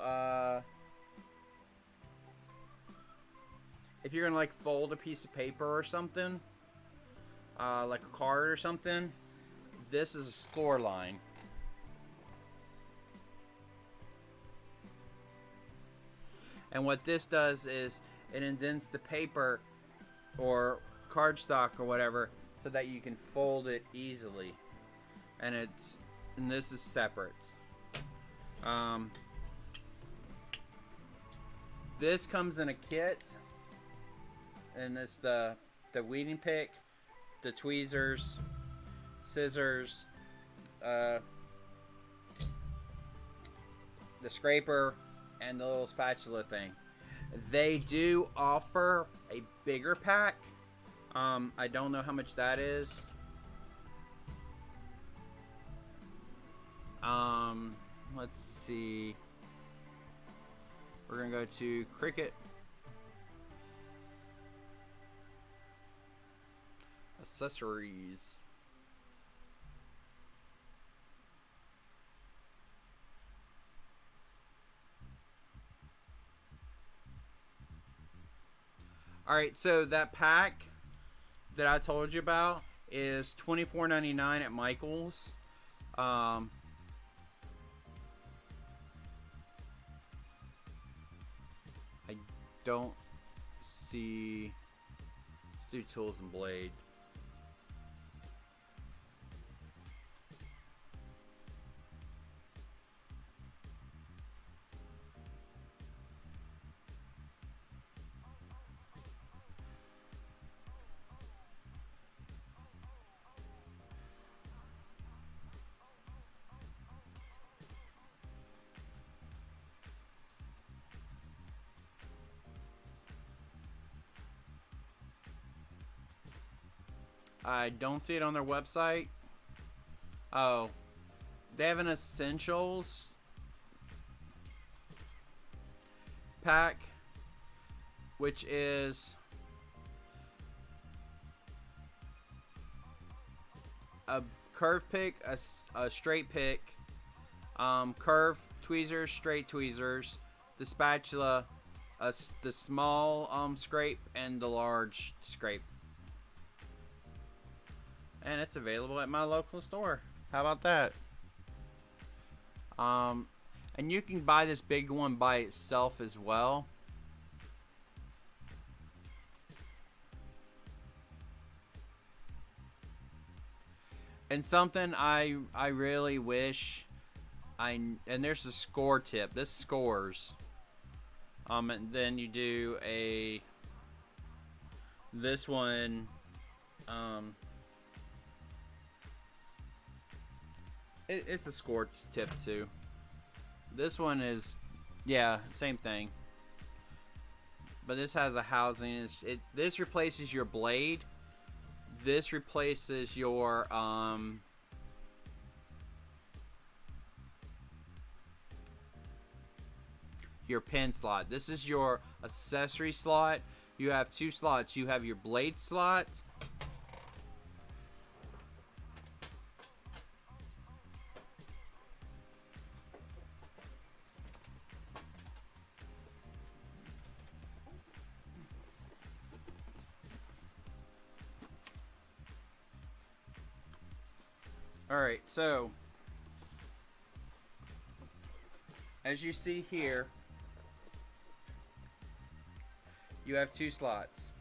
[SPEAKER 1] if you're gonna like fold a piece of paper or something, like a card or something, this is a score line. And what this does is it indents the paper or cardstock or whatever so that you can fold it easily. And this is separate. This comes in a kit, and it's the weeding pick, the tweezers, scissors, the scraper, and the little spatula thing. They do offer a bigger pack. I don't know how much that is. Let's see. We're gonna go to Cricut. Accessories. Alright, so that pack that I told you about is $24.99 at Michael's. I don't see tools and blade. I don't see it on their website. Oh, they have an essentials pack, which is a curve pick, a straight pick, curve tweezers, straight tweezers, the spatula, the small scrape, and the large scrape. And it's available at my local store. How about that? And you can buy this big one by itself as well. And something I really wish and there's a score tip. This scores. And then you do this one it's a score tip too. This one is, yeah, same thing. But this has a housing. This replaces your blade. This replaces your pen slot. This is your accessory slot. You have two slots. You have your blade slot. Alright, so as you see here, you have two slots.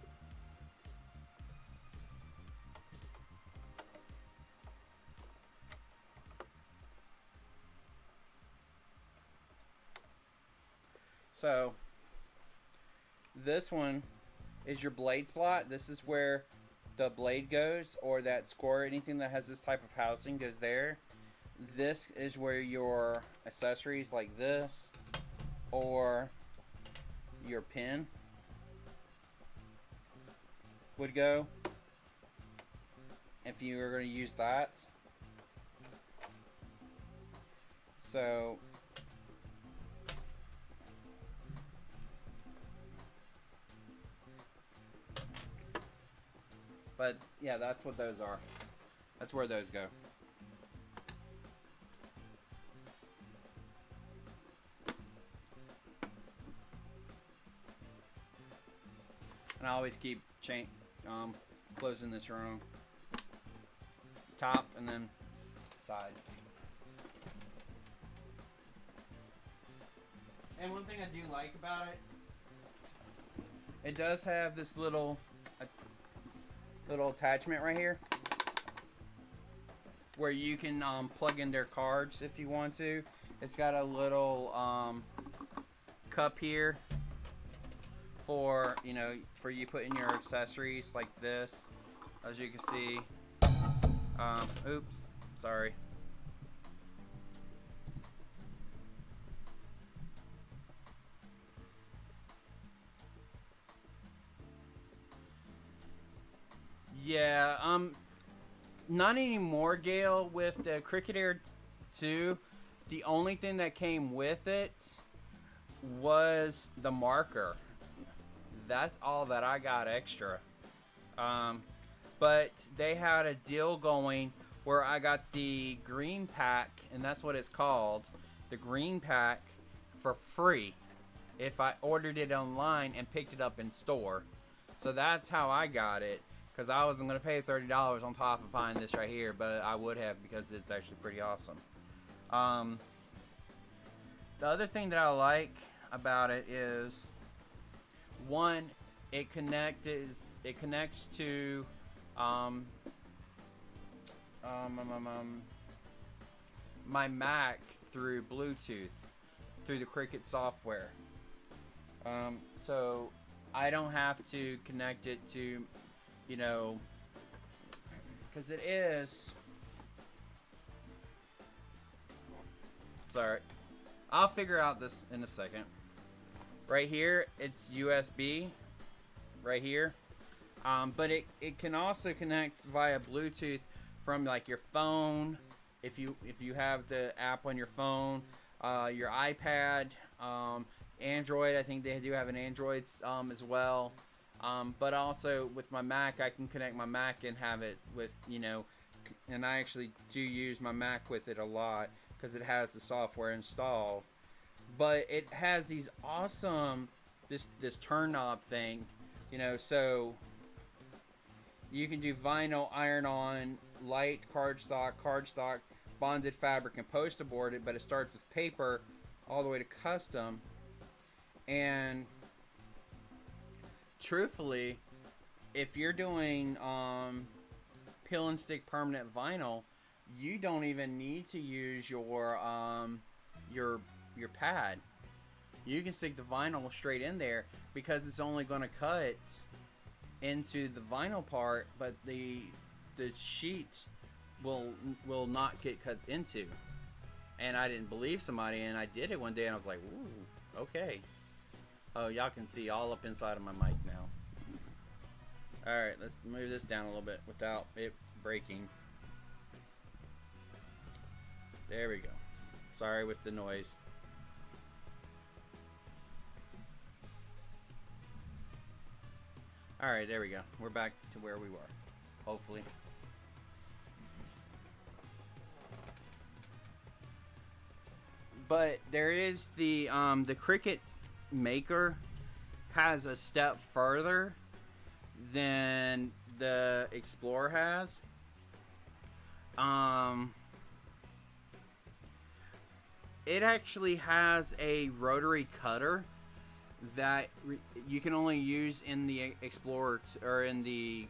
[SPEAKER 1] So this one is your blade slot. This is where the blade goes, or that score, anything that has this type of housing goes there. This is where your accessories like this or your pen would go if you were going to use that. So but yeah, that's what those are. That's where those go. And I always keep closing this wrong. Top and then side. And one thing I do like about it, it does have this little attachment right here where you can plug in their cards if you want to. It's got a little cup here for, you know, for you putting your accessories like this, as you can see. Oops, sorry. Yeah, not anymore, Gale. With the Cricut Air 2, the only thing that came with it was the marker. That's all that I got extra. But they had a deal going where I got the green pack, and that's what it's called, the green pack, for free if I ordered it online and picked it up in store. So that's how I got it. Because I wasn't going to pay $30 on top of buying this right here, but I would have because it's actually pretty awesome. The other thing that I like about it is, one, it connects to my Mac through Bluetooth, through the Cricut software. So I don't have to connect it to, you know, because it is, sorry, I'll figure out this in a second. Right here, it's USB, right here, but it can also connect via Bluetooth from like your phone, if you have the app on your phone, your iPad, Android. I think they do have an Android as well. But also with my Mac, I can connect my Mac and have it with, you know, and I actually do use my Mac with it a lot because it has the software installed. But it has these awesome, this turn knob thing, you know, so you can do vinyl, iron-on, light, cardstock, bonded fabric, and poster boarded, but it starts with paper all the way to custom. And truthfully, if you're doing peel and stick permanent vinyl, you don't even need to use your pad. You can stick the vinyl straight in there because it's only going to cut into the vinyl part, but the sheet will not get cut into. And I didn't believe somebody, and I did it one day, and I was like, ooh, okay. Oh, y'all can see all up inside of my mic now. Alright, let's move this down a little bit without it breaking. There we go. Sorry with the noise. Alright, there we go. We're back to where we were. Hopefully. But there is the Cricut Maker has a step further than the Explorer has. It actually has a rotary cutter that you can only use in the Explorer or in the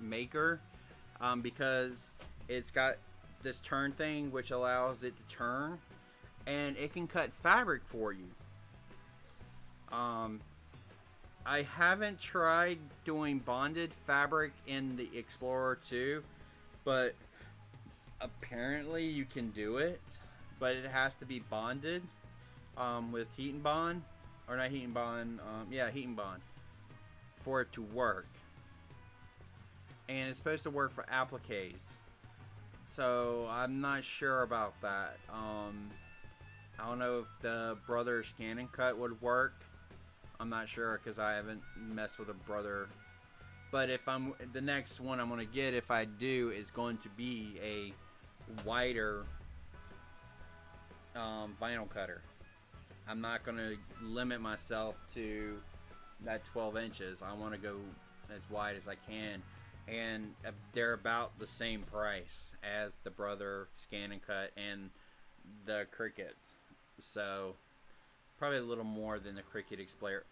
[SPEAKER 1] Maker, because it's got this turn thing which allows it to turn, and it can cut fabric for you. I haven't tried doing bonded fabric in the Explorer 2, but apparently you can do it, but it has to be bonded with heat and bond, or not heat and bond, yeah, heat and bond, for it to work. And it's supposed to work for appliques, so I'm not sure about that. I don't know if the Brother Scan and Cut would work. I'm not sure because I haven't messed with a Brother. But if the next one I'm going to get, if I do, is going to be a wider vinyl cutter. I'm not going to limit myself to that 12 inches. I want to go as wide as I can, and they're about the same price as the Brother Scan and Cut and the Cricut. So probably a little more than the Cricut Explayer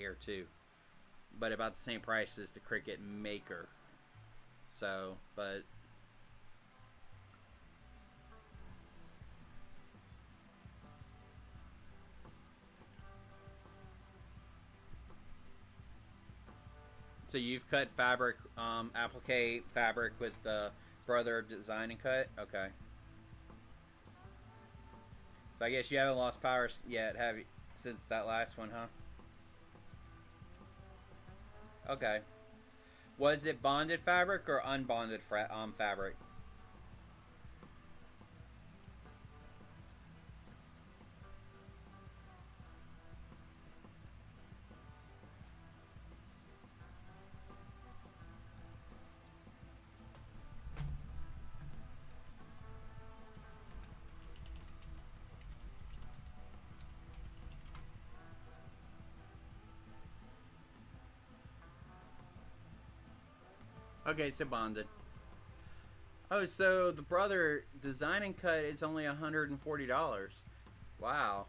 [SPEAKER 1] Air 2, but about the same price as the Cricut Maker. So, but so you've cut fabric, applique fabric with the Brother Design and Cut? Okay. So I guess you haven't lost power yet, have you? Since that last one, huh? Okay. Was it bonded fabric or unbonded fabric? Okay, so bonded. Oh, so the Brother Design and Cut is only $140. Wow.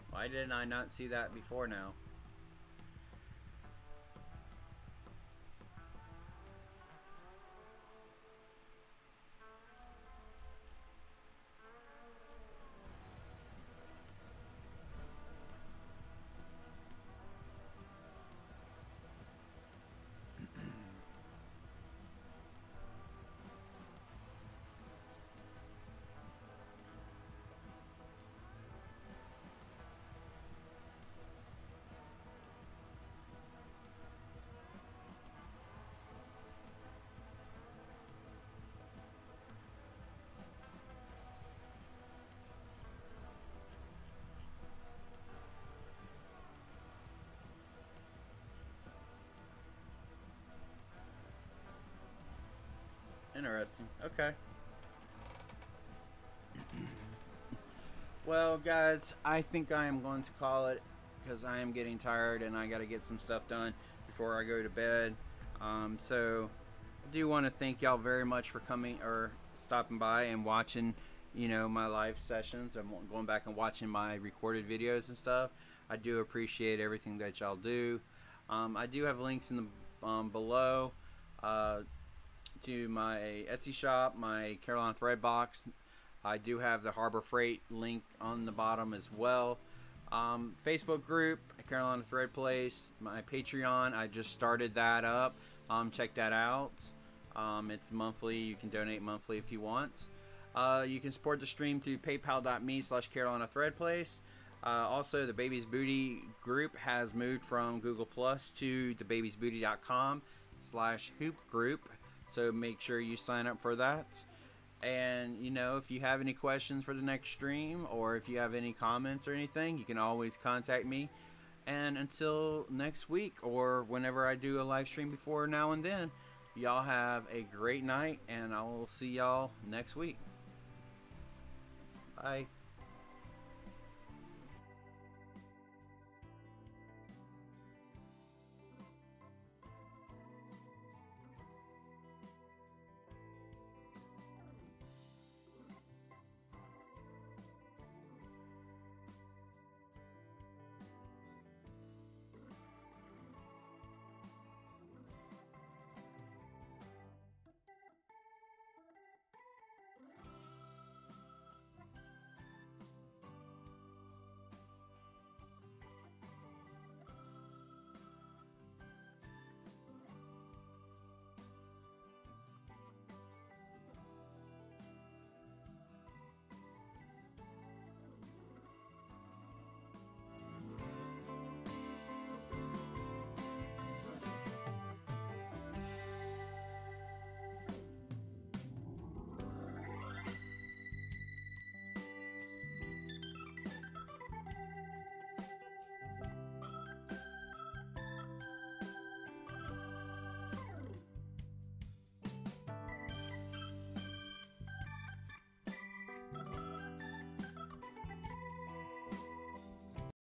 [SPEAKER 1] Why didn't I not see that before now? Interesting. Okay. Well, guys, I think I am going to call it because I am getting tired and I got to get some stuff done before I go to bed. So I do want to thank y'all very much for coming or stopping by and watching, you know, my live sessions. I'm going back and watching my recorded videos and stuff. I do appreciate everything that y'all do. I do have links in the below to my Etsy shop, my Carolina Thread Box. I do have the Harbor Freight link on the bottom as well. Facebook group, Carolina Thread Place. My Patreon, I just started that up. Check that out. It's monthly. You can donate monthly if you want. You can support the stream through paypal.me/Carolina Thread Place. Also, the Baby's Booty group has moved from Google Plus to thebabiesbooty.com/hoop group. So make sure you sign up for that. And, you know, if you have any questions for the next stream or if you have any comments or anything, you can always contact me. And until next week or whenever I do a live stream before now and then, y'all have a great night and I will see y'all next week. Bye.